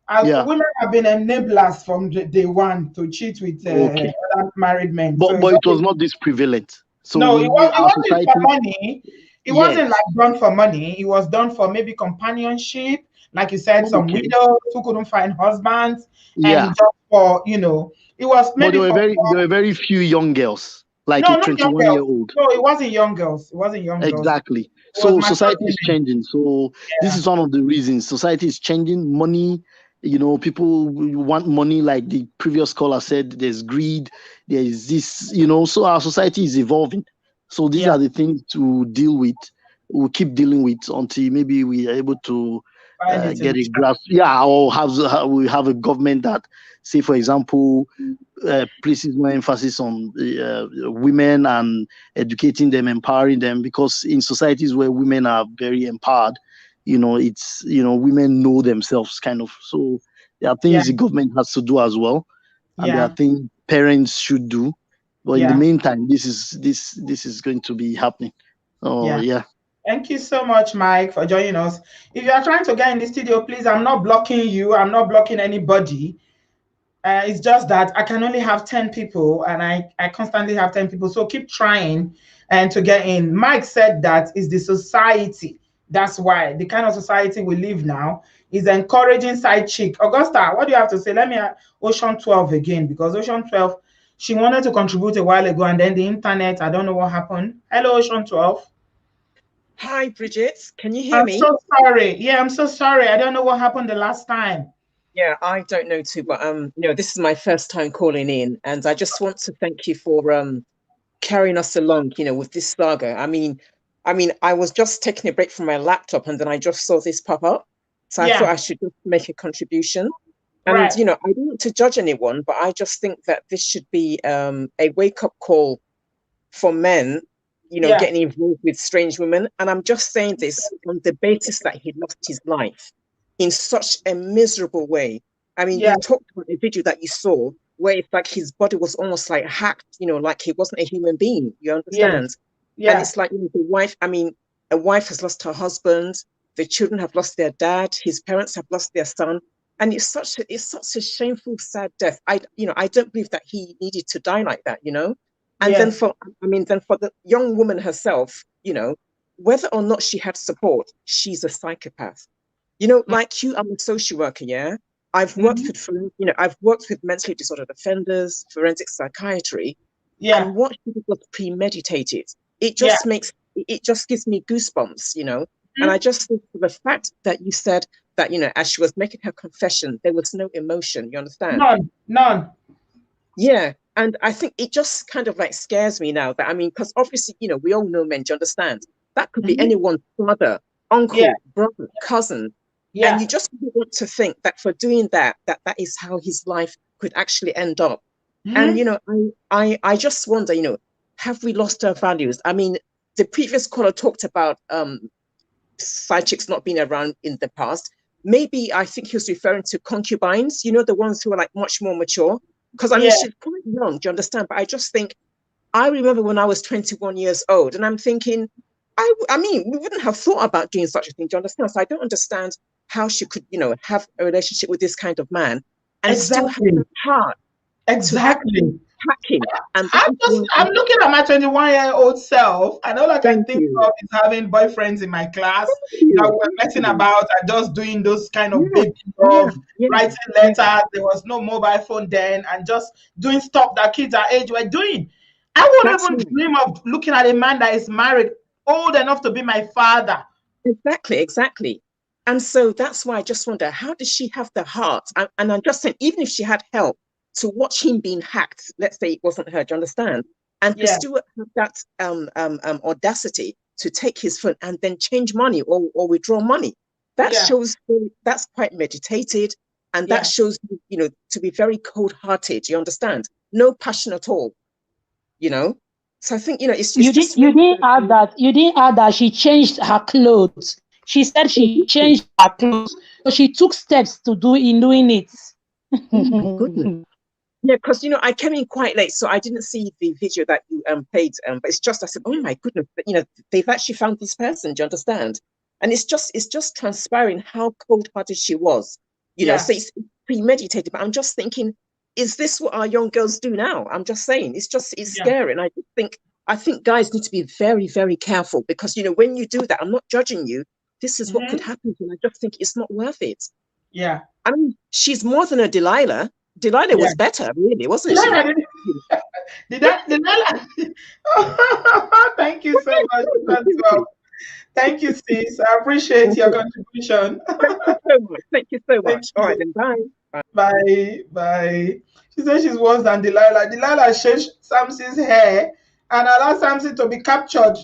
Women have been enablers from day one to cheat with other married men. But it was not this prevalent. So no, it wasn't society, for money. It yes. wasn't like done for money. It was done for maybe companionship, like you said, some Okay. widows who couldn't find husbands, Yeah. and just for, you know, it was But maybe for there were very few young girls, like no, a not young 21-year-old. girls. No, it wasn't young girls. It wasn't young girls. Exactly. It was So mature society is women. changing. So this is one of the reasons society is changing. Money, you know, people want money, like the previous caller said. There's greed. There is this, you know. So our society is evolving. So these are the things to deal with. We'll keep dealing with until maybe we are able to get a grasp. Yeah, or we have a government that, say, for example, places more emphasis on women and educating them, empowering them, because in societies where women are very empowered, you know, it's, you know, women know themselves kind of. So there are things the government has to do as well, and there are things parents should do. But in the meantime, this is going to be happening. Oh yeah. Thank you so much, Mike, for joining us. If you are trying to get in the studio, please, I'm not blocking you. I'm not blocking anybody. It's just that I can only have 10 people, and I constantly have 10 people. So keep trying and to get in. Mike said that is the society. That's why the kind of society we live now is encouraging side chick. Augusta, what do you have to say? Let me Ocean 12 again, because Ocean 12, she wanted to contribute a while ago, and then the internet, I don't know what happened. Hello, Ocean 12. Hi, Bridget. Can you hear me? I'm so sorry. Yeah, I'm so sorry. I don't know what happened the last time. Yeah, I don't know too, but you know, this is my first time calling in, and I just want to thank you for carrying us along, you know, with this saga. I mean, I was just taking a break from my laptop, and then I just saw this pop up, so I thought I should just make a contribution. And you know, I don't want to judge anyone, but I just think that this should be a wake-up call for men, you know, getting involved with strange women. And I'm just saying this on the basis that he lost his life in such a miserable way. I mean, you talked about a video that you saw where it's like his body was almost like hacked, you know, like he wasn't a human being. You understand? And it's like, you know, the wife, I mean, a wife has lost her husband, the children have lost their dad, his parents have lost their son. And it's such a shameful, sad death. I don't believe that he needed to die like that, you know? And then for the young woman herself, you know, whether or not she had support, she's a psychopath. You know, like you, I'm a social worker, yeah? I've worked with, you know, I've worked with mentally disordered offenders, forensic psychiatry, and what she did was premeditated. It just it just gives me goosebumps, you know? And I just think the fact that you said that, you know, as she was making her confession, there was no emotion, you understand? None. Yeah. And I think it just kind of like scares me now that, I mean, because obviously, you know, we all know men, do you understand? That could be anyone's brother, uncle, brother, cousin. And you just want to think that for doing that is how his life could actually end up. And, you know, I just wonder, you know, have we lost our values? I mean, the previous caller talked about side chicks not being around in the past. Maybe I think he was referring to concubines, you know, the ones who are like much more mature. Because I mean, she's quite young, do you understand? But I just think, I remember when I was 21 years old, and I'm thinking, I mean, we wouldn't have thought about doing such a thing, do you understand? So I don't understand how she could, you know, have a relationship with this kind of man and still have the heart. Exactly. Hacking. And I'm looking at my 21-year-old self, and all I can think of is having boyfriends in my class that were messing about and just doing those kind of big love, writing letters. There was no mobile phone then, and just doing stuff that kids our age were doing. I wouldn't even dream of looking at a man that is married, old enough to be my father. Exactly. And so that's why I just wonder, how does she have the heart? And I'm just saying, even if she had help, to watch him being hacked, let's say it wasn't her, do you understand? And to still have that audacity to take his phone and then change money or withdraw money. That shows that's quite meditated, and that shows, you know, to be very cold-hearted, you understand? No passion at all, you know? So I think, you know, it's you didn't add that she changed her clothes. She said she changed her clothes. So she took steps to doing it. Oh my goodness. Yeah, because, you know, I came in quite late, so I didn't see the video that you played. But it's just, I said, oh my goodness, but, you know, they've actually found this person, do you understand? And it's just transpiring how cold-hearted she was, you know. So it's premeditated. But I'm just thinking, is this what our young girls do now? I'm just saying, it's scary. And I just think I think guys need to be very, very careful because, you know, when you do that, I'm not judging you. This is what could happen to you. I just think it's not worth it. Yeah. I mean, she's more than a Delilah. Delilah was better, really, wasn't she? Delilah. Thank you so much. Thank you, sis. I appreciate your contribution. Thank you so much. All right, then bye. Bye. Bye. She says she's worse than Delilah. Delilah shaved Samson's hair and allowed Samson to be captured.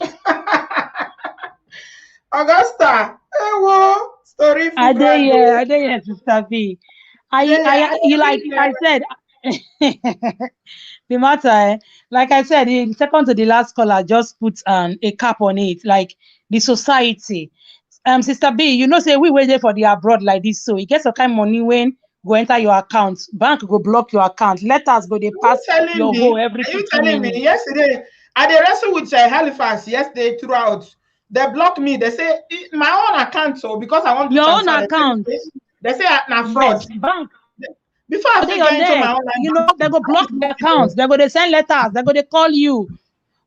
Augusta, story for I did, Sister B. I said, the matter, like I said, in second to the last caller, just put a cap on it, like the society. Sister B, you know, say we waited for the abroad like this, so you get some kind of money when go enter your account, bank go block your account, letters go they pass your whole every 15 minutes. Are you telling me yesterday? I did wrestle with Halifax yesterday throughout. They block me. They say my own account, so because I want to your own account. They say na fraud. Yes, bank. Before I go into my own, you know, they go block the accounts. They go they send letters. They go they call you.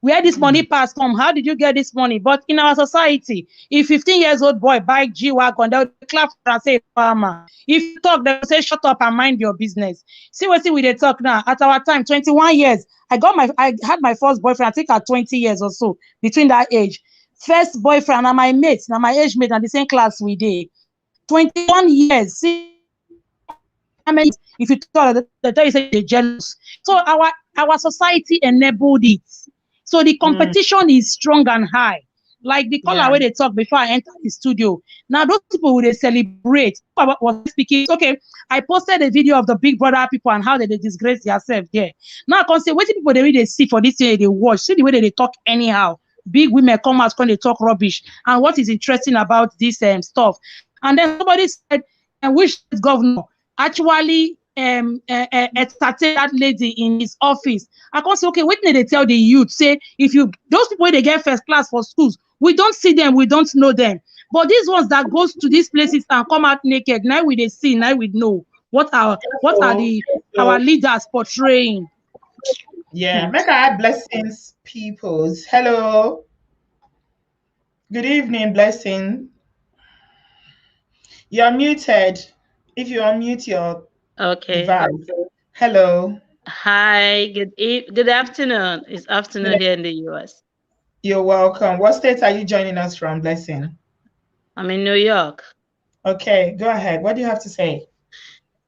Where this money pass come? How did you get this money? But in our society, if 15-year-old boy buy G-Wagon, they'll clap and say, farmer. If you talk, they'll say, shut up and mind your business. See what we they talk now. At our time, 21 years, I had my first boyfriend, I think at 20 years or so, between that age. First boyfriend, and my mates, and my age mate, and the same class we did. 21 years. See, I mean, if you talk, they tell you say they're jealous. So our society enabled it. So the competition is strong and high. Like the caller where they talk before I enter the studio. Now those people will celebrate. I was speaking. Okay, I posted a video of the Big Brother people and how they disgrace themselves there. Now I can say what people they really see for this thing they watch. See the way they talk anyhow. Big women come out when they talk rubbish. And what is interesting about this stuff? And then somebody said, which governor actually entertain that lady in his office. I can say, okay, what did they tell the youth? Say, if you those people they get first class for schools, we don't see them, we don't know them. But these ones that goes to these places and come out naked, now we they see, now we know what are our leaders portraying. Yeah, make I add blessings, peoples. Hello. Good evening, blessing. You're muted. If you unmute your device. Hello. Hi, good afternoon. It's afternoon here in the US. You're welcome. What state are you joining us from, Blessing? I'm in New York. Okay, go ahead. What do you have to say?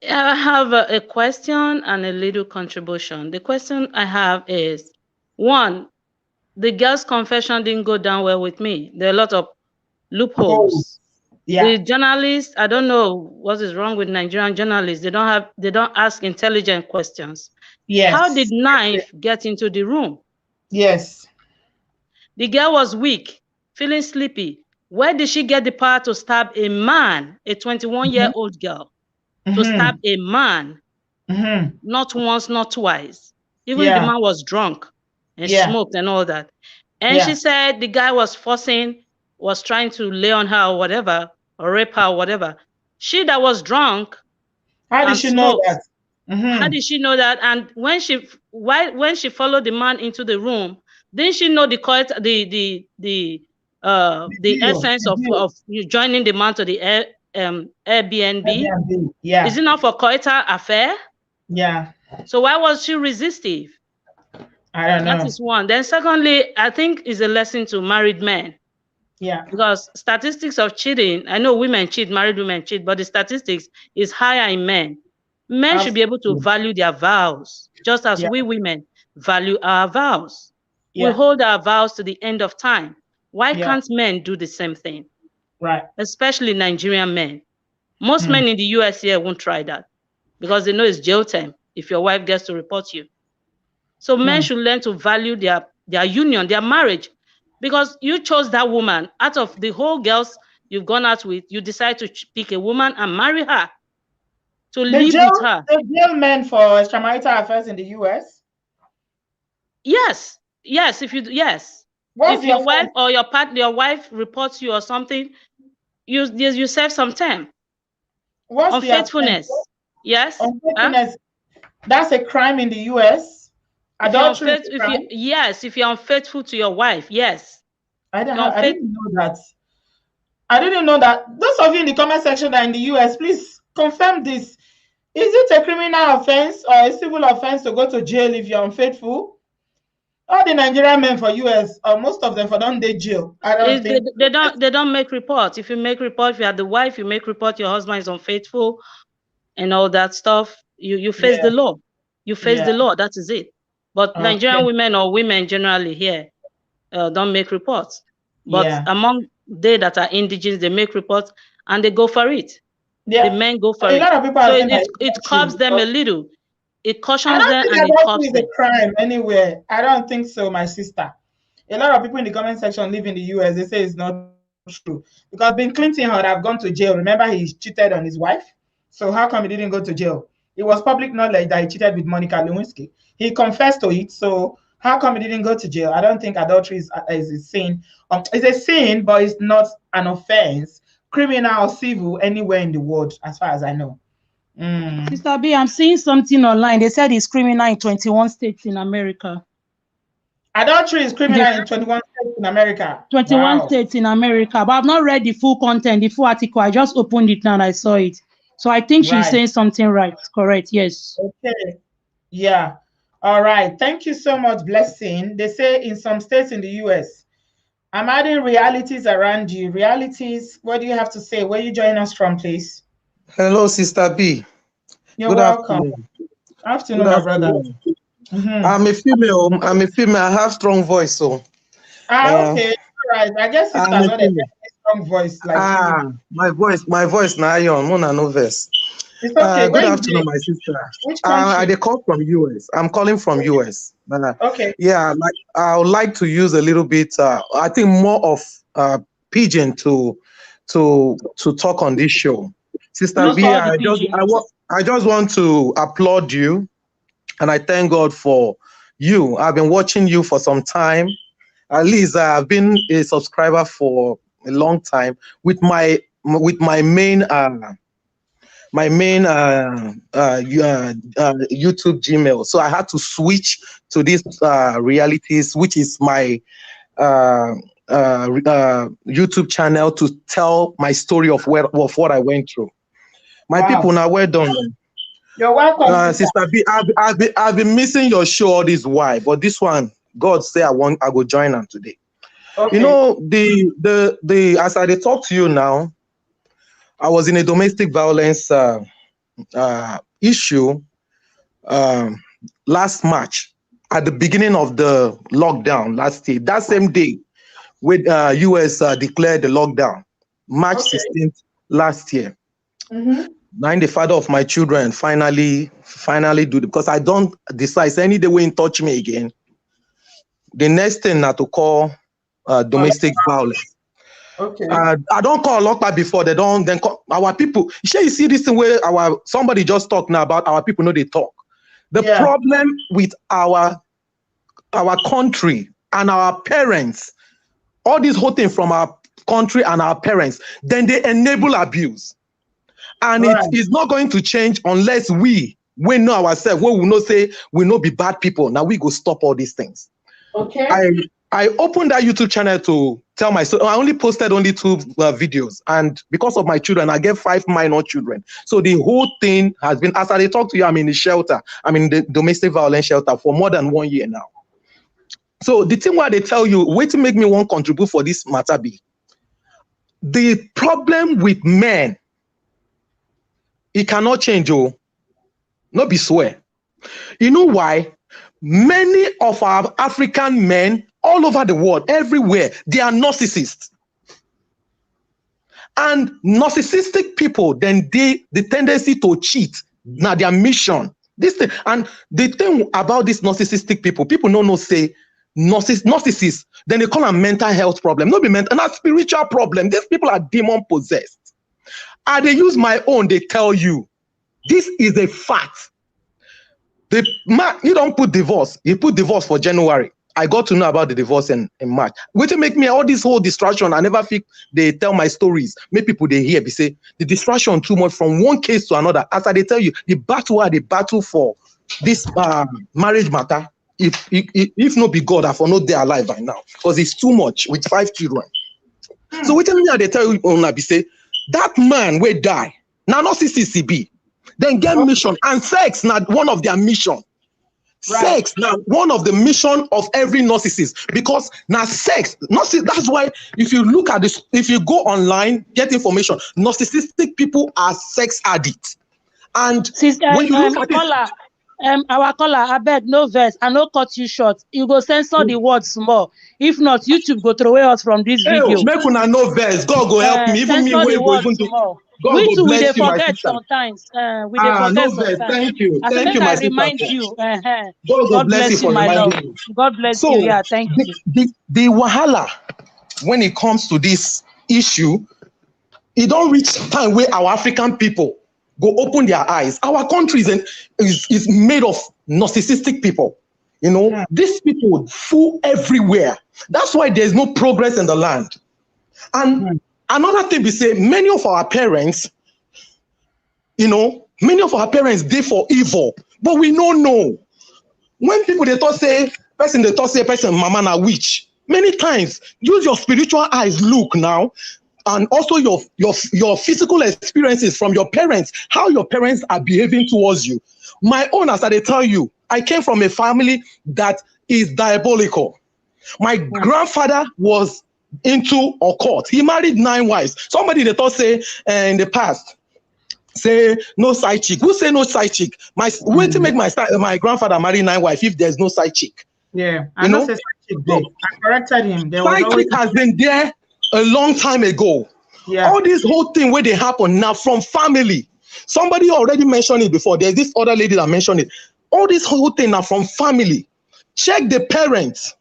I have a question and a little contribution. The question I have is, one, the girl's confession didn't go down well with me. There are a lot of loopholes. Yeah. The journalists, I don't know what is wrong with Nigerian journalists. They don't ask intelligent questions. Yes. How did knife get into the room? Yes. The girl was weak, feeling sleepy. Where did she get the power to stab a man, a 21-year-old girl, to stab a man? Not once, not twice. Even the man was drunk and smoked and all that. And she said the guy was trying to lay on her or whatever, or rape her or whatever. She that was drunk. How did she know that? How did she know that? And when she followed the man into the room, didn't she know the essence of you joining the man to the Airbnb? Yeah. Is it not for coital affair? Yeah. So why was she resistive? I don't know. That is one. Then secondly, I think is a lesson to married men. Yeah. Because statistics of cheating, I know women cheat, married women cheat, but the statistics is higher in men. Men should be able to value their vows, just as we women value our vows. We hold our vows to the end of time. Why can't men do the same thing? Right. Especially Nigerian men. Most men in the US here won't try that because they know it's jail time if your wife gets to report you. So men should learn to value their union, their marriage. Because you chose that woman. Out of the whole girls you've gone out with, you decide to pick a woman and marry her. To live with her. They jail men for extramarital affairs in the US? Yes. Yes. If your wife or your wife reports you or something, you serve some time. What's unfaithfulness? Yes. Unfaithfulness. That's a crime in the US? Adultery. If you're unfaithful to your wife, yes. I didn't know that. I didn't know that. Those of you in the comment section that are in the US, please confirm this. Is it a criminal offense or a civil offense to go to jail if you're unfaithful? All the Nigerian men for US, or most of them for don't they jail. I don't think they don't make reports. If you make report, if you have the wife, you make report your husband is unfaithful and all that stuff. You face the law. You face the law. That is it. But Nigerian women or women generally here don't make reports. But among they that are indigenous, they make reports and they go for it. The men go for it. So it curbs them a little. It cautions them and it curbs them. A crime anywhere. I don't think so, my sister. A lot of people in the comment section live in the US. They say it's not true because Bill Clinton had have gone to jail. Remember, he cheated on his wife. So how come he didn't go to jail? It was public knowledge that he cheated with Monica Lewinsky. He confessed to it. So how come he didn't go to jail? I don't think adultery is a sin. It's a sin, but it's not an offense, criminal or civil, anywhere in the world, as far as I know. Sister B, I'm seeing something online. They said it's criminal in 21 states in America. Adultery is criminal in 21 states in America. 21 states in America, but I've not read the full content, the full article. I just opened it now and I saw it. So I think she's saying something right. Correct, yes. Okay. Yeah. All right. Thank you so much, Blessing. They say in some states in the US, I'm adding realities around you. Realities, what do you have to say? Where you join us from, please? Hello, Sister B. You're welcome. Afternoon, my brother. I'm a female. I have strong voice, so. Okay. All right. I guess it's not a strong voice like you. My voice now no verse. It's okay. Good afternoon, my sister. Which country? I call from US. I'm calling from US. Okay. Yeah, I would like to use a little bit. I think more of pidgin to talk on this show. Sister B, I just want to applaud you, and I thank God for you. I've been watching you for some time. At least I've been a subscriber for a long time with my main YouTube Gmail. So I had to switch to this realities, which is my YouTube channel, to tell my story of what I went through. My people, now well done. You're welcome, Sister B. I've been missing your show all this while, but this one, God say I go join them today. Okay. You know, the as I talk to you now, I was in a domestic violence issue last March, at the beginning of the lockdown last year. That same day, when US declared the lockdown, March 16th last year. I'm the father of my children. Finally do it, because I don't decide any day when touch me again. The next thing now to call domestic violence. Okay. I don't call lockdown before. They don't then call our people. You see this thing where somebody just talked now about our people know they talk. The problem with our country and our parents, all this whole thing from our country and our parents, then they enable abuse. And it is not going to change unless we know ourselves, we will not say we not be bad people. Now we go stop all these things. Okay. I opened that YouTube channel to tell my story. I only posted 2 videos, and because of my children, I get 5 minor children. So the whole thing has been, as I talk to you, I'm in the shelter. I'm in the domestic violence shelter for more than 1 year now. So the thing where they tell you, wait to make me one contribute for this matter be, the problem with men, it cannot change, not be swear. You know why? Many of our African men all over the world, everywhere, they are narcissists. And narcissistic people, then the tendency to cheat, now their mission. This thing, and the thing about these narcissistic people don't say narcissists, then they call them mental health problem. Not be mental, not spiritual problem. These people are demon possessed. And they use my own, they tell you, this is a fact. The man, you don't put divorce, you put divorce for January. I got to know about the divorce in March. Which make me all this whole distraction. I never think they tell my stories. Make people they hear, they say the distraction too much from one case to another. As I tell you, the battle for this marriage matter, if no be God, I for not there alive by now, because it's too much with 5 children. So wait a minute, they tell you on be say that man will die. Now not CCCB. Then get mission and sex not one of their mission. Right. Sex now one of the mission of every narcissist, because now sex, that's why if you look at this, if you go online, get information, narcissistic people are sex addicts. And sister, when you look at our caller, I beg no verse, I no cut you short. You go censor the words more. If not, YouTube go throw away us from this video. Make una no verse. God go help me. Even me the words more. God we too, we bless you, forget sometimes. We forget no sometimes. Thank you. Thank you, I my remind sister. you. God bless you for my love. reminding me. God bless you. Yeah, thank you. The wahala when it comes to this issue, it don't reach time where our African people go open their eyes. Our country is made of narcissistic people. You know, these people fool everywhere. That's why there's no progress in the land. And another thing we say, many of our parents, you know, they for evil, but we don't know. When people they thought say person mama na witch, many times use your spiritual eyes look now. And also your physical experiences from your parents, how your parents are behaving towards you. My own, as I tell you, I came from a family that is diabolical. My grandfather was into occult. He married 9 wives. Somebody they thought say in the past, say no side chick. Who say no side chick? Way to make my grandfather marry 9 wives if there's no side chick. Yeah, I know say side chick. I corrected him. Side chick has been there a long time ago. Yeah. All this whole thing where they happen now from family. Somebody already mentioned it before. There's this other lady that mentioned it. All this whole thing now from family. Check the parents.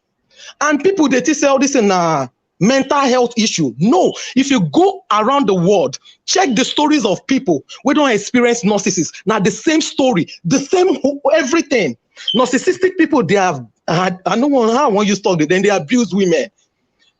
And people they say all this in a mental health issue. No, if you go around the world, check the stories of people who don't experience narcissism. Now the same story, the same everything. Narcissistic people, they have I don't know how I want you to talk. Then they abuse women.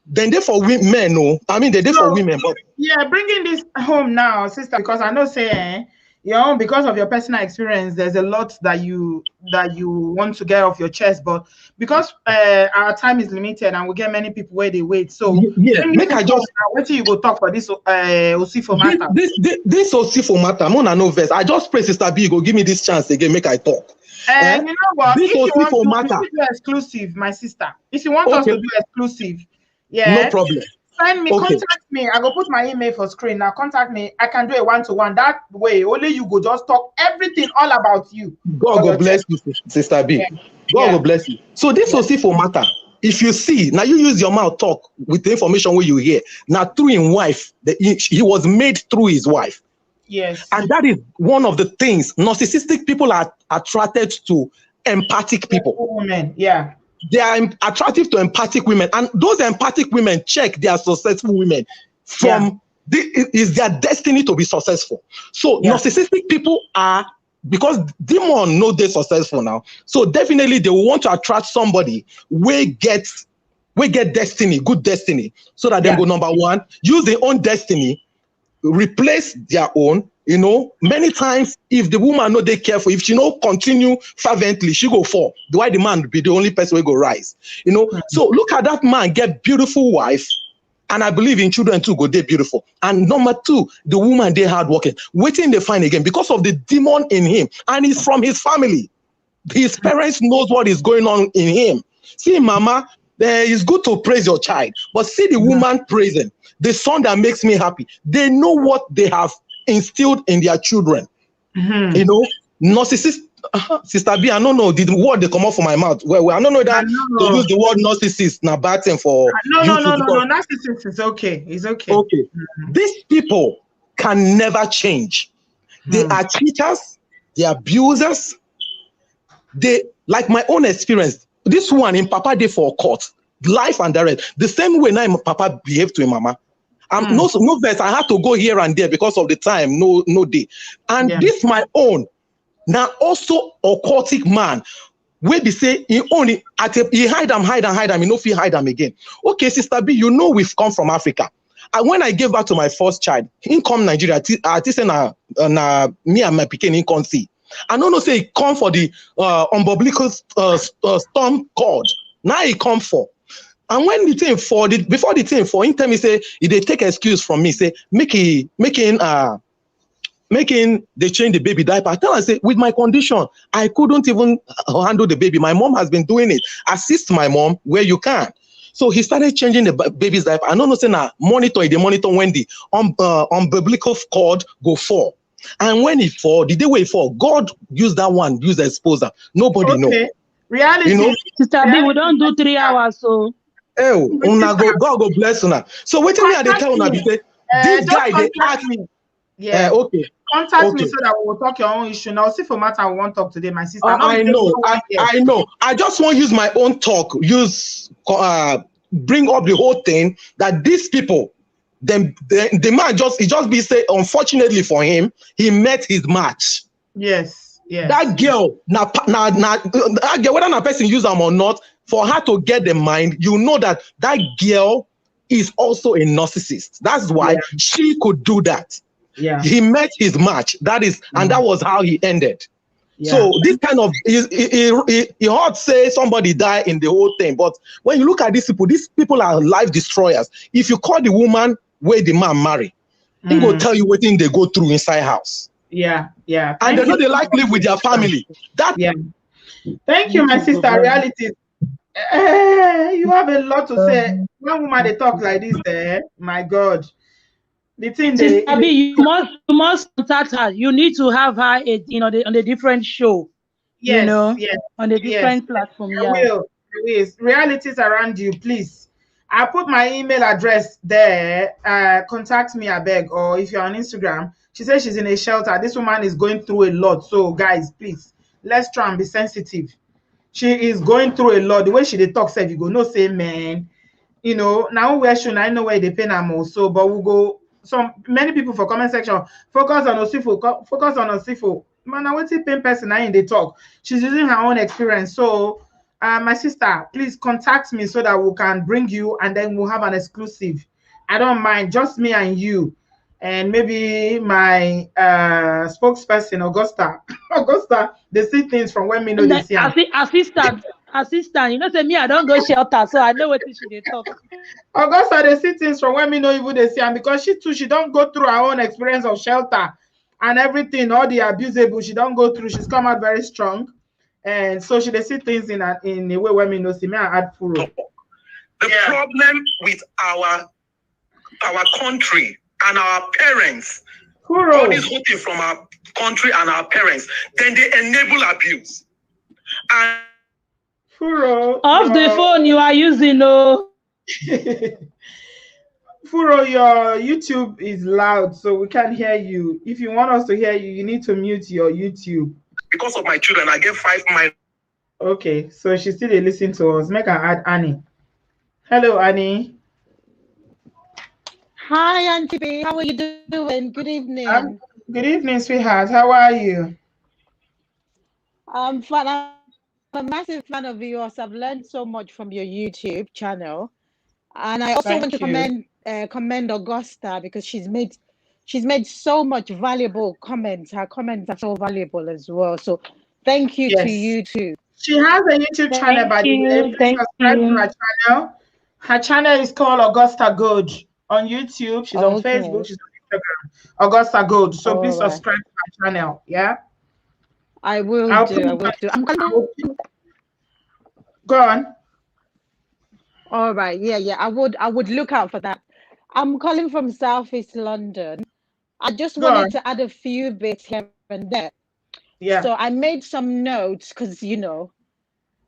Then they for men, no. I mean, they for women. But yeah, bringing this home now, sister, because I know say, because of your personal experience, there's a lot that you want to get off your chest. But because our time is limited and we get many people where they wait, so yeah, make I just wait till you go talk for this Usifo matter. This Usifo matter. I'm on no verse. I just pray Sister B go give me this chance again. Make I talk. You know what? This if you want matter. to do exclusive, my sister. If you want us to do exclusive. Yeah, no problem. Send me, contact me. I go put my email for screen now. Contact me. I can do a 1-to-1. That way, only you go just talk everything all about you. God go bless you, Sister B. Yeah. God go bless you. So this Usifo matter. If you see now, you use your mouth talk with the information where you hear. Now through his wife, he was made through his wife. Yes, and that is one of the things narcissistic people are attracted to. Empathic people. Women, yeah. They are attractive to empathic women, and those empathic women check they are successful women from is their destiny to be successful. So narcissistic people are, because demon know they're successful now, so definitely they will want to attract somebody we get destiny, good destiny, so that they go number one, use their own destiny, replace their own. You know, many times if the woman not they careful, if she not continue fervently, she go fall. Why the man be the only person who go rise? You know, so look at that man get beautiful wife, and I believe in children too go they beautiful. And number 2, the woman they hardworking, waiting they find again because of the demon in him, and he's from his family. His parents knows what is going on in him. See, mama, it's good to praise your child, but see the woman praising the son that makes me happy. They know what they have instilled in their children. You know, narcissist. Sister B, I don't know the word they come out from my mouth. Well, I don't know that to use the word narcissist now bad thing for no, narcissist is okay. It's okay. Okay. These people can never change. They are cheaters, they are abusers. They, like my own experience, this one in Papa day for court, life and direct. The same way now Papa behaved to him, mama. No verse. I had to go here and there because of the time, no day. And this my own. Now also occultic man. Where they say he only he hide them, he no feel hide them again. Okay, Sister B, you know we've come from Africa. And when I gave birth to my first child, he come Nigeria. I think me and my pikin in see. I don't know say he come for the umbilical storm cord. Now he come for. And when the thing for the before the thing for him tell me say he they take excuse from me, say making they change the baby diaper. I tell her, say, with my condition, I couldn't even handle the baby. My mom has been doing it. Assist my mom where you can. So he started changing the baby's diaper. I don't know, say now monitor when the umbilical cord go fall. And when it fall, the day where it fall, God used that one, use the exposer. Nobody know. Reality. You know? Sister B, we don't do 3 hours, so. Oh, God go bless una. So wait till me at the tell una be say this guy they ask me. Yeah. Okay. Contact me so that we will talk your own issue. Now, see for matter we won't talk today, my sister. I know. I know. I just want to use my own talk. Bring up the whole thing that these people, the man just be say, unfortunately for him, he met his match. Yes. Yes. That girl, that girl, whether a person use them or not, for her to get the mind, you know that girl is also a narcissist. That's why she could do that. Yeah. He met his match. That is, and that was how he ended. Yeah. So this kind of he hard say somebody die in the whole thing. But when you look at these people are life destroyers. If you call the woman where the man marry, he will tell you what thing they go through inside house. Yeah, yeah. And they know they like live with their family. Thank you, my sister. Reality. You have a lot to say. One woman they talk like this, my God. The thing you must contact her. You need to have her on a different show. Yes, on a different platform. I will. Realities around you, please. I'll put my email address there. Contact me, I beg, or if you're on Instagram. She says she's in a shelter. This woman is going through a lot. So, guys, please, let's try and be sensitive. She is going through a lot. The way she talks, said you go, no, say, man, now where should I know where they pay now also, but we'll go. Many people for comment section focus on Usifo. Man, I want to pay person in the talk. She's using her own experience. So, my sister, please contact me so that we can bring you and then we'll have an exclusive. I don't mind, just me and you. And maybe my spokesperson, Augusta. Augusta, they see things from when me know they see. Assistant, say me, I don't go shelter, so I know what she talk. Augusta, they see things from when me know even they see, and because she don't go through her own experience of shelter and everything, all the abusable, she don't go through. She's come out very strong, and so they see things in a way where me know see me I add furrow. The problem with our country and our parents, all this whole thing from our country and our parents, then they enable abuse. And off the phone you are using, Furo, your YouTube is loud, so we can't hear you. If you want us to hear you, you need to mute your YouTube. Because of my children, I get 5 minutes. Okay, so she still listen to us. Make her add Annie. Hello, Annie. Hi, Auntie B. How are you doing? Good evening. Good evening, sweetheart. How are you? I'm fine. I'm a massive fan of yours. I've learned so much from your YouTube channel, and I also want to commend Augusta because she's made so much valuable comments. Her comments are so valuable as well. So thank you to you too. She has a YouTube channel, by the way. Please subscribe to her channel. Her channel is called Augusta Gold on YouTube. She's on Facebook. She's on Instagram. Augusta Gold. So please subscribe to her channel. Yeah. I will do. Go on. All right. Yeah. I would look out for that. I'm calling from Southeast London. I just wanted to add a few bits here and there. Yeah. So I made some notes because,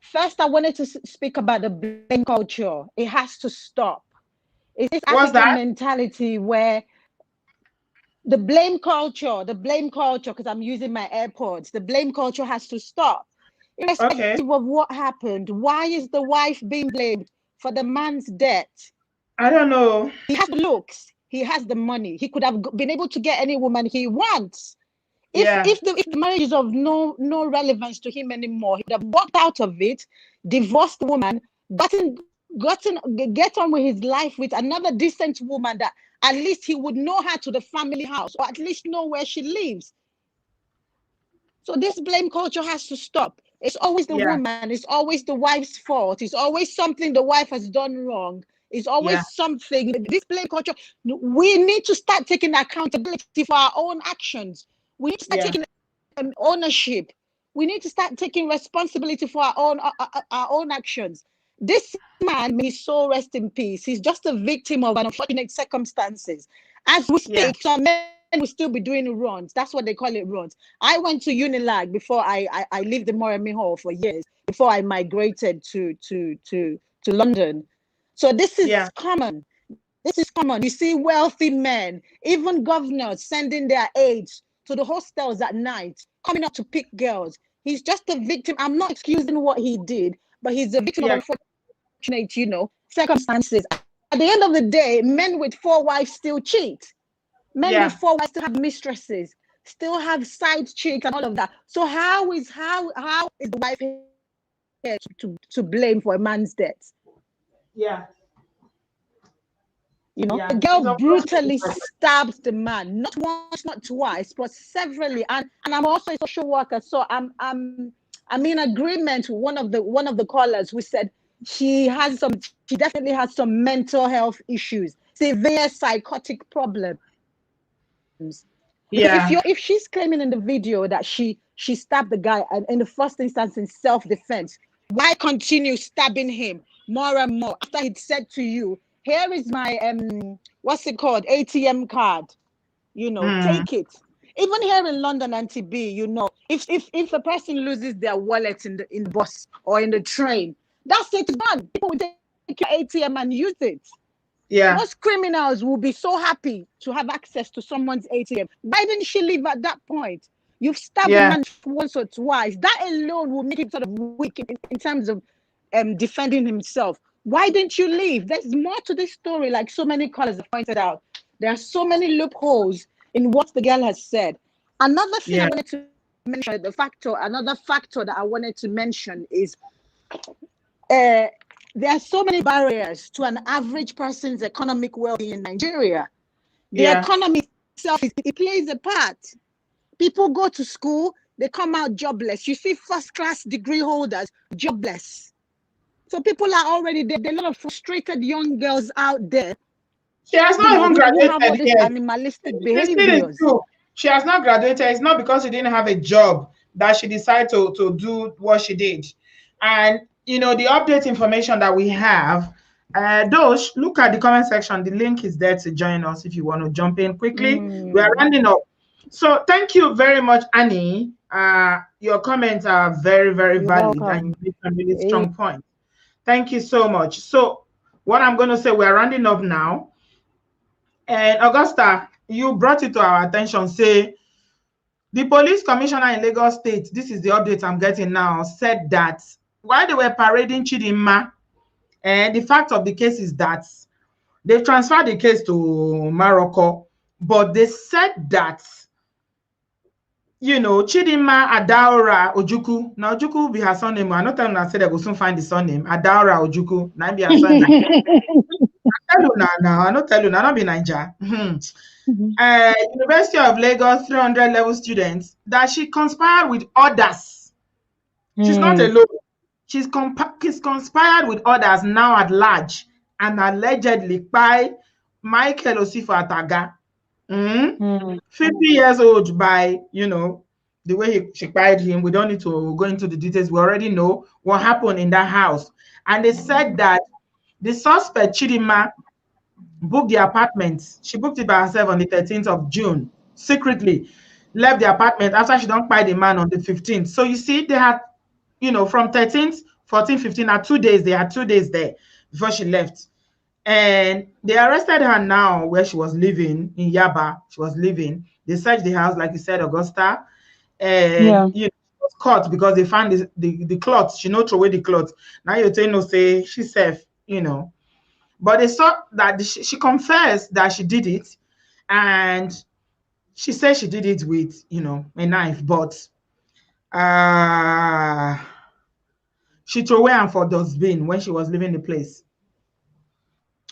first I wanted to speak about the blame culture. It has to stop. It's this African mentality where the blame culture, because I'm using my AirPods, the blame culture has to stop. Irrespective of what happened, why is the wife being blamed for the man's death? I don't know. He has the looks. He has the money. He could have been able to get any woman he wants. If the marriage is of no relevance to him anymore, he would have walked out of it, divorced the woman, get on with his life with another decent woman that at least he would know her to the family house, or at least know where she lives. So this blame culture has to stop. It's always the woman. It's always the wife's fault. It's always something the wife has done wrong. It's always something. This blame culture, we need to start taking accountability for our own actions. We need to start taking ownership. We need to start taking responsibility for our own actions. This man, may his soul rest in peace. He's just a victim of unfortunate circumstances. As we speak, some men will still be doing runs. That's what they call it, runs. I went to Unilag before I lived in Moremi Hall for years before I migrated to London. So this is common. This is common. You see wealthy men, even governors, sending their aides to the hostels at night, coming up to pick girls. He's just a victim. I'm not excusing what he did, but he's a victim of unfortunate, circumstances. At the end of the day, men with 4 wives still cheat. Men with 4 wives still have mistresses, still have side chicks and all of that. So how is the wife here to blame for a man's death? The girl brutally stabbed the man, not once, not twice, but severally. And I'm also a social worker, so I'm in agreement with one of the callers who said she definitely has some mental health issues, severe psychotic problems. If she's claiming in the video that she stabbed the guy and in the first instance in self-defense, why continue stabbing him more and more after he'd said to you, here is my what's it called, ATM card, take it. Even here in London, Auntie B, if a person loses their wallet in the bus or in the train, that's it, done. People will take your ATM and use it. Most criminals will be so happy to have access to someone's ATM. Why didn't she leave at that point? You've stabbed a man once or twice. That alone will make him sort of weak in terms of defending himself. Why didn't you leave? There's more to this story, like so many callers have pointed out. There are so many loopholes in what the girl has said. Another thing I wanted to mention, another factor that I wanted to mention is there are so many barriers to an average person's economic well-being in Nigeria. The economy itself, it plays a part. People go to school, they come out jobless. You see first-class degree holders jobless. So people are already there. There are a lot of frustrated young girls out there. She has not even graduated yet. Animalistic behaviors. She has not graduated. It's not because she didn't have a job that she decided to do what she did. And the update information that we have, those look at the comment section. The link is there to join us if you want to jump in quickly. We are rounding up. So thank you very much, Annie. Your comments are very, very valid, and you make some really strong points. Thank you so much. So what I'm going to say, we're rounding up now. And Augusta, you brought it to our attention, say the police commissioner in Lagos State, this is the update I'm getting now, said that while they were parading Chidinma, and the fact of the case is that they transferred the case to Morocco, but they said that Chidinma Adaora Ojukwu. Now Ojukwu will be her surname. I'm not telling her say they will soon find the surname. Adaora Ojukwu. Now be her surname. I not tell you now, not be Niger. University of Lagos 300 level students that she conspired with others. She's not alone. She's conspired with others now at large and allegedly by Michael Usifo Ataga. 50 years old by, the way she fired him. We don't need to go into the details. We already know what happened in that house. And they said that the suspect, Chidinma, booked the apartment. She booked it by herself on the 13th of June, secretly left the apartment after she don't buy the man on the 15th. So you see, they had, from 13th, 14, 15, at 2 days, they had 2 days there before she left. And they arrested her now where she was living in Yaba. She was living. They searched the house, like you said, Augusta. And she was caught because they found the cloth. She no throw away the cloth. Now you're saying, say she's safe, But they saw that she confessed that she did it. And she said she did it with, a knife. But she threw away him for dustbin when she was leaving the place.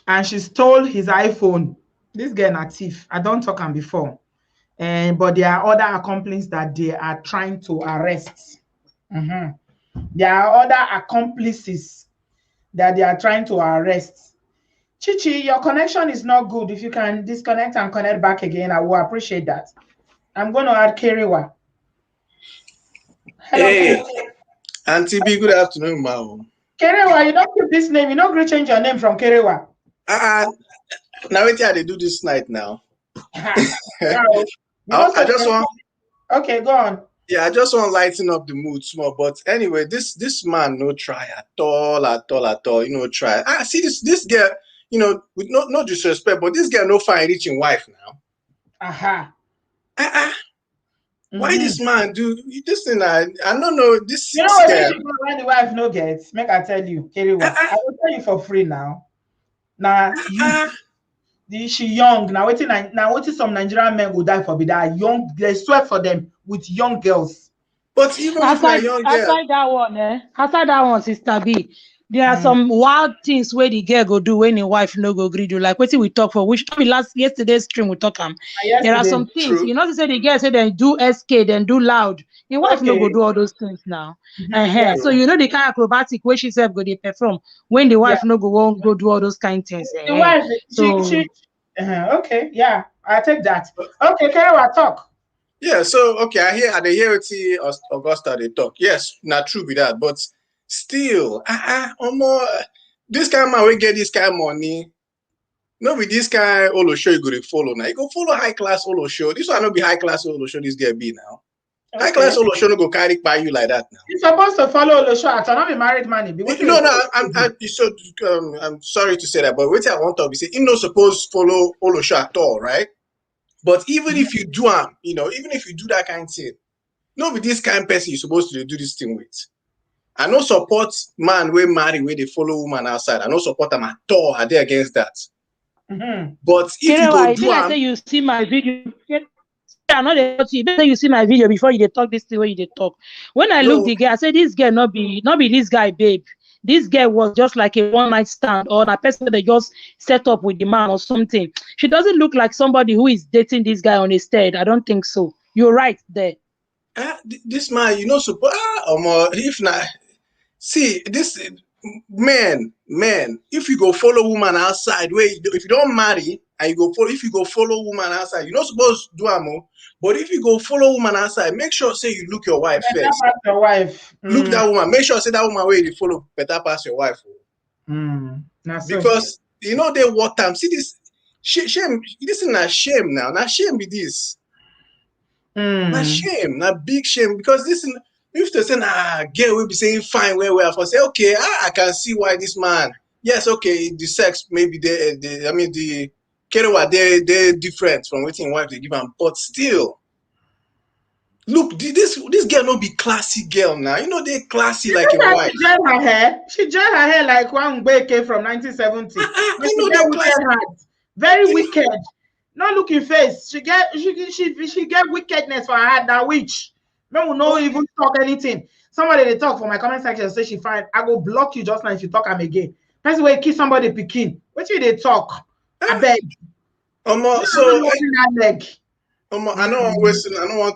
And she stole his iPhone. This girl a thief. I don't talk him before. but there are other accomplices that they are trying to arrest. There are other accomplices that they are trying to arrest. Chichi, your connection is not good. If you can disconnect and connect back again, I will appreciate that. I'm going to add Kerewa. Hello, hey, Auntie B, good afternoon, Mao. Kerewa, you don't keep this name. You don't really change your name from Kerewa. Now wait till they do this night now. I just want. Okay, go on. Yeah, I just want to lighten up the mood small. But anyway, this man no try at all. You know, try. See this girl. You know, with no disrespect, but this girl no find reaching wife now. Why this man do this thing? I don't know. This you know what when the wife no gets, make I tell you, Kerewa, I will tell you for free now. Now she young. Now waiting some Nigerian men will die for that young. They sweat for them with young girls. But even aside, young girl, aside that one, Sister B, there are some wild things where the girl go do when the wife no go agree do. Like what we talk for, which yesterday's stream we talk there are some things. You know, to say the girl say they do SK, then do loud. The wife no go do all those things now. So you know the kind of acrobatic way she said go they perform when the wife no go do all those kind of things. The wife, okay, yeah, I take that. Okay, Kerewa, talk. Yeah, so okay, I hear what Augusta they talk. Yes, not true with that, but still, this kind of man will get this kind of money. No, with this kind of show you go to follow now. You go follow high class show. This one not be high class show. This girl be now. Okay. High class show no go carry by you like that now. You're supposed to follow show. I not be married man. I'm sorry to say that, but what I want to be say, him not supposed to follow show at all, right? But even if you do even if you do that kind of thing, no be this kind of person you're supposed to do this thing with. I no support man where marry where they follow woman outside. I no support them at all. Are they against that? But if you go do I say you see my video. You see my video before you talk this thing where you talk. When I look the girl, I say this girl not be this guy, babe. This girl was just like a one-night stand or a person that just set up with the man or something. She doesn't look like somebody who is dating this guy on his stead. I don't think so. You're right there. This man, you know, if not, see this man. If you go follow woman outside, if you don't marry and if you go follow woman outside, you're not supposed to do amo. But if you go follow woman outside, make sure say you look your wife first. Your wife. Look that woman. Make sure say that woman where you follow better pass your wife. Because you know they what time. See this shame. This is not shame now. Not shame be this. Not shame. Not big shame. Because this is if they say girl will be saying fine where for say okay I can see why this man. Yes, okay, the sex maybe the Kerewa, they're different from waiting wife they give them, but still, look, this girl not be classy girl now. You know they classy like a wife. She gel her hair. She gel her hair like one Mbeke from 1970. You know they classy. Very wicked. Not looking face. She get wickedness for her heart. That witch. No one no even talk anything. Somebody they talk for my comment section say she fine. I go block you just now if you talk am again. That's the way kiss somebody picking. What you they talk? I beg. I don't want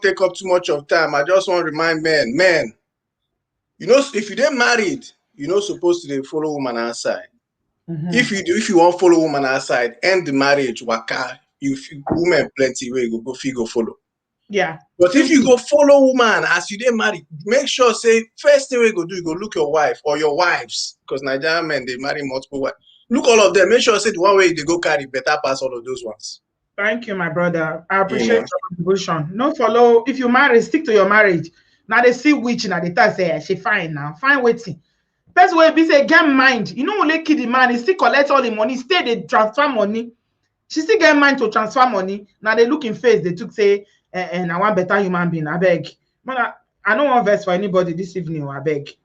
to take up too much of time. I just want to remind men, you know, if you get married, you're not supposed to follow woman outside. If you want to follow woman outside, end the marriage, waka. Women plenty where you go follow. Yeah. But if you go follow woman as you get married, make sure say first thing we go do, you go look your wife or your wives, because Nigerian men they marry multiple wives. Look all of them. Make sure say the one way they go carry better pass all of those ones. Thank you, my brother. I appreciate your contribution. No follow. If you marry, stick to your marriage. Now they see which now they tell say she fine now. Fine waiting. Best way be say get mind. You know only kid the man, he still collect all the money, stay they transfer money. She still get mind to transfer money. Now they look in face, they took say and I want better human being. I beg. Man, I don't want verse for anybody this evening. I beg.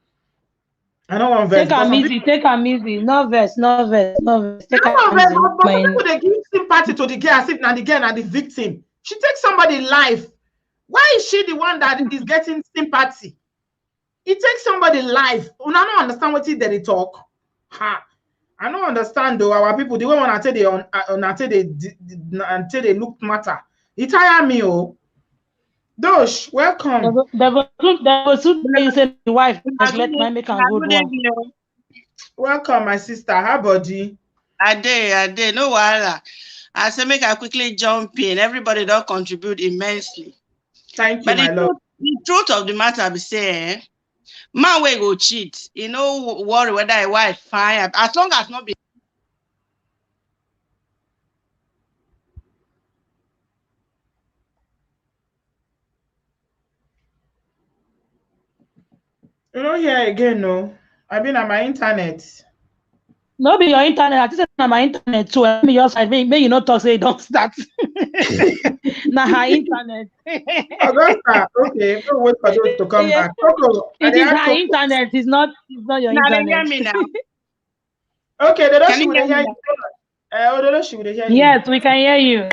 I don't want verse. Take them easy. No verse. Take people they give sympathy to the girl as if now the girl and the victim. She takes somebody's life. Why is she the one that is getting sympathy? It takes somebody's life. I don't understand what they talk. I don't understand though. Our people, the way when until they look matter. It tire me, oh. Dosh, welcome. You said the wife neglect my make a good one. Welcome, my sister. How body? I did. No wahala. I say make I quickly jump in. Everybody don't contribute immensely. Thank you, but my love. The truth of the matter be saying, man will go cheat. You know, worry whether a wife fine as long as not be. You don't hear again, no. I've been on my internet. No, be your internet. I think on my internet too. Let me just may you not talk say don't start. Nah, her internet. Augusta, okay, don't wait for those to come back. Coco, It is her internet. It's not your now internet. They hear me now. Okay, the Can she you will hear you. She will hear you. Yes, we can hear you.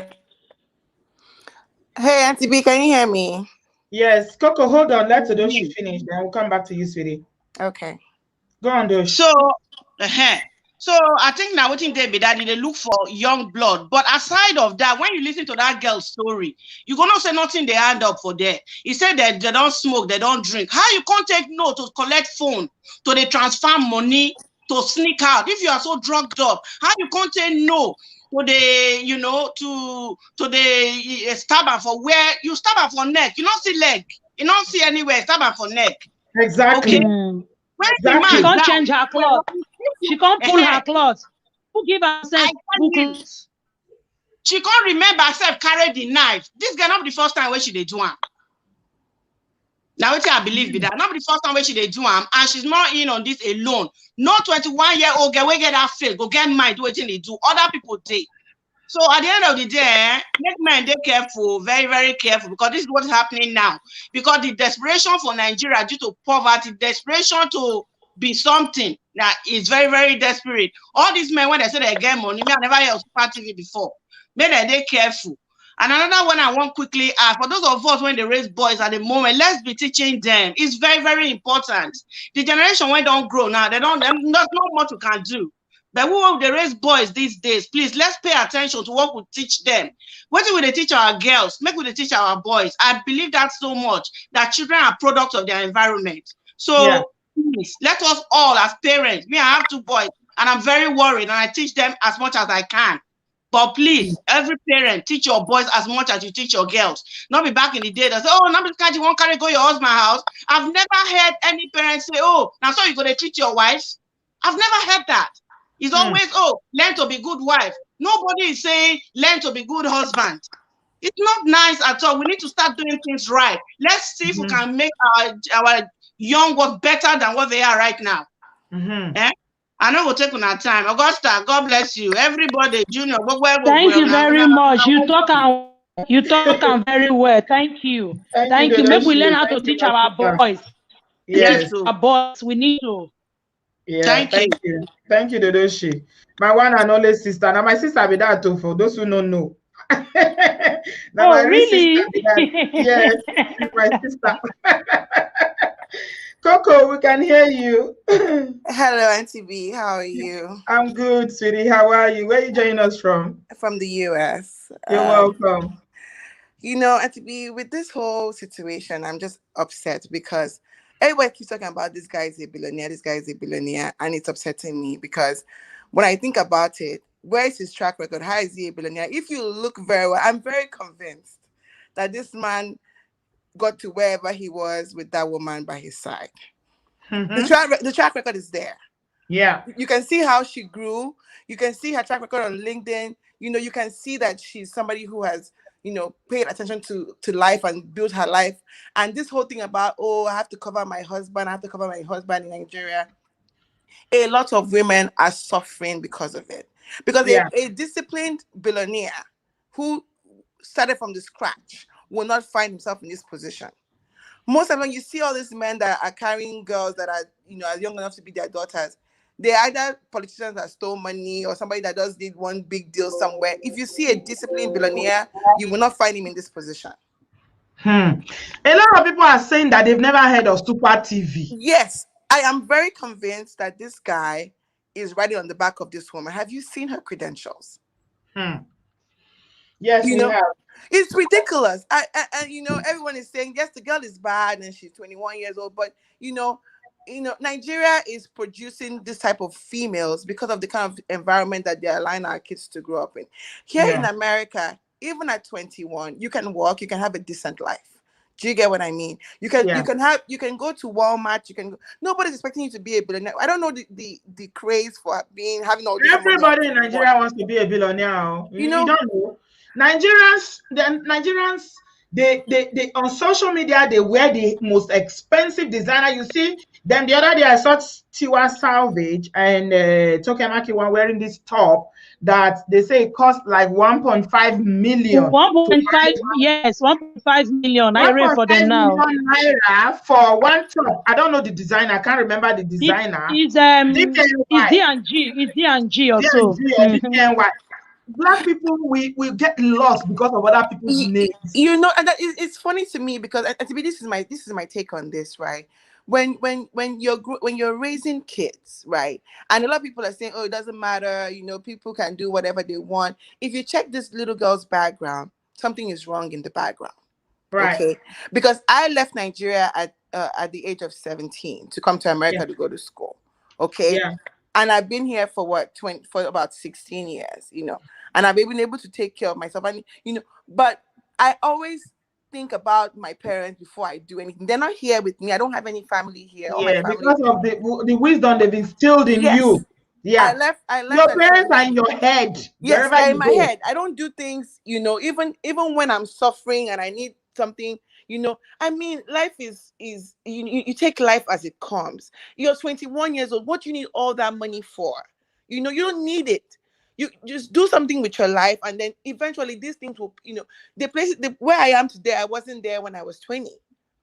Hey, Auntie B, can you hear me? Yes, Coco, hold on. Let Todoshi finish. Then we'll come back to you, sweetie. Okay. Go on, Dosh. So I think now what they be that they look for young blood. But aside of that, when you listen to that girl's story, you gonna say nothing they hand up for there. He said that they don't smoke, they don't drink. How you can't take no to collect phone, to they transfer money, to sneak out? If you are so drugged up, how you can't take no to the, you know, to the stab her for where you stab her for neck? You don't see leg, you don't see anywhere, stab her for neck. Exactly. Okay. When the man She can't down, change her clothes. She can't pull her clothes. Who give herself clothes? She can't remember herself carry the knife. This girl not be the first time where she dey do am. Now what I believe be that not be the first time where she dey do am, and she's not in on this alone. No 21-year-old girl will get that fail, go get mind waiting they do. Other people take. So at the end of the day, make men they careful, very, very careful, because this is what's happening now. Because the desperation for Nigeria due to poverty, desperation to be something that is very, very desperate. All these men, when they say they get money, me I never heard of Super TV before. Make they careful. And another one I want quickly ask, for those of us when they raise boys at the moment, let's be teaching them. It's very, very important. The generation when don't grow now, there's not much you can do. But who they raise boys these days, please, let's pay attention to what we teach them. What will they teach our girls? Make we teach our boys. I believe that so much, that children are products of their environment. So please, let us all as parents, me, I have 2 boys, and I'm very worried, and I teach them as much as I can. But please, every parent, teach your boys as much as you teach your girls. Not be back in the day that say, oh, now because you won't carry go your husband's house. I've never heard any parent say, oh, now so you're going to treat your wives. I've never heard that. It's always, oh, learn to be good wife. Nobody is saying learn to be good husband. It's not nice at all. We need to start doing things right. Let's see if we can make our young ones better than what they are right now. I know we'll take on our time. Augusta, God bless you. Everybody, Junior. Thank you very much. You talk very well. Thank you. Thank you. Maybe we learn how to teach our boys. Yes. Our boys, we need to. Yeah, thank you. Thank you, Dodoshi. My one and only sister. Now, my sister be that too, for those who don't know. Now, my really? Sister be that. Yes, she's my sister. Coco, we can hear you. Hello, Auntie B. How are you? I'm good, sweetie. How are you? Where are you joining us from? From the US. You're welcome. You know, Auntie B, with this whole situation, I'm just upset because everybody keeps talking about this guy is a billionaire, this guy is a billionaire, and it's upsetting me because when I think about it, where is his track record? How is he a billionaire? If you look very well, I'm very convinced that this man got to wherever he was with that woman by his side. The track record is there. Yeah. You can see how she grew. You can see her track record on LinkedIn. You know, you can see that she's somebody who has, you know, paid attention to life and built her life. And this whole thing about, oh, I have to cover my husband. I have to cover my husband in Nigeria. A lot of women are suffering because of it. Because a disciplined billionaire who started from the scratch will not find himself in this position. Most of them, you see all these men that are carrying girls that are, you know, are young enough to be their daughters. They're either politicians that stole money or somebody that just did one big deal somewhere. If you see a disciplined billionaire, you will not find him in this position. A lot of people are saying that they've never heard of Super TV. Yes, I am very convinced that this guy is riding on the back of this woman. Have you seen her credentials? Yes, you we know, have. It's ridiculous. And you know, everyone is saying yes, the girl is bad and she's 21 years old, but you know, Nigeria is producing this type of females because of the kind of environment that they're allowing our kids to grow up in. Here in America, even at 21, you can work, you can have a decent life. Do you get what I mean? You can you can go to Walmart, you can go, nobody's expecting you to be a billionaire. I don't know the craze for having all this. Everybody in Nigeria wants to be a billionaire. You don't know. Nigerians, they on social media, they wear the most expensive designer. You see them the other day, I saw Tiwa Salvage and Tokemaki one wearing this top that they say it cost like 1.5 million. 1.5, yes, 1.5 million. I read for them now. Naira for one top. I don't know the designer. I can't remember the designer. It's D&G. It's D&G or so. Black people, we get lost because of other people's names. You know, and it's funny to me because this is my take on this, right? When you're raising kids, right, and a lot of people are saying, oh, it doesn't matter, you know, people can do whatever they want. If you check this little girl's background, something is wrong in the background, right? Okay, because I left Nigeria at the age of 17 to come to America to go to school, okay. And I've been here for for about 16 years, you know, and I've been able to take care of myself. And, you know, but I always think about my parents before I do anything. They're not here with me. I don't have any family here. Because of the wisdom they've instilled in you. Yeah. I left. Your parents are in your head. Yes, they're in my head. I don't do things, you know, even when I'm suffering and I need something. You know, I mean, life is you take life as it comes. You're 21 years old. What do you need all that money for? You know, you don't need it. You just do something with your life, and then eventually these things will, you know, where I am today, I wasn't there when I was 20,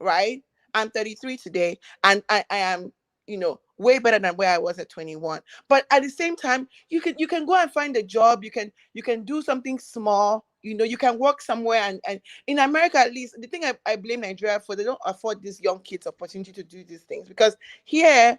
right? I'm 33 today, and I am, you know, way better than where I was at 21. But at the same time, you can go and find a job. You can do something small. You know, you can work somewhere, and in America, at least, the thing I blame Nigeria for, they don't afford these young kids opportunity to do these things, because here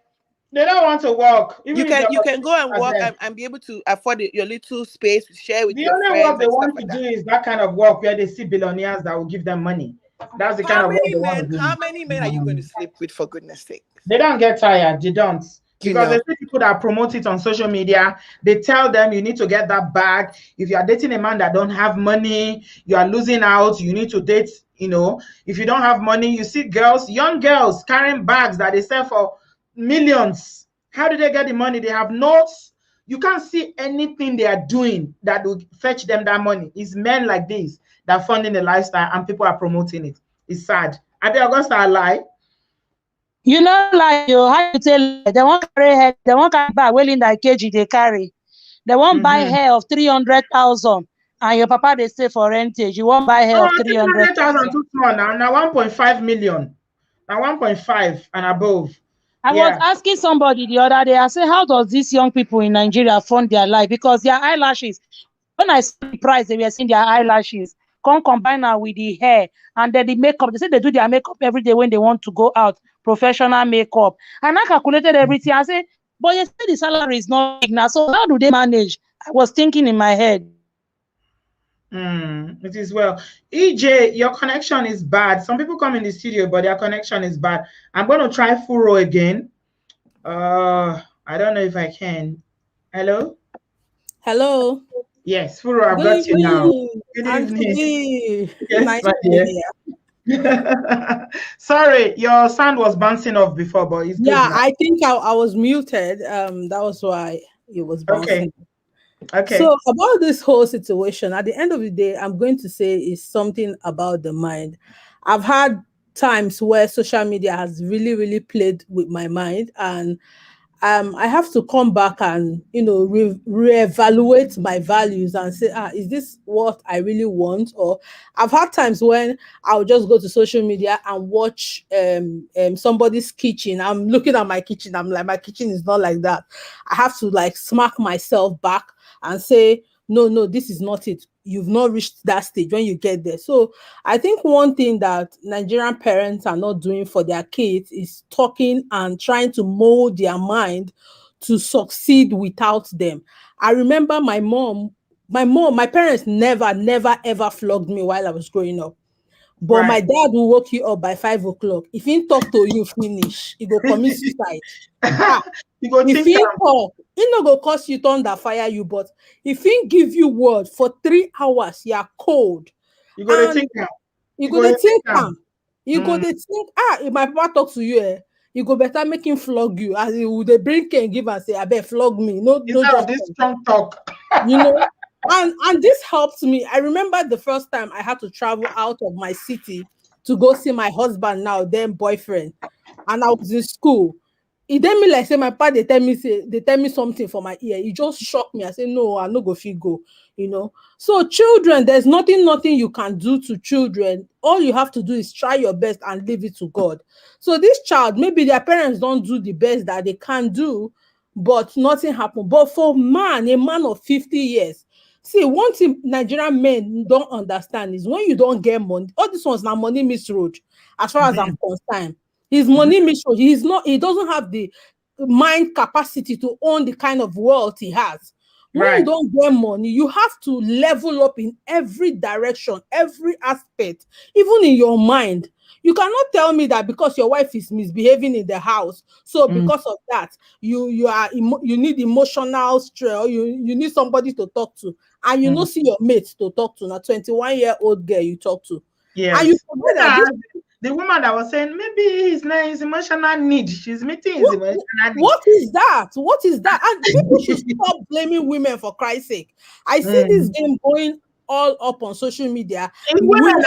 they don't want to work. You can go and work and be able to afford your little space to share with your friends. The only work they want to do is that kind of work where they see billionaires that will give them money. That's the kind of work they want to do. How many men are you going to sleep with, for goodness sake? They don't get tired. They don't. Because they see people that promote it on social media, they tell them you need to get that bag. If you are dating a man that don't have money, you are losing out. You need to date, you know, if you don't have money, you see girls, young girls carrying bags that they sell for millions. How do they get the money? They have notes. You can't see anything they are doing that will fetch them that money. It's men like this that are funding the lifestyle and people are promoting it. It's sad. Are they going to lie? You know, like you how to tell they won't carry hair, they won't carry bag well in that kg they carry. They won't buy hair of 300,000 and your papa they stay for rentage. You won't buy hair of 300,000 too small now 1.5 million. Now 1.5 and above. I was asking somebody the other day, I said, how does these young people in Nigeria fund their life? Because their eyelashes, when I saw the price, they were seeing their eyelashes. Combine now with the hair and then the makeup. They say they do their makeup every day when they want to go out, professional makeup. And I calculated everything. I said, but you say the salary is not big now, so how do they manage? I was thinking in my head. It is well. EJ, your connection is bad. Some people come in the studio, but their connection is bad. I'm going to try Furo again. I don't know if I can. Hello? Hello. Yes, Furo, I've got you now. Good evening. Yes, nice to be here. Sorry, your sound was bouncing off before, but it's good now. I think I was muted. That was why it was bouncing. Okay. So about this whole situation, at the end of the day, I'm going to say is something about the mind. I've had times where social media has really, really played with my mind, and I have to come back and, you know, reevaluate my values and say, is this what I really want? Or I've had times when I'll just go to social media and watch somebody's kitchen. I'm looking at my kitchen. I'm like, my kitchen is not like that. I have to like smack myself back and say, no, this is not it. You've not reached that stage when you get there. So I think one thing that Nigerian parents are not doing for their kids is talking and trying to mold their mind to succeed without them. I remember my mom my parents never ever flogged me while I was growing up. But my dad will wake you up by 5 o'clock. If he talk to you, finish. He go commit suicide. If he talk, he no go cause you thunder fire you. But if he give you word for 3 hours, you are cold. You go to think. You go to think. You go to think. If my papa talk to you, you go better make him flog you. As he would they bring and give and say, I bet flog me. No, this strong talk. You know. And this helped me. I remember the first time I had to travel out of my city to go see my husband now, then boyfriend. And I was in school. It then me like say my papa, they tell me something for my ear. It just shocked me. I said, no, I no go fit go, you know. So children, there's nothing you can do to children. All you have to do is try your best and leave it to God. So this child, maybe their parents don't do the best that they can do, but nothing happened. But for a man of 50 years, see, one thing Nigerian men don't understand is when you don't get money, all these ones now money misroad. As far as I'm concerned, his money misroad. He doesn't have the mind capacity to own the kind of wealth he has. When you don't get money, you have to level up in every direction, every aspect, even in your mind. You cannot tell me that because your wife is misbehaving in the house, so because of that, you need emotional stress, you need somebody to talk to, and you not see your mate to talk to. Now, 21-year-old girl you talk to. Yeah. And you forget that the woman that was saying maybe his emotional need. She's meeting his emotional need. What is that? What is that? And people should stop blaming women, for Christ's sake. I see this game going all up on social media. Women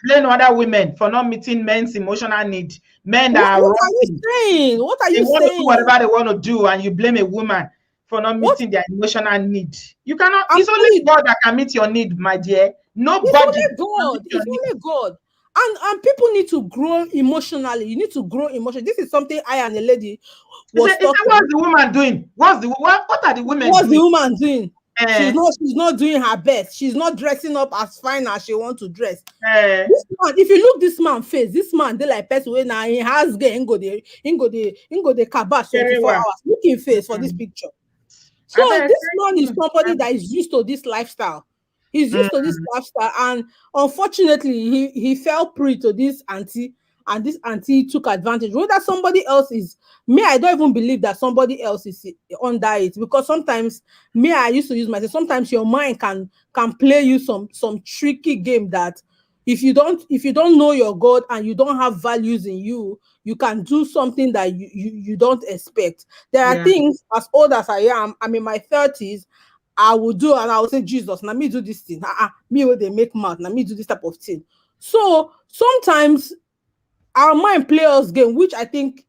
blame other women for not meeting men's emotional need. Men that what are you saying? What are you saying? Want to do whatever they want to do, and you blame a woman for not meeting their emotional need. You cannot. It's only God that can meet your need, my dear. Nobody. It's only God. It's only God. And people need to grow emotionally. You need to grow emotionally. This is something I and a lady was talking. What's the woman doing? What are the women What's doing? the woman doing? She's not doing her best. She's not dressing up as fine as she wants to dress. This man, if you look this man face, this man they like person when he has get go the kabash 24 hours. Look in face for this picture. So this man is somebody that is used to this lifestyle. He's used to this lifestyle, and unfortunately, he fell prey to this auntie, and this auntie took advantage. Whether somebody else is me, I don't even believe that somebody else is under it, because sometimes I used to use myself. Sometimes your mind can play you some tricky game that if you don't know your God and you don't have values in you, you can do something that you don't expect. There are things, as old as I am, I'm in my 30s. I will do, and I will say, Jesus, now me do this thing. Me where they make mouth, now me do this type of thing. So sometimes our mind play us game, which I think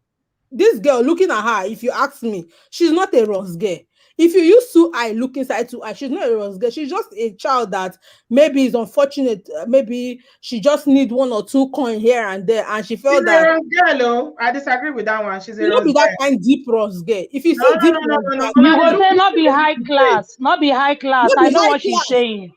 this girl, looking at her, if you ask me, she's not a Ross girl. If you use 2 eye, look inside 2 eye, she's not a Ross girl. She's just a child that maybe is unfortunate. Maybe she just need 1 or 2 coin here and there, and she felt that. A Ross girl, I disagree with that one. She's a Ross be girl. That kind deep Ross girl. If you see deep Ross girl, you will say not be high class, not be high class. I know what she's saying.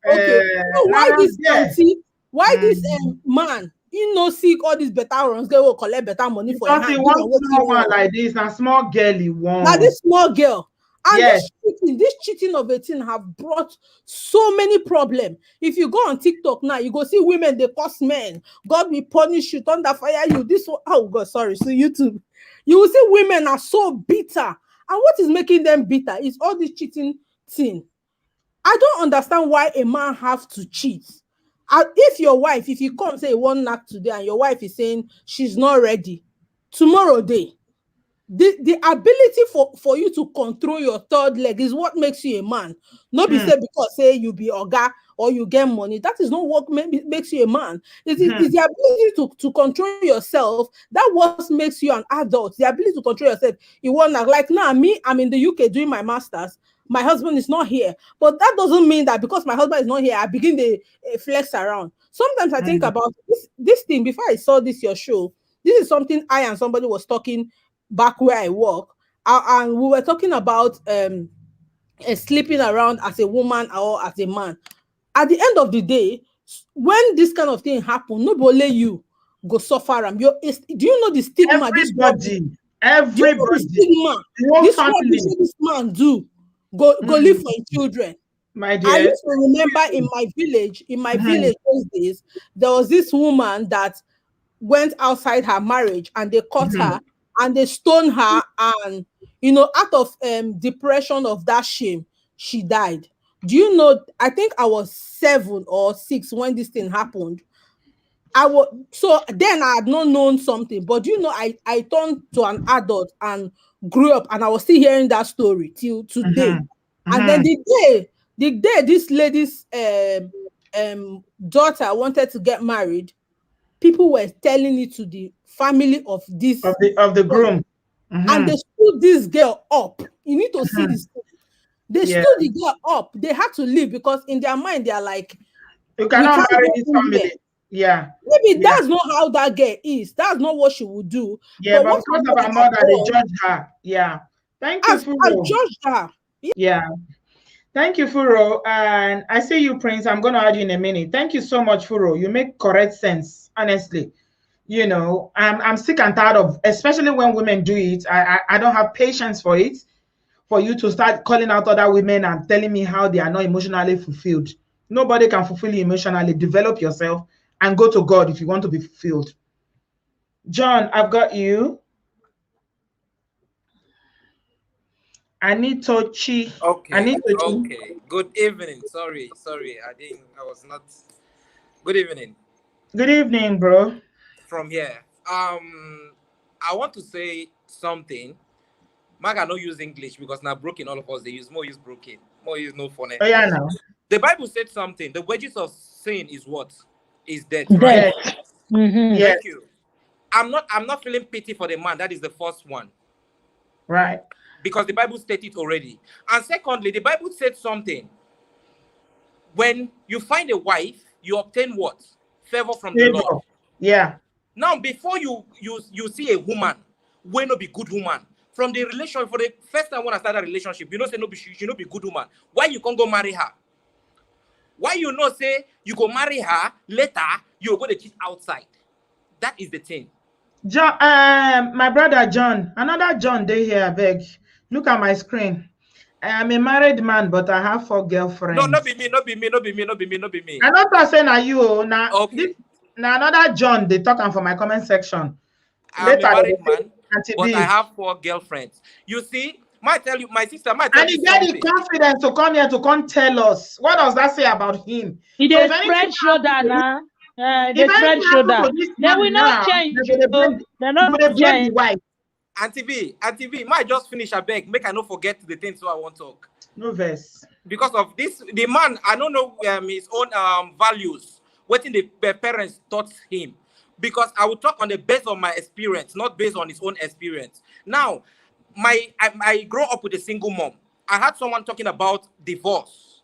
Okay, so why this auntie? Why this man? You know, seek all these better runs, they will collect better money for because he wants someone like this, a small girl he wants. Now this small girl. And this cheating of a thing have brought so many problems. If you go on TikTok now, you go see women, they curse men. God will punish you, thunder fire you. This one, oh God, sorry. So YouTube, you will see women are so bitter. And what is making them bitter is all this cheating thing. I don't understand why a man have to cheat. If your wife, if you come say one knock today and your wife is saying she's not ready, tomorrow day, the ability for you to control your third leg is what makes you a man. Not be said because say you be oga or you get money. That is not what makes you a man. It's the ability to control yourself. That what makes you an adult. The ability to control yourself. You want like now me, I'm in the UK doing my masters. My husband is not here, but that doesn't mean that because my husband is not here, I begin to flex around. Sometimes I think about this thing before I saw your show. This is something I and somebody was talking back where I work, and we were talking about sleeping around as a woman or as a man. At the end of the day, when this kind of thing happen, nobody you go suffer. Do you know the stigma? Everybody. This man do go live for his children. My I dear. used to remember in my village those days, there was this woman that went outside her marriage and they caught her and they stoned her, and out of depression of that shame, she died. Do you know? I think I was 7 or 6 when this thing happened. So then I had not known something, but I turned to an adult and grew up, and I was still hearing that story till today. And then the day this lady's daughter wanted to get married, people were telling it to the family of this of the groom, and they stood this girl up. You need to see this. They stood the girl up. They had to leave because in their mind they are like, you cannot marry this family. Yeah. Maybe that's not how that girl is. That's not what she would do. Yeah, but because of her mother, they judged her. Yeah. Thank you, Furo. I judged her. Yeah. Thank you, Furo. And I see you, Prince. I'm going to add you in a minute. Thank you so much, Furo. You make correct sense, honestly. I'm sick and tired of, especially when women do it. I don't have patience for it, for you to start calling out other women and telling me how they are not emotionally fulfilled. Nobody can fulfill you emotionally. Develop yourself and go to God if you want to be fulfilled. John, I've got you. Anitochi. Okay. Anitochi. Okay. Good evening. Sorry. I was not. Good evening. Good evening, bro. From here. I want to say something. Mark, I don't use English because now broken all of us, they use broken. More use no funny. Oh, yeah, now. The Bible said something. The wages of sin is what? Is death. Right? Yes. Thank you. I'm not feeling pity for the man. That is the first one. Right. Because the Bible stated it already. And secondly, the Bible said something. When you find a wife, you obtain what? Favor from the Lord. Yeah. Now, before you see a woman, will not be good woman. From the relationship, for the first time when I started a relationship, say no, she not be good woman. Why you can't go marry her? Why you not say you go marry her, later you go to cheat outside? That is the thing. John, my brother John, another John they here, beg. Look at my screen. I am a married man, but I have 4 girlfriends. No, not be me. I'm not saying are you now. Okay. Now another John, they talking for my comment section. I'm a married man, but I have 4 girlfriends. You see, might tell you, my sister might tell you something. And he get the confidence to come here to come tell us. What does that say about him? He did spread shoulder now. They spread shoulder. They will not change. They're not change. Auntie V, might just finish a beg. Make I not forget the things so I won't talk. No verse. Because of this, the man, I don't know his own values. What in the parents taught him. Because I will talk on the base of my experience, not based on his own experience. Now, I grew up with a single mom. I had someone talking about divorce,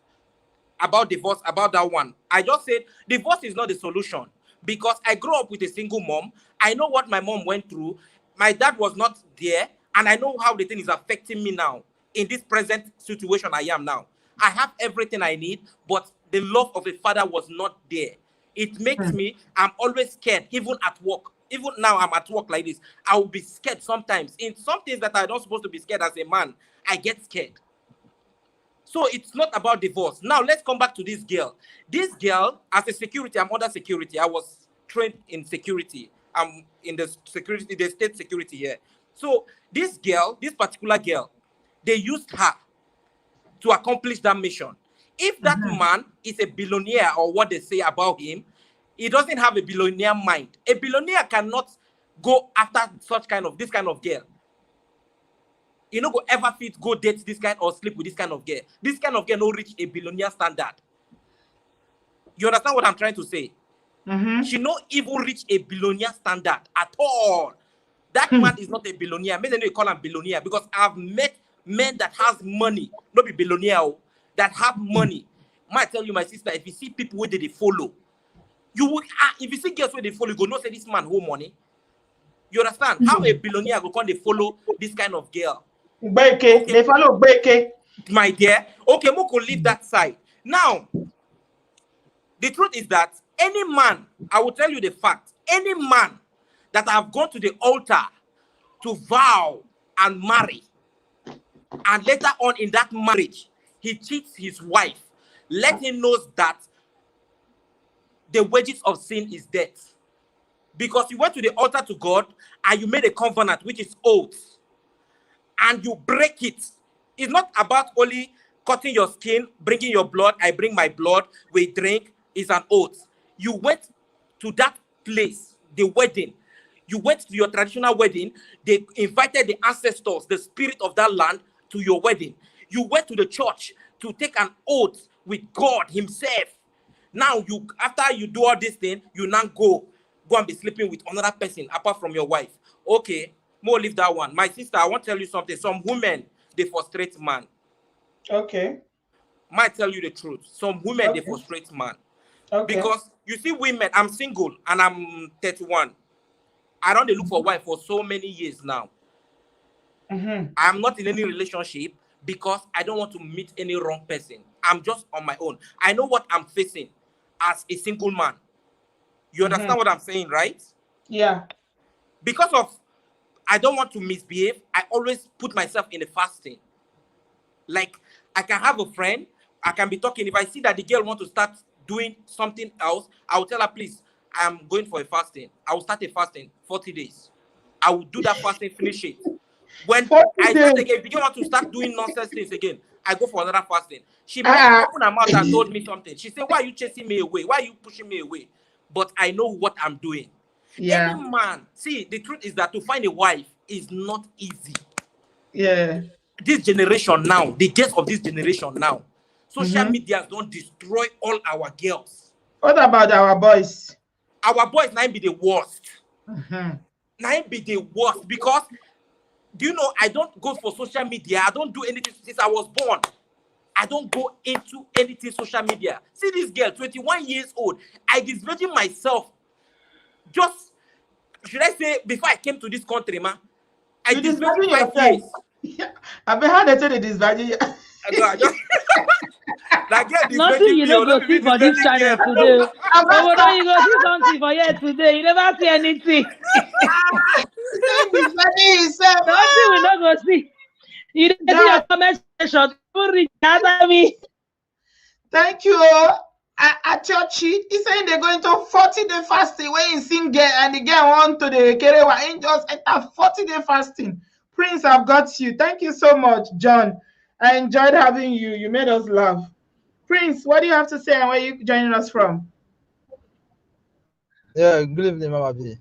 about that one. I just said divorce is not the solution because I grew up with a single mom. I know what my mom went through. My dad was not there, and I know how the thing is affecting me now in this present situation I am now. I have everything I need, but the love of a father was not there. It makes me, I'm always scared, even at work. Even now I'm at work like this, I will be scared sometimes. In some things that I'm not supposed to be scared as a man, I get scared. So it's not about divorce. Now let's come back to this girl. This girl, as a security, I'm under security. I was trained in security. I'm in the security, the state security here. So this girl, this particular girl, they used her to accomplish that mission. If that man is a billionaire or what they say about him, he doesn't have a billionaire mind. A billionaire cannot go after this kind of girl. You know, go ever fit go date this kind or sleep with this kind of girl. This kind of girl no reach a billionaire standard. You understand what I'm trying to say? She not even reach a billionaire standard at all. That man is not a billionaire. Maybe they call him billionaire because I've met men that has money, not be billionaire, that have money. Might tell you, my sister, if you see people where they follow, you will. If you see girls where they follow, you go not say this man hold money. You understand? How a billionaire go come they follow this kind of girl? Okay. They follow Beke. My dear. Okay, Moko leave that side. Now, the truth is that any man, I will tell you the fact, any man that have gone to the altar to vow and marry, and later on in that marriage, he cheats his wife, let him know that the wages of sin is death. Because you went to the altar to God and you made a covenant, which is oath, and you break it. It's not about only cutting your skin, bringing your blood. I bring my blood, we drink. It's an oath. You went to that place, the wedding. You went to your traditional wedding. They invited the ancestors, the spirit of that land, to your wedding. You went to the church to take an oath with God himself. Now, after you do all this thing, you now go and be sleeping with another person apart from your wife. Okay, more leave that one. My sister, I want to tell you something. Some women, they frustrate man. Okay. Might tell you the truth. Some women, they frustrate man. Okay. Because you see women, I'm single and I'm 31. I don't look for a wife for so many years now. I'm not in any relationship because I don't want to meet any wrong person. I'm just on my own. I know what I'm facing as a single man. You understand what I'm saying, right? Yeah. Because of, I don't want to misbehave, I always put myself in a fasting. Like, I can have a friend, I can be talking. If I see that the girl wants to start doing something else, I will tell her, please, I'm going for a fasting. I will start a fasting, 40 days. I will do that fasting, finish it. When I start again, if the girl wants to start doing nonsense things again, I go for another fasting. She opened her mouth and told me something. She said, why are you chasing me away? Why are you pushing me away? But I know what I'm doing. Yeah. Any man, see, the truth is that to find a wife is not easy. Yeah. This generation now, the girls of this generation now, social media don't destroy all our girls. What about our boys? Our boys now be the worst. Now be the worst because, do you know, I don't go for social media. I don't do anything since I was born. I don't go into anything social media. See this girl, 21 years old. I disvirgin myself. Just, should I say, before I came to this country, man, I disvirgin 5 years. I've been had to say this, nothing you don't go see for this channel today. Although you go see something for here today, you never see anything. Nothing we not go see. You didn't see your comment section. Me. Thank you. At Churchy, he saying they're going to 40-day fasting when you sing girl and the girl want to the Kerewa and just enter 40-day fasting. Prince, I've got you. Thank you so much, John. I enjoyed having you. You made us laugh. Prince, what do you have to say and where are you joining us from? Yeah, good evening, Mama B.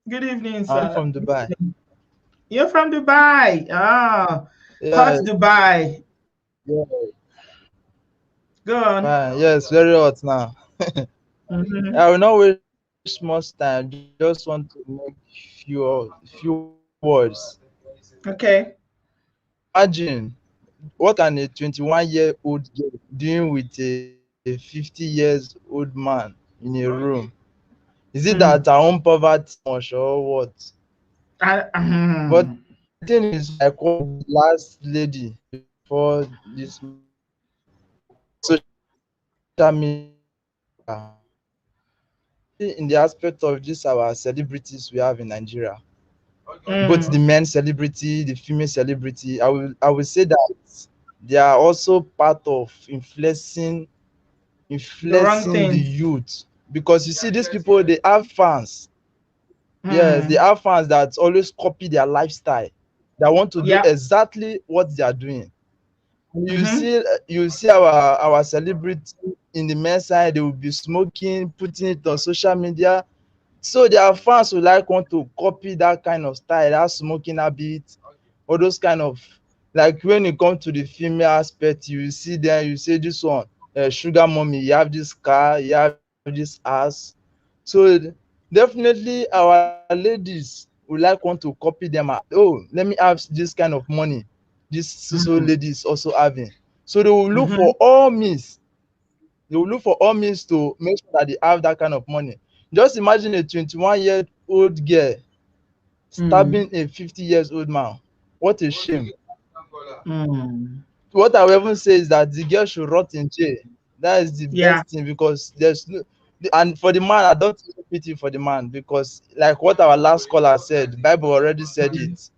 Good evening, sir. I'm from Dubai. You're from Dubai. Ah, yeah. Hot Dubai. Yeah. Go on. Yes, very hot now. I will not waste much time. Just want to make few words. Okay. Imagine, what can a 21-year-old girl doing with a 50-year-old man in a room? Is it that our own poverty much or what? But the thing is, I called the last lady before this social media. In the aspect of this, our celebrities we have in Nigeria, both the men celebrity, the female celebrity, I will say that they are also part of influencing the youth, because you see these people, they have fans. Yes, they have fans that always copy their lifestyle. They want to do exactly what they are doing. You see our celebrity in the men's side, they will be smoking, putting it on social media. So their fans will want to copy that kind of style, that smoking habit, or those kind of, like when you come to the female aspect, you see them, you say this one, sugar mommy, you have this car, you have this ass. So definitely our ladies will want to copy them. Oh, let me have this kind of money. This so ladies also having. So they will look for all means. They will look for all means to make sure that they have that kind of money. Just imagine a 21-year-old girl stabbing a 50-year-old man. What a shame. What I will even say is that the girl should rot in jail. That is the best thing, because there's no, and for the man, I don't pity for the man, because like what our last caller said, the Bible already said it.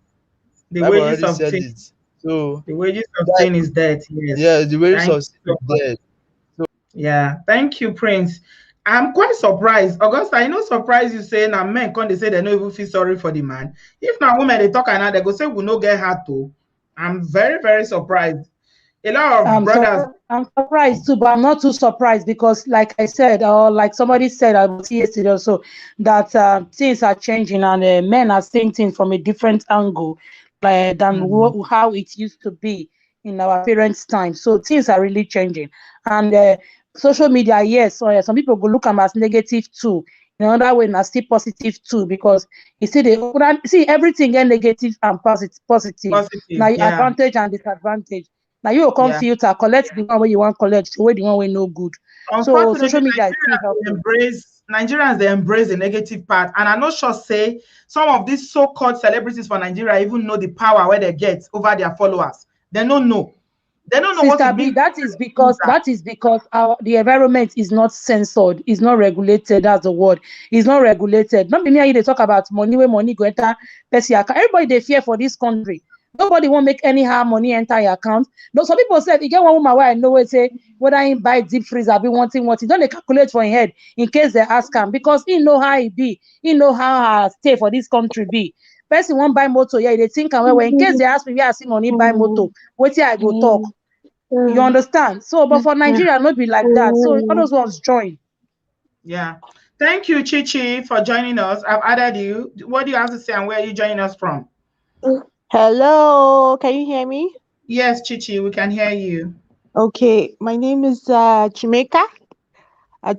The wages of sin. So the wages of sin is death. Yes. Yeah, the wages of sin is death. Yeah, thank you, Prince. I'm quite surprised. Augusta, I know surprised you saying that men can't they say they don't even feel sorry for the man. If now women they talk and now they go say we no get hurt too. I'm very, very surprised. A lot of brothers. I'm surprised too, but I'm not too surprised because, like I said, or like somebody said about yesterday also, that things are changing and men are seeing things from a different angle than how it used to be in our parents' time. So things are really changing. And social media, yes, so some people go look at them as negative too. In another way, now still positive too, because you see see everything get negative and positive. Now advantage and disadvantage. Now you will come filter, collect the one where you want collect, away the one where no good. So social media is still helping. Nigerians they embrace the negative part, and I'm not sure say some of these so-called celebrities for Nigeria even know the power where they get over their followers. They don't know. They don't know Sister what B, that is because the environment is not censored, is not regulated. That's the word. It's not regulated. Not me they talk about money where money go enter. Everybody they fear for this country. Nobody won't make anyhow money enter your account. No, some people said, you get one woman where I know it say whether I buy deep freeze, I be wanting what he don't calculate for his head in case they ask him because he know how he be, he know how stay for this country be. Person won't buy motor, yeah, they think well, in case they ask me where I see money buy motor, wait till I go talk. You understand? So, but for Nigeria, not be like that. So all those ones join. Yeah. Thank you, Chichi, for joining us. I've added you. What do you have to say and where are you joining us from? Hello, can you hear me? Yes, Chichi, we can hear you. Okay, my name is Chimeka.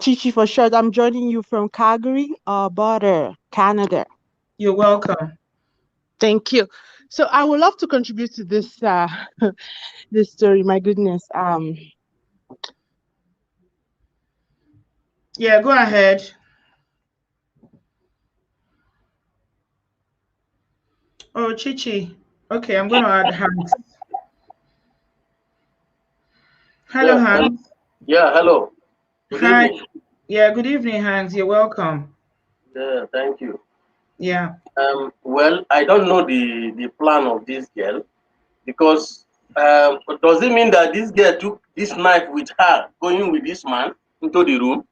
Chichi for short. I'm joining you from Calgary, Alberta, Canada. You're welcome. Thank you. So I would love to contribute to this this story. My goodness. Yeah, go ahead. Oh, Chichi. Okay, I'm going to add Hanks. Hello, Yeah, Hanks. Yeah, hello. Good Hi. evening. Yeah, good evening, Hanks. You're welcome. Yeah, thank you. Yeah. Well, I don't know the plan of this girl because does it mean that this girl took this knife with her going with this man into the room?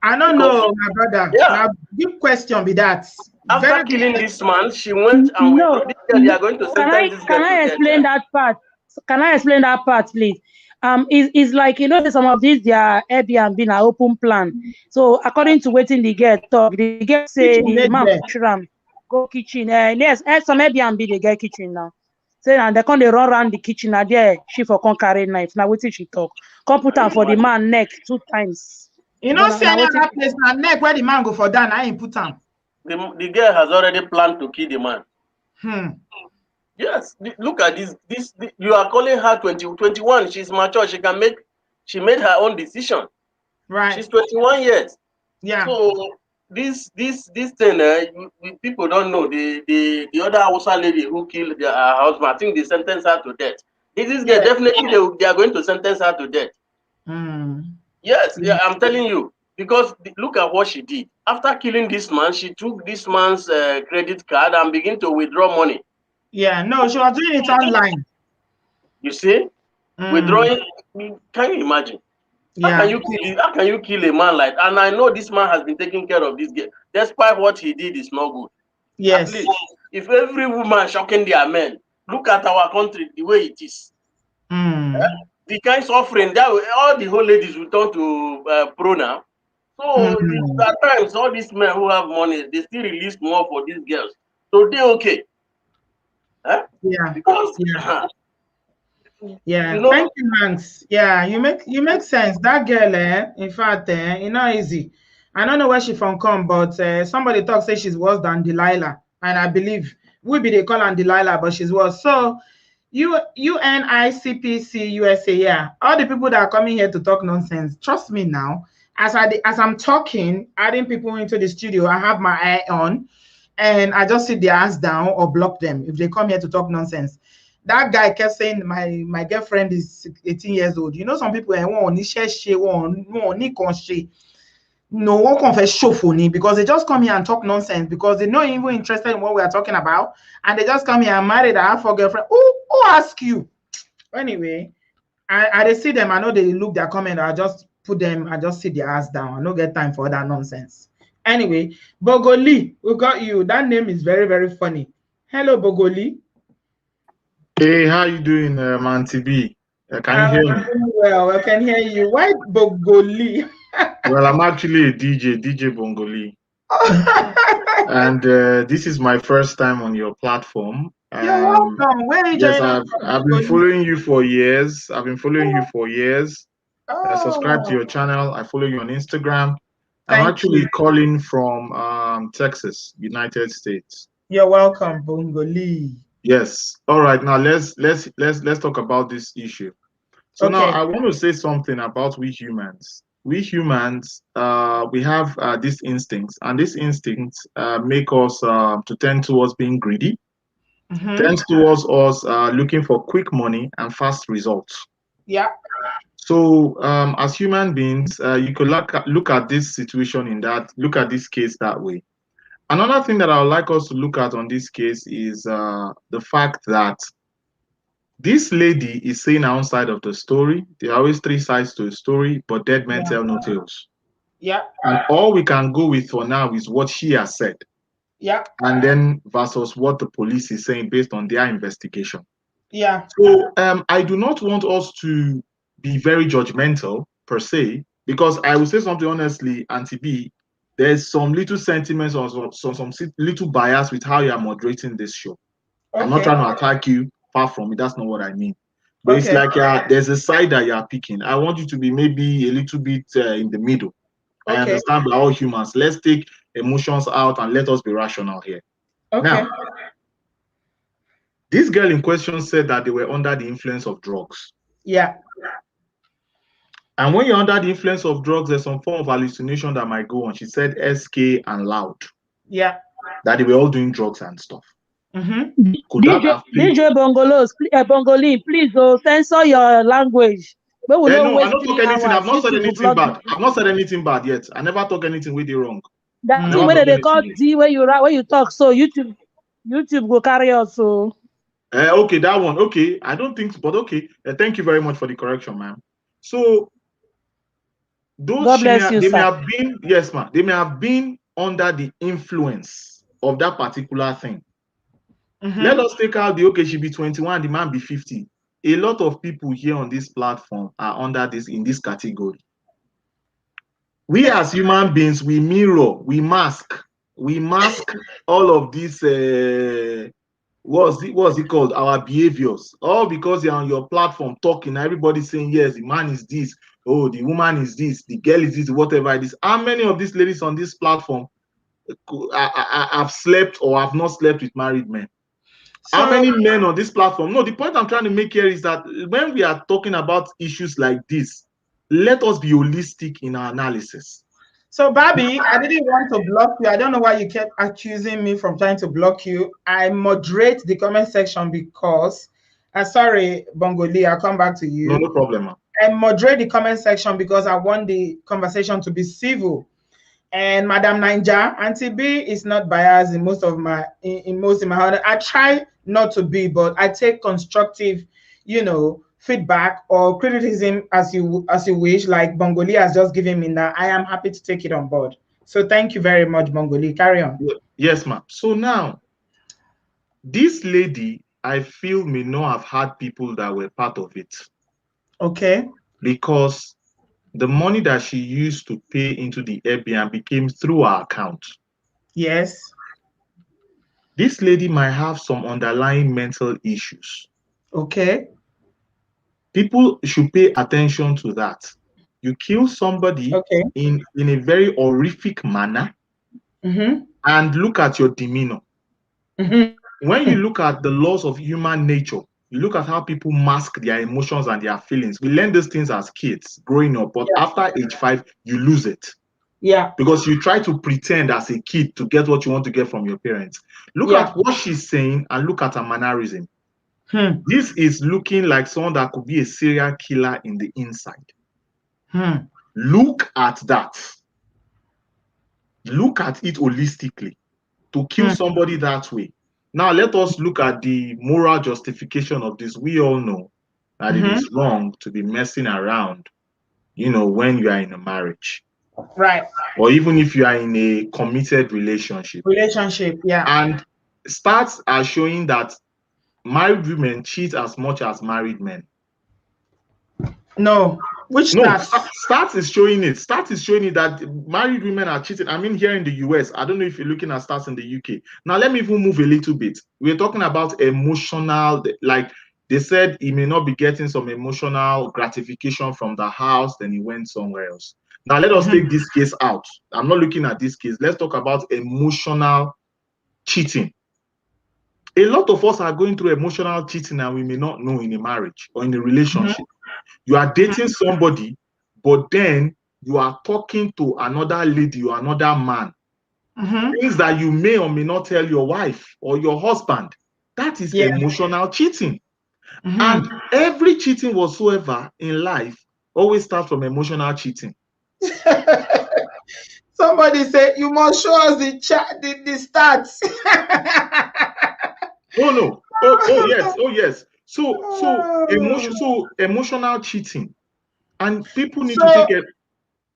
I don't know, my brother. Yeah. Now, deep question be that. After killing this man, she went and No. this girl, they are going to sentence this girl Can I to explain that part? Can I explain that part, please? It's like some of these their Airbnb na open plan. So according to waiting the girl talk, the girl say the man go kitchen. Yes, some Airbnb they get kitchen now. Say and they come they run around the kitchen and there she for come carry knife. Now waiting she talk. Come put her for the man neck 2 times. You know, say any other place now neck where the man go for down, I ain't put him. The girl has already planned to kill the man. Yes, look at this. You are calling her 21. She's mature. She made her own decision. Right. She's 21 years. Yeah. So this thing, people don't know. The other Hausa lady who killed her husband, I think they sentenced her to death. This girl definitely they are going to sentence her to death. Yes, yeah, I'm telling you. Because look at what she did. After killing this man, she took this man's credit card and began to withdraw money. Yeah, no, she was doing it online. You see? Withdrawing, can you imagine? Yeah. How can you kill a man like that? And I know this man has been taking care of this girl. Despite what he did is not good. Yes. At least, if every woman shocking their men, look at our country, the way it is. The kind of suffering, that all the whole ladies will turn to pro now. So at times, all these men who have money, they still release more for these girls. So they okay. Huh? Yeah. Because yeah. You know, Thank you, Hanks. Yeah, you make sense. That girl, in fact, it's not easy. I don't know where she from come, but somebody talk say she's worse than Delilah, and I believe they call her Delilah, but she's worse. So UNICPC USA, yeah. All the people that are coming here to talk nonsense, trust me now. As I'm talking, adding people into the studio, I have my eye on, and I just sit their ass down or block them if they come here to talk nonsense. That guy kept saying my girlfriend is 18 years old. You know, some people no one confess show for me because they just come here and talk nonsense because they're not even interested in what we are talking about, and they just come here and married. I have a girlfriend. Who ask you? Anyway, I see them. I know they look their comment. I just put them and just sit their ass down. I don't get time for that nonsense. Anyway, Bogoli, we got you. That name is very, very funny. Hello, Bogoli. Hey, how you doing, Auntie B? Can you hear me? Well, I can hear you. Why Bogoli? Well, I'm actually a DJ Bongoli. And this is my first time on your platform. You're welcome. Where are you yes, joining I've been following you for years. I subscribe to your channel. I follow you on Instagram. I'm actually calling from Texas, United States. You're welcome, Bongoli. Yes. All right. Now let's talk about this issue. So now I want to say something about we humans. We humans, we have these instincts, and these instincts make us to tend towards being greedy, tends towards us looking for quick money and fast results. Yeah. So as human beings, you could look at this situation look at this case that way. Another thing that I would like us to look at on this case is the fact that this lady is saying her own side of the story. There are always three sides to a story, but dead men tell no tales. Yeah. And all we can go with for now is what she has said. Yeah. And then versus what the police is saying based on their investigation. Yeah. So I do not want us to be very judgmental per se, because I will say something honestly, Auntie B, there's some little sentiments or some little bias with how you are moderating this show. I'm not trying to attack you, far from it, that's not what I mean. But it's like there's a side that you are picking. I want you to be maybe a little bit in the middle. I understand we're all humans. Let's take emotions out and let us be rational here. Now, this girl in question said that they were under the influence of drugs. Yeah. And when you're under the influence of drugs, there's some form of hallucination that might go on. She said SK and loud. Yeah. That they were all doing drugs and stuff. DJ Bongoli, please censor your language. No, I don't talk anything. I've not said anything bad. I've not said anything bad yet. I never talk anything with you wrong. That thing where they call D where you talk, so YouTube will carry us. So okay, that one. Okay, I don't think so, but okay. Thank you very much for the correction, ma'am. So those they may have been, yes, ma'am, they may have been under the influence of that particular thing. Let us take out the she be 21, the man be 50. A lot of people here on this platform are under in this category. We as human beings, we mirror, we mask all of these what's it called, our behaviors, all because you're on your platform talking, everybody's saying yes, the man is this, oh, the woman is this, the girl is this, whatever it is. How many of these ladies on this platform have slept or have not slept with married men? So, how many men on this platform? No, the point I'm trying to make here is that when we are talking about issues like this, let us be holistic in our analysis. So, Bobby, I didn't want to block you. I don't know why you kept accusing me from trying to block you. I moderate the comment section because, sorry, Bongoli, I'll come back to you. No problem. I moderate the comment section because I want the conversation to be civil. And Madam Ninja, Auntie B is not biased in most of my I try not to be, but I take constructive, feedback or criticism as you wish, like Bongoli has just given me now. I am happy to take it on board. So thank you very much, Bongoli. Carry on. Yes, ma'am. So now, this lady, I feel, may not have had people that were part of it. Okay. Because the money that she used to pay into the Airbnb came through her account. Yes. This lady might have some underlying mental issues. Okay. People should pay attention to that. You kill somebody in a very horrific manner, and look at your demeanor. When you look at the laws of human nature, you look at how people mask their emotions and their feelings. We learn these things as kids growing up, but after age 5, you lose it. Yeah. Because you try to pretend as a kid to get what you want to get from your parents. Look at what she's saying and look at her mannerism. This is looking like someone that could be a serial killer in the inside. Look at that. Look at it holistically. To kill somebody that way. Now, let us look at the moral justification of this. We all know that it is wrong to be messing around, when you are in a marriage. Right. Or even if you are in a committed relationship. Yeah. And stats are showing that married women cheat as much as married men. No. Which stats? Stats is showing it. Stats is showing it that married women are cheating. I mean, here in the US, I don't know if you're looking at stats in the UK. Now, let me even move a little bit. We're talking about emotional, like they said he may not be getting some emotional gratification from the house, then he went somewhere else. Now, let us take this case out. I'm not looking at this case. Let's talk about emotional cheating. A lot of us are going through emotional cheating and we may not know in a marriage or in a relationship. You are dating somebody, but then you are talking to another lady or another man. Things that you may or may not tell your wife or your husband. That is emotional cheating. And every cheating whatsoever in life always starts from emotional cheating. Somebody said you must show us the stats. No. Oh yes. So emotional cheating, and people need to take it.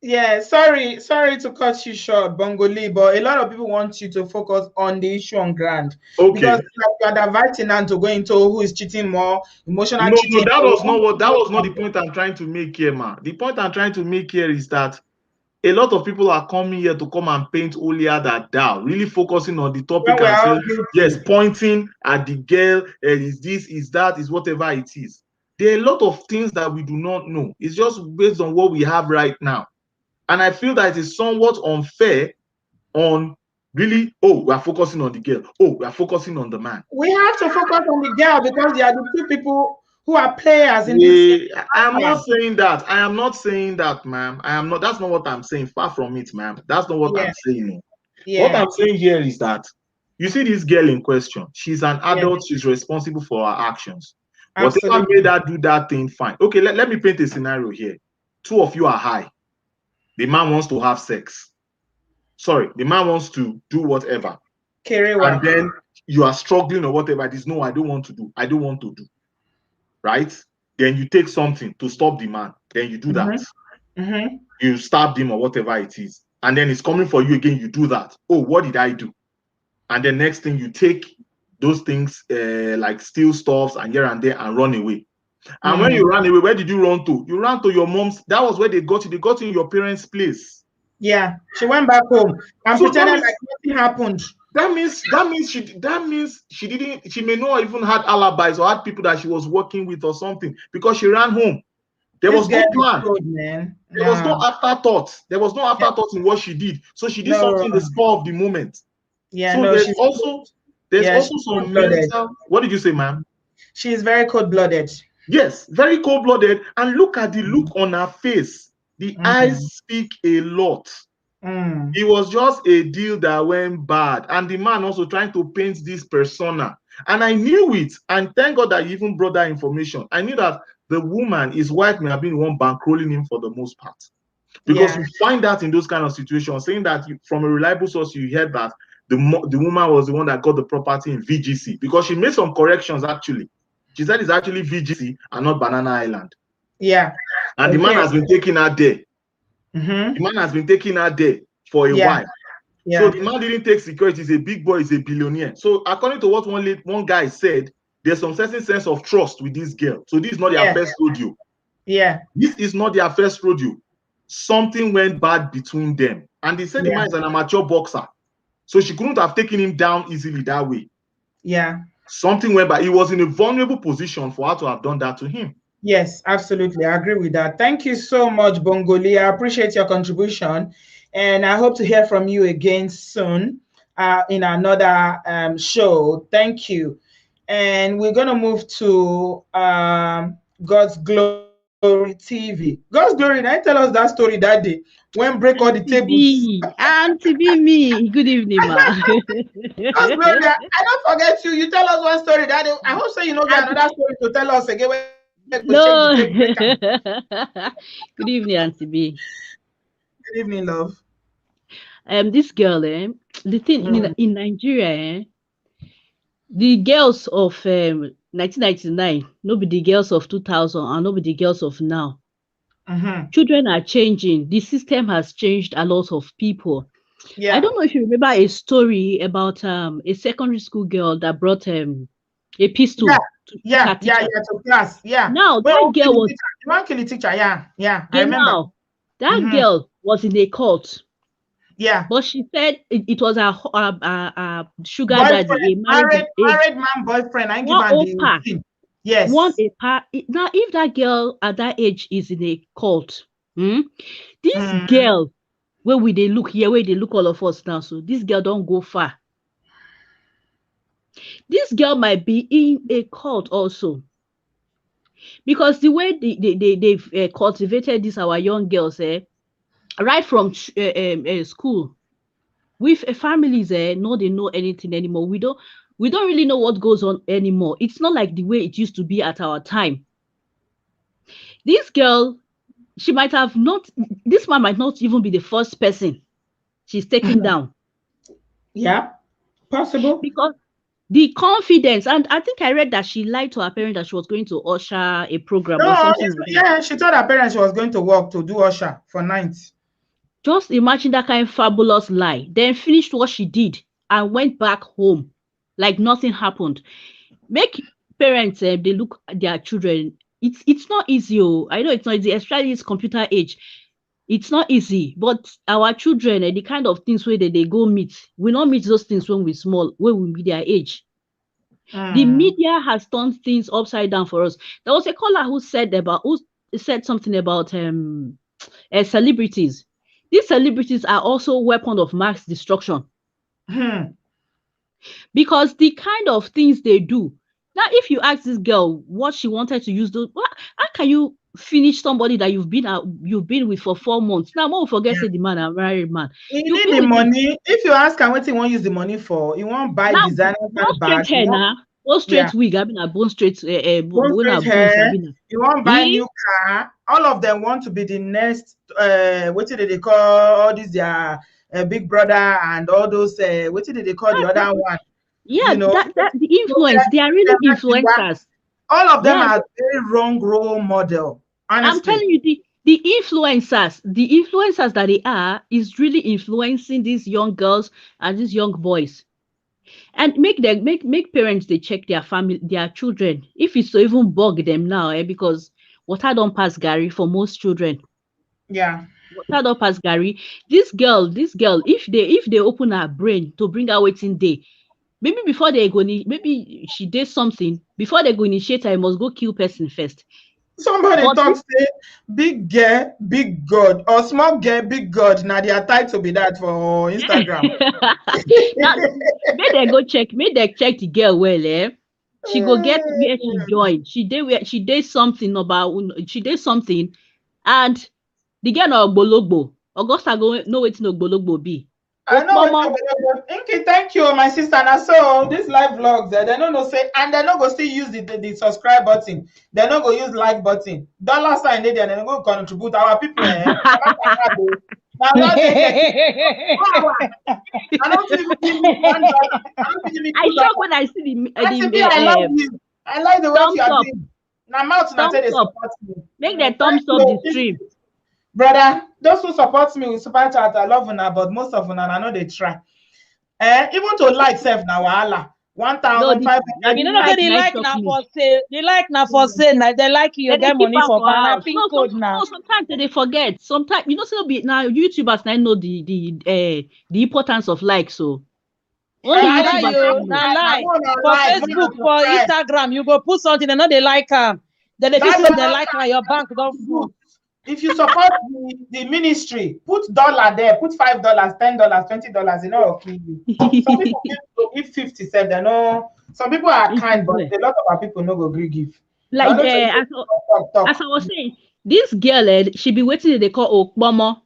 Yeah, sorry to cut you short, Bongoli, but a lot of people want you to focus on the issue on ground. Okay. Because you are diverting and to go into who is cheating more, emotional cheating. No, that was not the point I'm trying to make here, man. The point I'm trying to make here is that a lot of people are coming here to come and paint holier than thou, really focusing on the topic and saying, yes, pointing at the girl, is this, is that, is whatever it is. There are a lot of things that we do not know. It's just based on what we have right now. And I feel that it is somewhat unfair on really, we are focusing on the girl. We are focusing on the man. We have to focus on the girl because they are the two people who are players in this. I am not saying that. I am not saying that, ma'am. I am not. That's not what I'm saying. Far from it, ma'am. That's not what I'm saying. What I'm saying here is that you see this girl in question. She's an adult. She's responsible for her actions. Whatever made her do that thing, fine. Okay, let me paint a scenario here. Two of you are high. The man wants to have sex. Sorry, the man wants to do whatever. And then you are struggling or whatever. It is no, I don't want to do. I don't want to do. Right? Then you take something to stop the man. Then you do that. You stab him or whatever it is. And then it's coming for you again. You do that. Oh, what did I do? And then next thing you take those things like steal stuffs and here and there and run away. And when you ran away, where did you run to? You ran to your mom's. That was where they got you. They got you in your parents' place. Yeah, she went back home and pretended like nothing happened. That means she didn't. She may not even had alibis or had people that she was working with or something because she ran home. There was no plan. There was no afterthought. There was no afterthought in what she did. So she did something in the spur of the moment. Yeah. So there's also some mental. What did you say, ma'am? She is very cold-blooded. Yes, very cold-blooded. And look at the look on her face. The eyes speak a lot. It was just a deal that went bad. And the man also trying to paint this persona. And I knew it. And thank God that you even brought that information. I knew that the woman, his wife, may have been one bankrolling him for the most part. Because you find that in those kind of situations, saying that from a reliable source, you heard that the woman was the one that got the property in VGC. Because she made some corrections, actually. She said it's actually VGC and not Banana Island. Yeah. And the man has been taking her there. The man has been taking her there for a while. So the man didn't take security. He's a big boy. He's a billionaire. So according to what one guy said, there's some certain sense of trust with this girl. So this is not their first rodeo. Yeah. This is not their first rodeo. Something went bad between them. And they said the man is an amateur boxer. So she couldn't have taken him down easily that way. Yeah. Something went bad. He was in a vulnerable position for her to have done that to him. Yes, absolutely. I agree with that. Thank you so much, Bongoli. I appreciate your contribution. And I hope to hear from you again soon in another show. Thank you. And we're going to move to God's Glory TV. God's Glory, now tell us that story that day when break all the tables. Auntie B, me. Good evening, ma. God's Glory, I don't forget you. You tell us one story that day. I hope so you know get another story to tell us again. No. Good evening, Auntie B. Good evening, love. This girl, the thing in Nigeria, the girls of 1999, no be the girls of 2000, and no be the girls of now. Children are changing. The system has changed a lot of people. I don't know if you remember a story about a secondary school girl that brought a pistol to her teacher. To class. Now that girl was you want to kill the teacher. I remember. Now that girl was in a cult. Yeah. But she said it was a sugar daddy, a married man boyfriend. I give her the yes. Now, if that girl at that age is in a cult, this girl, where will they look here? Where they look all of us now? So this girl don't go far. This girl might be in a cult also, because the way they've cultivated this our young girls, right from school, with families, no, they know anything anymore. We don't really know what goes on anymore. It's not like the way it used to be at our time. This girl, this man might not even be the first person she's taken down. Yeah, possible. Because the confidence, and I think I read that she lied to her parents that she was going to usher a program or something like that. Yeah, she told her parents she was going to work to do usher for nights. Just imagine that kind of fabulous lie. Then finished what she did and went back home like nothing happened. Make parents they look at their children. It's not easy. I know it's not easy, especially this computer age. It's not easy, but our children, the kind of things where they go meet, we not meet those things when we're small, when we be their age. The media has turned things upside down for us. There was a caller who said something about celebrities. These celebrities are also weapons of mass destruction. Because the kind of things they do. Now, if you ask this girl what she wanted to use those, how can you finish somebody that you've been with for 4 months? Now, more forget say the man a married man. You need the money. If you ask her what he won't use the money for, he won't buy designer bag. Bone straight wig. I mean, a bone straight hair. You won't buy new car. All of them want to be the next. What did they call all these? Their Big Brother and all those. What did they call the other one? Yeah, the influence. They are really influencers. All of them are very wrong role model. Honestly. I'm telling you, the influencers that they are is really influencing these young girls and these young boys. And make parents they check their family, their children. If it's to even bug them now, because water don't pass Gary for most children. Yeah. Water don't pass Gary. This girl, if they open her brain to bring her waiting day, maybe before they go, maybe she did something. Before they go initiate her, I must go kill person first. Somebody talks say big girl, big God, or small girl, big God. Now they are tied to be that for Instagram. Now, may they check the girl well, She go get where she joined. She did something, and the girl no Ogbologbo. Augusta go know what no Ogbologbo be. I know. Thank you, my sister. Now, so these live vlogs, they don't say, and they not go still use the subscribe button. They not go use like button. $sign there, they go contribute. Our people, I shock when I see the I like the way you are doing. Now, mouth not say they support me. Make the thumbs up the stream. Brother, those who support me with super chat, I love una, but most of una I know they try. Even to like self now, wahala. 1,500. You know they like now for say. They like now for say. Now they like you get money for pin code now. No, sometimes they forget. Sometimes now YouTubers now know the importance of likes. So only YouTubers like for Facebook, for Instagram, you go put something and know they like them. Then they like your bank don't full. If you support the ministry, put $, there, put $5, $10, $20, you know, okay. Some people give 50 cents, they know. Some people are kind, but a lot of our people no go give. Like as I was saying, this girl, she be waiting they call Okbomo.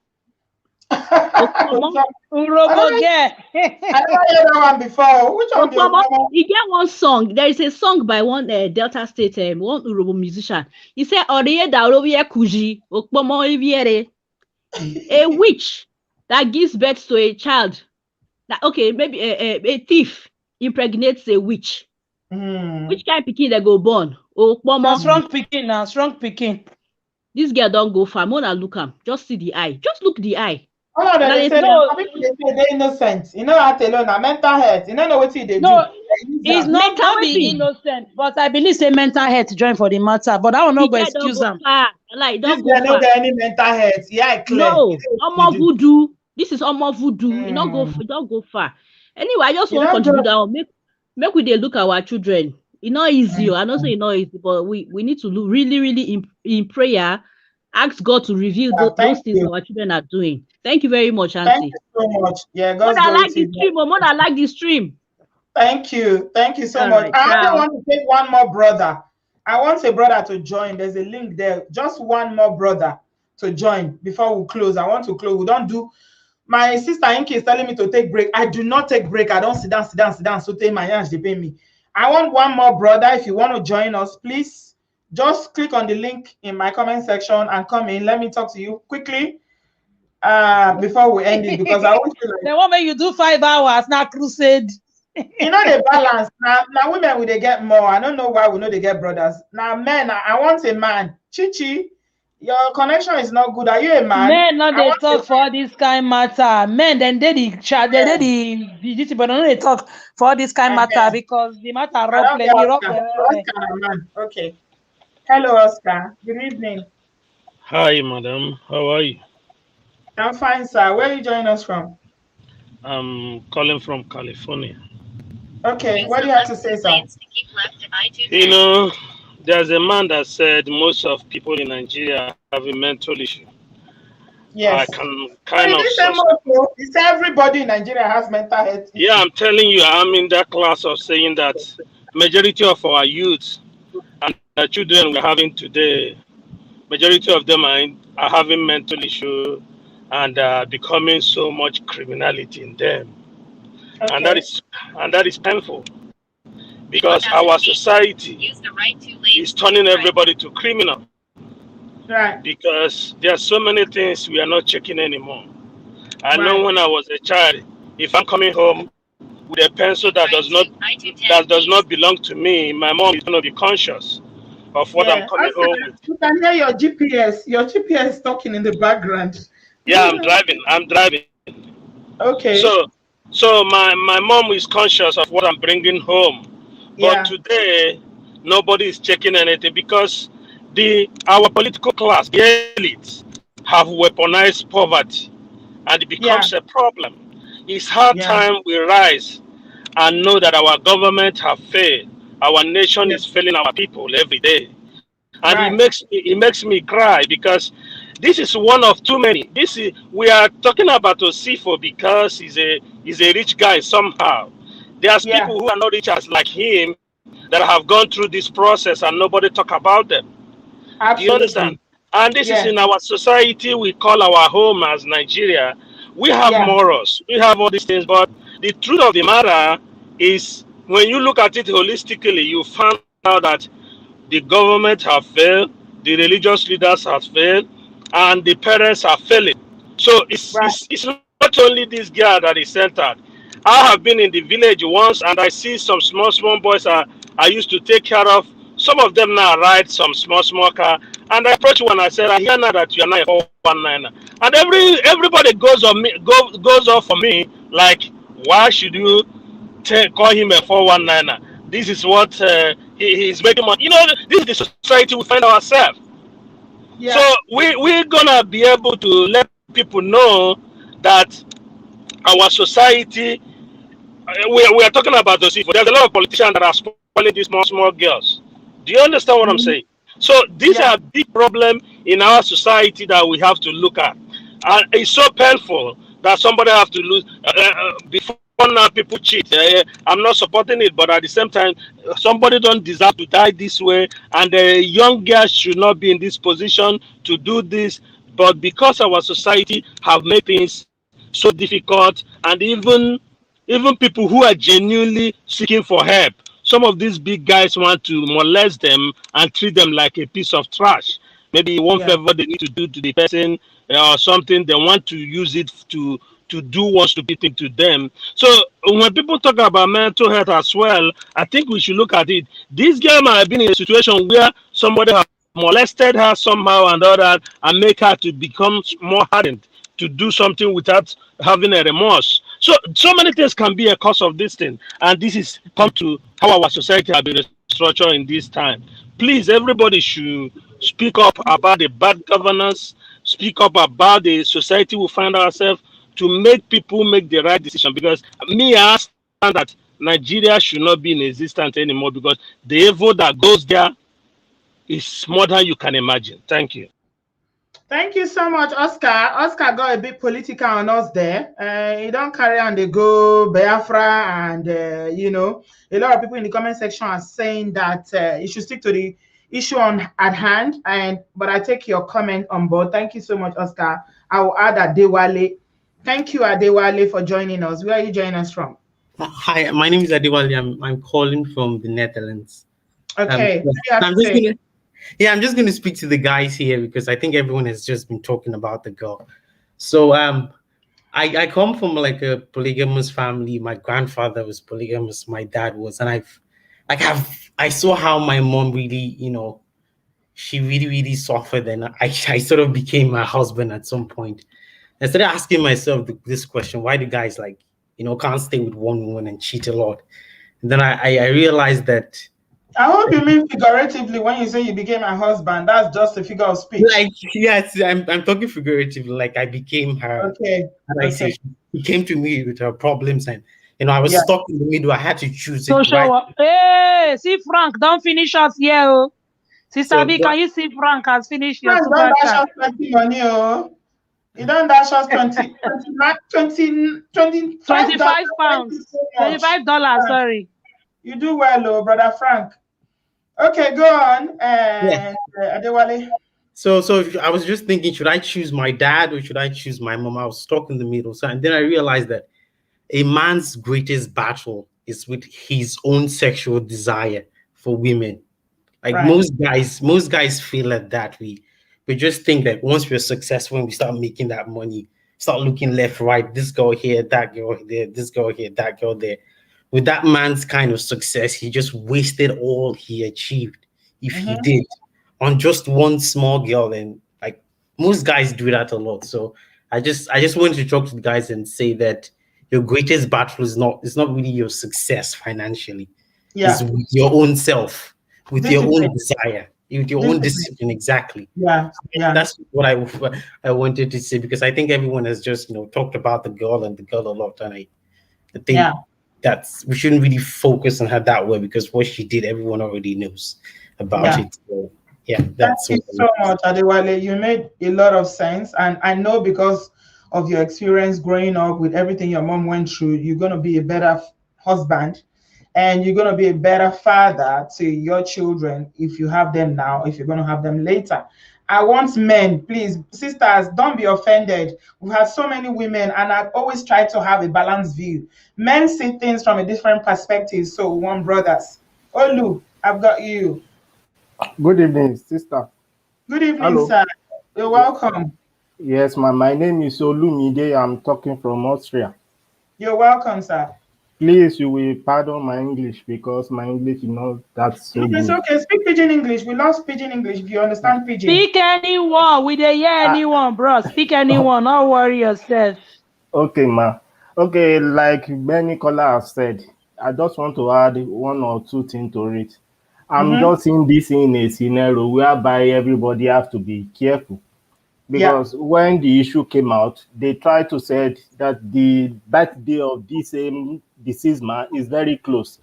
Urobo girl. I never heard that one before. Which one? You get one song. There is a song by one Delta State, one Urobo musician. He said, "Oriye da Orobiye kuji, Okbomo Oliviere." A witch that gives birth to a child. That maybe a thief impregnates a witch. Which kind of pikin they go born? Okbomo. Strong pikin now, strong pikin. This girl don't go far. Mona look am. Just see the eye. Just look the eye. Oh, no, they say people they say they're innocent. You know that alone, mental health. You don't know what they do. No, it's not be innocent, but I believe say mental health join for the matter. But I will not go excuse them. Like don't go far. Get any mental health. Yeah, clear. No, Omo voodoo. This is Omo voodoo. You don't go far. Anyway, I just want to contribute that one. Make we dey look our children. It's not easy. I know say it's not easy, but we need to look really in prayer. Ask God to reveal those things our children are doing. Thank you very much, Auntie. Thank you so much. Yeah, God I like the stream. I like the stream. Thank you. Thank you so much. I don't want to take one more brother. I want a brother to join. There's a link there. Just one more brother to join before we close. I want to close. We don't do. My sister Inky is telling me to take break. I do not take break. I don't sit down. So take my hands, they pay me. I want one more brother. If you want to join us, please just click on the link in my comment section and come in. Let me talk to you quickly before we end it, because I want to like, they want me you do 5 hours now crusade. You know the balance. Now women will they get more. I don't know why we know they get brothers. Now men, I want a man. Chichi, your connection is not good. Are you a man? Men not they talk for this kind matter. Men then they the chat, they the but no they talk for this kind matter because the matter rough. Okay. Hello, Oscar. Good evening. Hi, madam. How are you? I'm fine, sir. Where are you joining us from? I'm calling from California. Okay, what do you have to say, sir? You know, there's a man that said most of people in Nigeria have a mental issue. Yes. I can kind of. It's everybody in Nigeria has mental health. Yeah, I'm telling you, I'm in that class of saying that majority of our youth and the children we're having today, majority of them are having mental issue and becoming so much criminality in them. Okay. And that is painful because our society is turning everybody to criminal. Right. Because there are so many things we are not checking anymore. I know when I was a child, if I'm coming home with a pencil that does not belong to me, my mom is going to be conscious of what I'm coming home with. You can hear your GPS. Your GPS talking in the background. Yeah, I'm driving. Okay. So my mom is conscious of what I'm bringing home. But today, nobody is checking anything because our political class, the elites, have weaponized poverty, and it becomes a problem. It's high time we rise and know that our government have failed. Our nation is failing our people every day, and it makes me cry because this is one of too many. We are talking about Usifo because he's a rich guy somehow. There's people who are not rich as like him that have gone through this process and nobody talk about them. Absolutely. Do you understand? And this is in our society we call our home as Nigeria. We have morals, we have all these things, but the truth of the matter is when you look at it holistically, you find out that the government have failed, the religious leaders have failed, and the parents are failing. So it's not only this girl that is centered. I have been in the village once and I see some small boys I used to take care of. Some of them now ride some small car, and I approach one. I said, "I hear now that you are not a 419." And everybody goes off for me like, "Why should you call him a 419? This is what he's making money." You know, this is the society we find ourselves. Yeah. So we're gonna be able to let people know that our society. We are talking about those people. There's a lot of politicians that are spoiling these small girls. Do you understand what I'm saying? So these are big problem in our society that we have to look at. And it's so painful that somebody have to lose before now people cheat. I'm not supporting it, but at the same time, somebody don't deserve to die this way, and the young girls should not be in this position to do this. But because our society have made things so difficult, and even people who are genuinely seeking for help, some of these big guys want to molest them and treat them like a piece of trash. Maybe one favor they need to do to the person or something, they want to use it to do one stupid thing to them. So when people talk about mental health as well, I think we should look at it. This girl might have been in a situation where somebody have molested her somehow and all that, and make her to become more hardened to do something without having a remorse. So many things can be a cause of this thing, and this is come to how our society has been restructured in this time. Please, everybody should speak up about the bad governance, speak up about the society we find ourselves, to make people make the right decision. Because me, I understand that Nigeria should not be in existence anymore, because the evil that goes there is more than you can imagine. Thank you. Thank you so much, Oscar. Oscar got a bit political on us there. He don't carry on the go Biafra, and you know, a lot of people in the comment section are saying that you should stick to the issue at hand. But I take your comment on board. Thank you so much, Oscar. I will add Adewale. Thank you, Adewale, for joining us. Where are you joining us from? Hi, my name is Adewale. I'm calling from the Netherlands. Okay. I'm just going to speak to the guys here, because I think everyone has just been talking about the girl. So I come from like a polygamous family. My grandfather was polygamous. My dad was, and I saw how my mom really, she really suffered, and I sort of became my husband at some point. I started asking myself this question: why do guys can't stay with one woman and cheat a lot? And then I realized that. I hope you mean figuratively when you say you became my husband. That's just a figure of speech. Like, yes, I'm talking figuratively. Like, I became her. Okay. And I say she came to me with her problems, and I was stuck in the middle. I had to choose. So hey, see Frank, don't finish us here. Sister B, can you see Frank has finished your super Don't dash chat? us 20 money, You don't dash us 25 pounds. $25, sorry. You do well, brother Frank. Okay, go on, Adewale. So I was just thinking, should I choose my dad or should I choose my mom? I was stuck in the middle. So, and then I realized that a man's greatest battle is with his own sexual desire for women. Like most guys feel like that. We just think that once we're successful and we start making that money, start looking left, right, this girl here, that girl there, this girl here, that girl there. With that man's kind of success, he just wasted all he achieved, if he did, on just one small girl. And like most guys do that a lot. So I just wanted to talk to the guys and say that your greatest battle is not really your success financially. It's with your own self, with your own desire, with your own discipline. Exactly. That's what I wanted to say, because I think everyone has just talked about the girl a lot, and I think we shouldn't really focus on her that way, because what she did, everyone already knows about it. So, that's Thank you so much, Adewale. You made a lot of sense, and I know because of your experience growing up with everything your mom went through, you're going to be a better husband, and you're going to be a better father to your children if you have them now, if you're going to have them later. I want men, please, sisters, don't be offended. We've had so many women, and I've always tried to have a balanced view. Men see things from a different perspective, so we want brothers. Olu, I've got you. Good evening, sister. Good evening, sir. You're welcome. Yes, my name is Olumide. I'm talking from Austria. You're welcome, sir. Please, you will pardon my English, because my English is not that so good. It's okay. Speak Pidgin English. We love Pidgin English if you understand Pidgin. Speak anyone. We dey hear anyone, bro. Speak anyone. Don't worry yourself. Okay, ma. Okay, like many callers have said, I just want to add one or two things to it. I'm just seeing this in a scenario whereby everybody has to be careful. Because when the issue came out, they tried to say that the birthday of this deceased man is very close.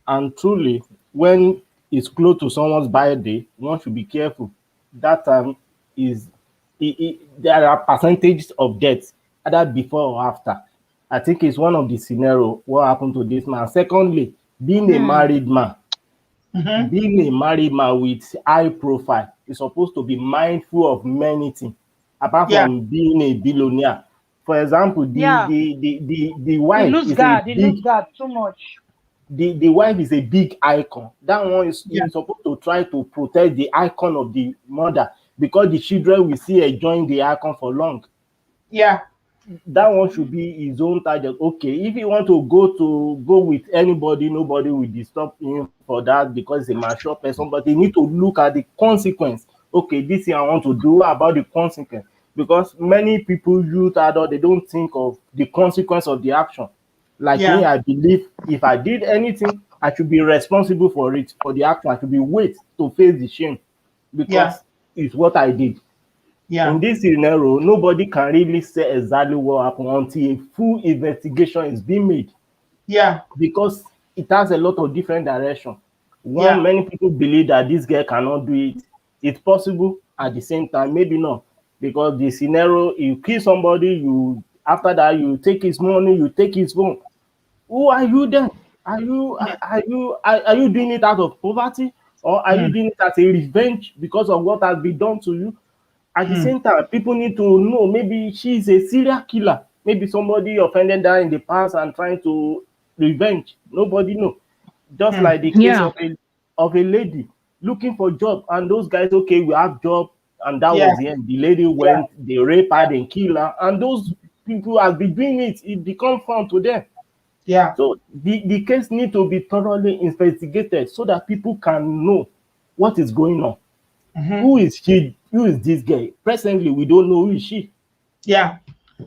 And truly, when it's close to someone's birthday, one should be careful. That time there are percentages of deaths, either before or after. I think it's one of the scenarios what happened to this man. Secondly, being a married man, being a married man with high profile is supposed to be mindful of many things. Apart from being a billionaire, for example, the wife lose God too much. The wife is a big icon. That one is supposed to try to protect the icon of the mother, because the children will see enjoying the icon for long. That one should be his own target. Okay, if you want to go with anybody, nobody will disturb him for that, because it's a mature person. But you need to look at the consequence okay, this thing I want to do about the consequence. Because many people, youth, adult, they don't think of the consequence of the action. Like me, I believe if I did anything, I should be responsible for it, for the action. I should be wait to face the shame because it's what I did. In this scenario, nobody can really say exactly what happened until a full investigation is being made. Because it has a lot of different directions. One, many people believe that this girl cannot do it. It's possible. At the same time, maybe not. Because the scenario, you kill somebody, you after that you take his money, you take his phone. Who are you then? Are you doing it out of poverty, or are you doing it as a revenge because of what has been done to you? At the same time, people need to know maybe she's a serial killer. Maybe somebody offended her in the past and trying to revenge. Nobody know. Just like the case of a lady looking for job, and those guys, okay, we have job, and that was the end. The lady went, they rape her, they kill her, and those people have been doing it. It becomes fun to them. So the case need to be thoroughly investigated so that people can know what is going on. Who is she? Who is this girl? Presently, we don't know who is she.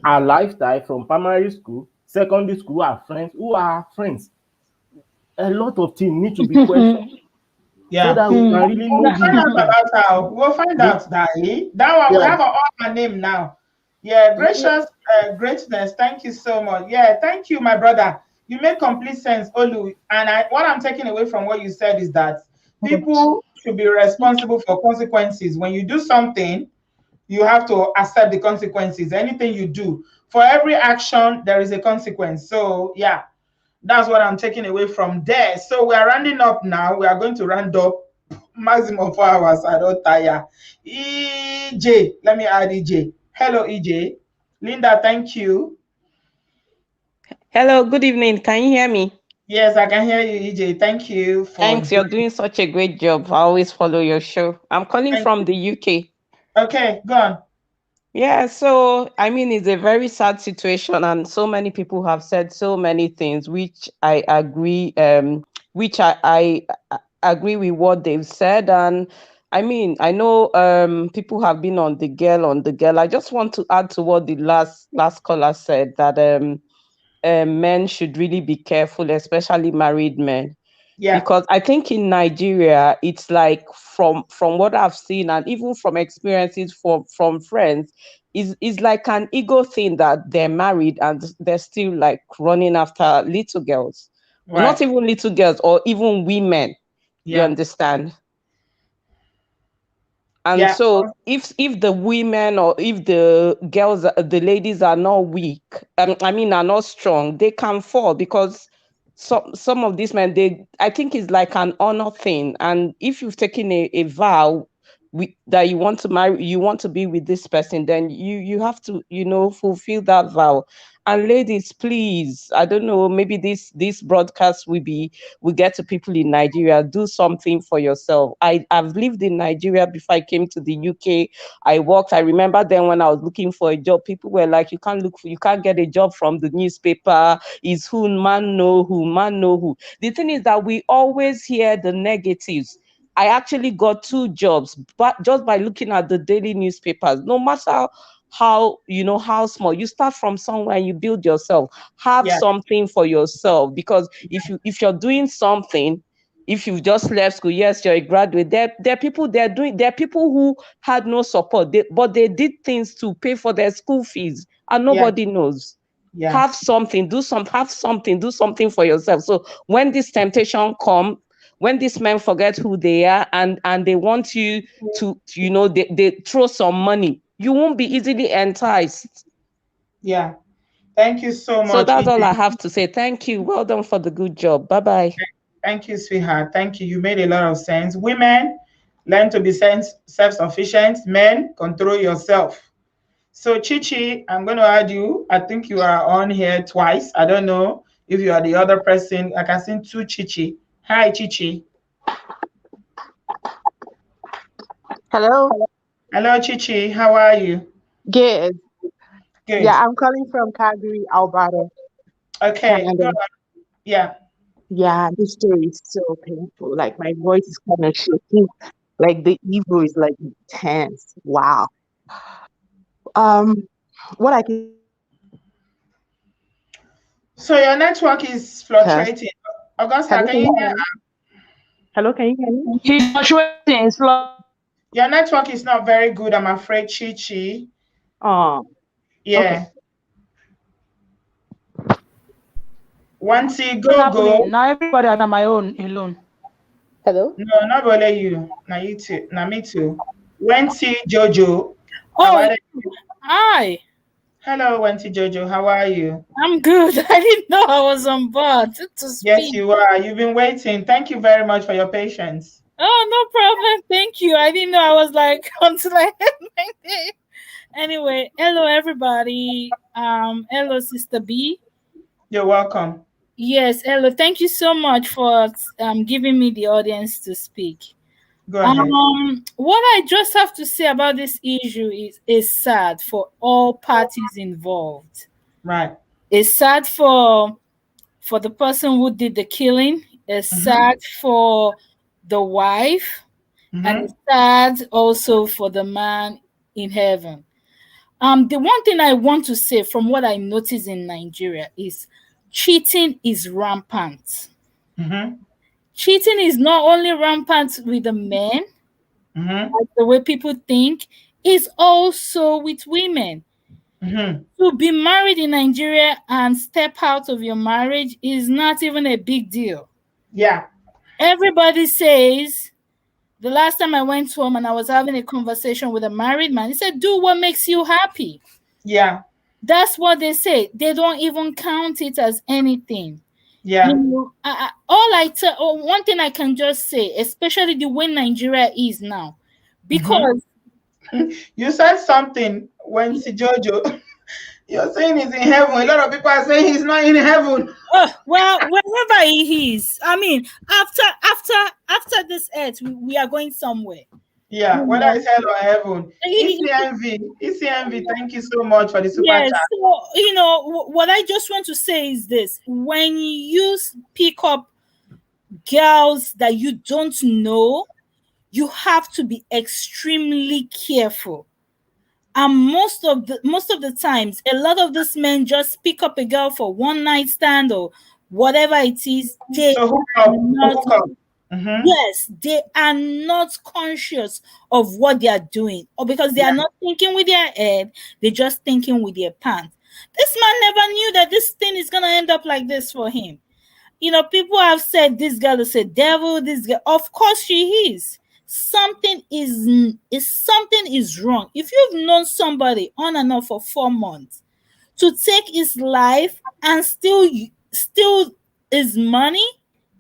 Our lifestyle from primary school, secondary school, our friends, who are our friends. A lot of things need to be questioned. So that we can really know. We'll find out about her. We'll find out that. That one, we have all her name now. Gracious greatness. Thank you so much. Thank you, my brother. You make complete sense, Olu. And what I'm taking away from what you said is that people should be responsible for consequences. When you do something, you have to accept the consequences. Anything you do, for every action, there is a consequence. So that's what I'm taking away from there. So we are rounding up now. We are going to round up maximum 4 hours. I don't tire. EJ, let me add EJ. Hello, EJ. Linda, thank you. Hello, good evening. Can you hear me? Yes, I can hear you, EJ. Thank you. Thanks, you're doing such a great job. I always follow your show. I'm calling from the UK. Okay, go on. Yeah, so I mean, it's a very sad situation, and so many people have said so many things, which I agree. Which I agree with what they've said, and I mean, I know people have been on the girl. I just want to add to what the last caller said, that men should really be careful, especially married men. Because I think in Nigeria, it's like from what I've seen, and even from experiences from friends, is like an ego thing that they're married and they're still like running after little girls. Well, not even little girls, or even women. You understand? And so if the women, or if the girls, the ladies are not weak, I mean are not strong, they can fall, because some of these men, I think it's like an honor thing. And if you've taken a vow that you want to marry, you want to be with this person, then you have to, fulfill that vow. And ladies, please, I don't know, maybe this broadcast will get to people in Nigeria. Do something for yourself. I've lived in Nigeria before I came to the UK. I worked. I remember then when I was looking for a job, people were like, you can't get a job from the newspaper. Is who man know who. The thing is that we always hear the negatives. I actually got 2 jobs, but just by looking at the daily newspapers. No matter how small, you start from somewhere and you build yourself. Have something for yourself, because if you're doing something, if you've just left school, yes, you're a graduate, there are people who had no support, but they did things to pay for their school fees, and nobody knows. Have something, do something for yourself. So when this temptation comes, when these men forget who they are and they want you to, they throw some money, you won't be easily enticed. Thank you so much. So that's all I have to say. Thank you. Well done for the good job. Bye-bye. Thank you, sweetheart. Thank you. You made a lot of sense. Women, learn to be self-sufficient. Men, control yourself. So Chichi, I'm going to add you. I think you are on here twice. I don't know if you are the other person. I can see 2 Chichi. Hi, Chichi. Hello. Hello, Chichi. How are you? Good. Good. Yeah, I'm calling from Calgary, Alberta. Okay. Go on. Yeah. Yeah, this story is so painful. Like my voice is kind of shaking. Like the evil is like intense. Wow. What I can. So your network is fluctuating. Augusta, Hello, can you hear? Hello, can you hear me? He's fluctuating. Your network is not very good, I'm afraid, Chi. Oh. Yeah. Okay. Once you go. Now everybody are on my own alone. Hello? No, not only you. Now you too. Now me too. Wenty Jojo. Oh, hi. Hello, Wenty Jojo. How are you? I'm good. I didn't know I was on board to speak. Yes, you are. You've been waiting. Thank you very much for your patience. Oh, no problem. Thank you. I didn't know I was like until I had my name. Anyway, hello everybody. Hello, Sister B. You're welcome. Yes, hello. Thank you so much for giving me the audience to speak. Go ahead. What I just have to say about this issue is sad for all parties involved. Right. It's sad for the person who did the killing. It's sad for the wife, and it's sad also for the man in heaven. The one thing I want to say from what I notice in Nigeria is cheating is rampant. Cheating is not only rampant with the men, like the way people think, is also with women. To be married in Nigeria and step out of your marriage is not even a big deal. Yeah. Everybody says, the last time I went home and I was having a conversation with a married man, he said, do what makes you happy. Yeah. That's what they say. They don't even count it as anything. Yeah. You know, one thing I can just say, especially the way Nigeria is now, because you said something when Jojo. You're saying he's in heaven. A lot of people are saying he's not in heaven. Well, wherever he is, I mean, after this earth, we are going somewhere. Yeah, whether it's hell or heaven. ECMV, thank you so much for the super chat. So, you know, what I just want to say is this. When you pick up girls that you don't know, you have to be extremely careful. And most of the times, a lot of these men just pick up a girl for one night stand or whatever it is. They are not conscious of what they are doing, or because they are not thinking with their head, they're just thinking with their pants. This man never knew that this thing is gonna end up like this for him. You know, people have said this girl is a devil. This girl, of course, she is. Something is wrong. If you've known somebody on and off for 4 months, to take his life and still his money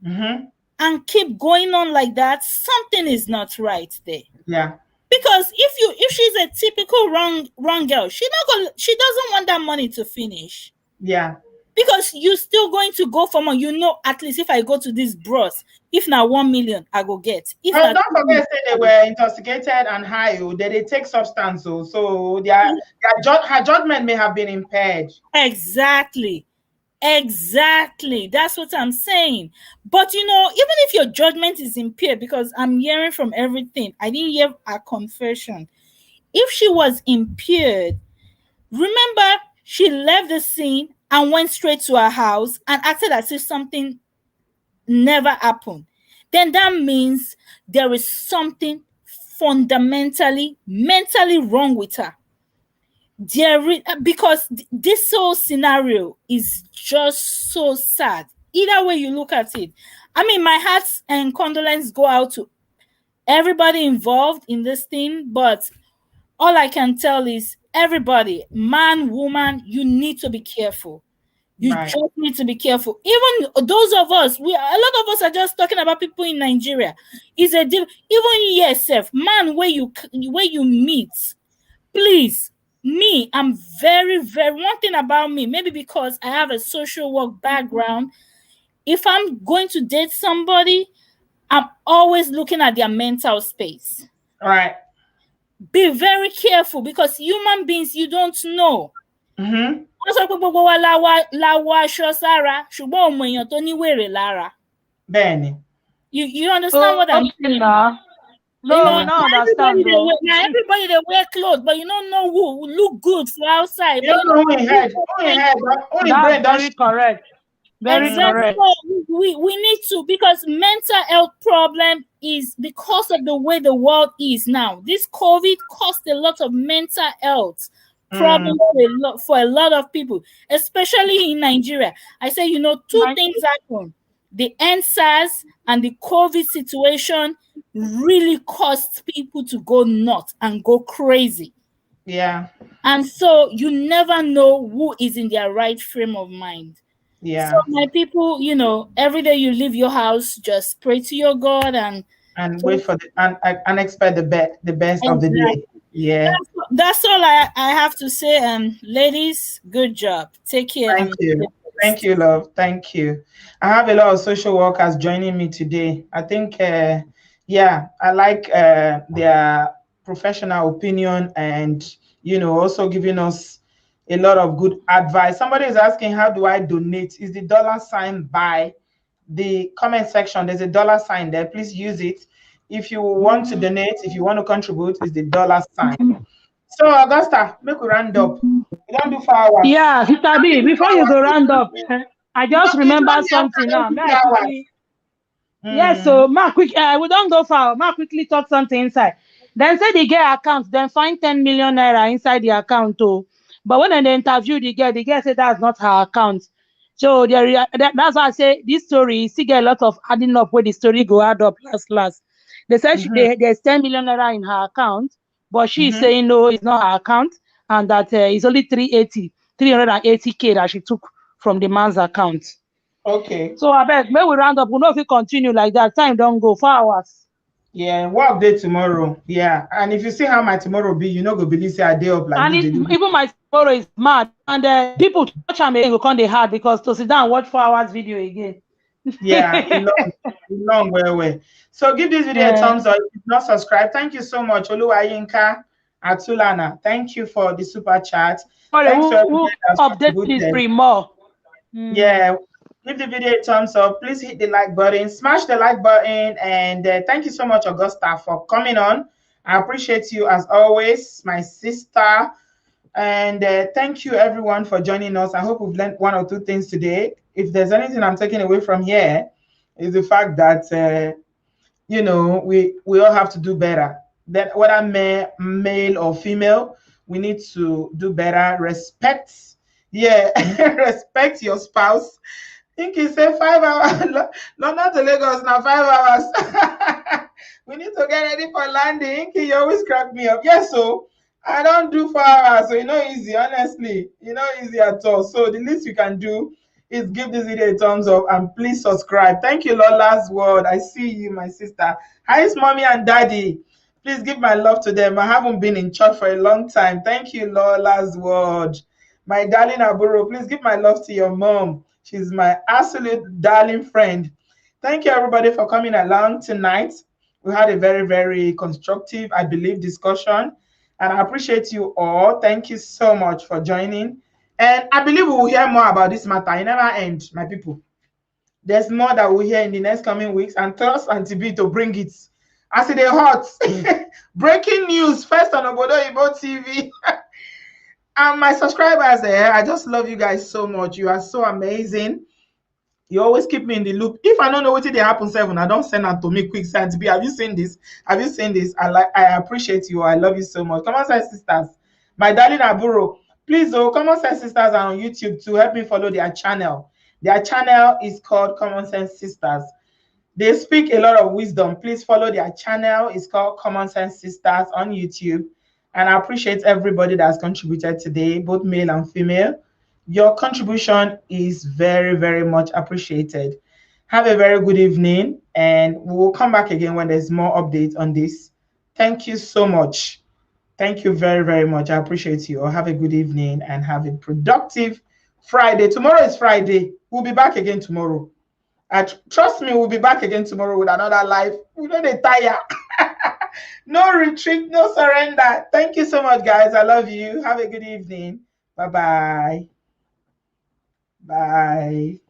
and keep going on like that, something is not right there. Yeah. Because if she's a typical wrong girl, she doesn't want that money to finish. Yeah. Because you're still going to go for more. You know, at least if I go to this bros, if not 1 million, I go get. If don't forget, they were intoxicated and high. They take substance, so her judgment may have been impaired. Exactly. That's what I'm saying. But you know, even if your judgment is impaired, because I'm hearing from everything, I didn't hear a confession. If she was impaired, remember she left the scene and went straight to her house and acted as if something never happened. Then that means there is something fundamentally, mentally wrong with her. Because this whole scenario is just so sad. Either way you look at it. I mean, my heart and condolences go out to everybody involved in this thing, but all I can tell is everybody, man, woman, you need to be careful. You just need to be careful. Even those of us, a lot of us are just talking about people in Nigeria. It's a deal. Even yourself, man, where you meet, please. Me, I'm very, very, one thing about me, maybe because I have a social work background, if I'm going to date somebody, I'm always looking at their mental space. All right. Be very careful, because human beings, you don't know. You understand what I'm saying? No, no, understand though. Everybody they wear clothes, but you don't know who look good for outside. You don't know who in head, That's very correct. Very correct. We need to, because mental health problem is because of the way the world is now. This COVID caused a lot of mental health problems for a lot of people, especially in Nigeria. I say, two things happen. The NSAS and the COVID situation really caused people to go nuts and go crazy. Yeah. And so you never know who is in their right frame of mind. Yeah. So my people, every day you leave your house, just pray to your God and wait for and expect the best of the day. Yeah. That's all I have to say. Ladies, good job. Take care. Thank you. Thank you, love. Thank you. I have a lot of social workers joining me today. I think, I like their professional opinion and, also giving us a lot of good advice. Somebody is asking, how do I donate? Is the $ by the comment section? There's a $ there. Please use it. If you want to donate, if you want to contribute, it's the $. So, Augusta, make we round up. We don't do 4 hours. Yeah, Sister B, before you go round up, I just remember something now. Yes, so we don't go far. Quickly talk something inside. Then say the girl account, then find 10 million naira inside the account too. But when they interview the girl said that's not her account. So that's why I say this story still get a lot of adding up where the story go add up last. They said there's 10 million naira in her account, but she's saying no, it's not her account, and that it's only 380K that she took from the man's account. Okay. So I beg, may we round up. We know if we continue like that, time don't go 4 hours. Yeah, work day tomorrow. Yeah, and if you see how my tomorrow be, you know go believe say I day up like. And even my tomorrow is mad, and people watch am again go come dey hard because to sit down and watch 4 hours video again. Yeah, long way. So give this video a thumbs up. If you're not subscribed, thank you so much, Oluwayinka Atulana. Thank you for the super chat. Thanks to everybody that's update this free more. Yeah. Give the video a thumbs up. Please hit the like button. Smash the like button. And thank you so much, Augusta, for coming on. I appreciate you as always, my sister. And thank you, everyone, for joining us. I hope we've learned 1 or 2 things today. If there's anything I'm taking away from here, is the fact that, we all have to do better. That whether male or female, we need to do better. Respect. Yeah, respect your spouse. I think he said 5 hours. London to Lagos now 5 hours. We need to get ready for landing. He always crack me up. Yes, so I don't do 4 hours, so easy, honestly. Easy at all. So the least you can do is give this video a thumbs up and please subscribe. Thank you, Lola's World. I see you, my sister. Hi, mommy and daddy. Please give my love to them. I haven't been in church for a long time. Thank you, Lola's World. My darling Aburo, please give my love to your mom. She's my absolute darling friend. Thank you, everybody, for coming along tonight. We had a very, very constructive, I believe, discussion. And I appreciate you all. Thank you so much for joining. And I believe we will hear more about this matter. It never ends, my people. There's more that we'll hear in the next coming weeks. And trust Auntie B to bring it. As it is hot. Breaking news, first on Obodooyinbo TV. And my subscribers there, I just love you guys so much. You are so amazing. You always keep me in the loop. If I don't know what did happen 7, I don't send out to me quick send to be. Have you seen this? Have you seen this? I appreciate you. I love you so much. Come on, sisters. My darling Aburo, please, Common Sense Sisters are on YouTube to help me follow their channel. Their channel is called Common Sense Sisters. They speak a lot of wisdom. Please follow their channel. It's called Common Sense Sisters on YouTube. And I appreciate everybody that's contributed today, both male and female. Your contribution is very, very much appreciated. Have a very good evening, and we will come back again when there's more updates on this. Thank you so much. Thank you very, very much. I appreciate you. Have a good evening and have a productive Friday. Tomorrow is Friday. We'll be back again tomorrow. Trust me, we'll be back again tomorrow with another live. We don't get tired. No retreat, no surrender. Thank you so much, guys. I love you. Have a good evening. Bye-bye. Bye.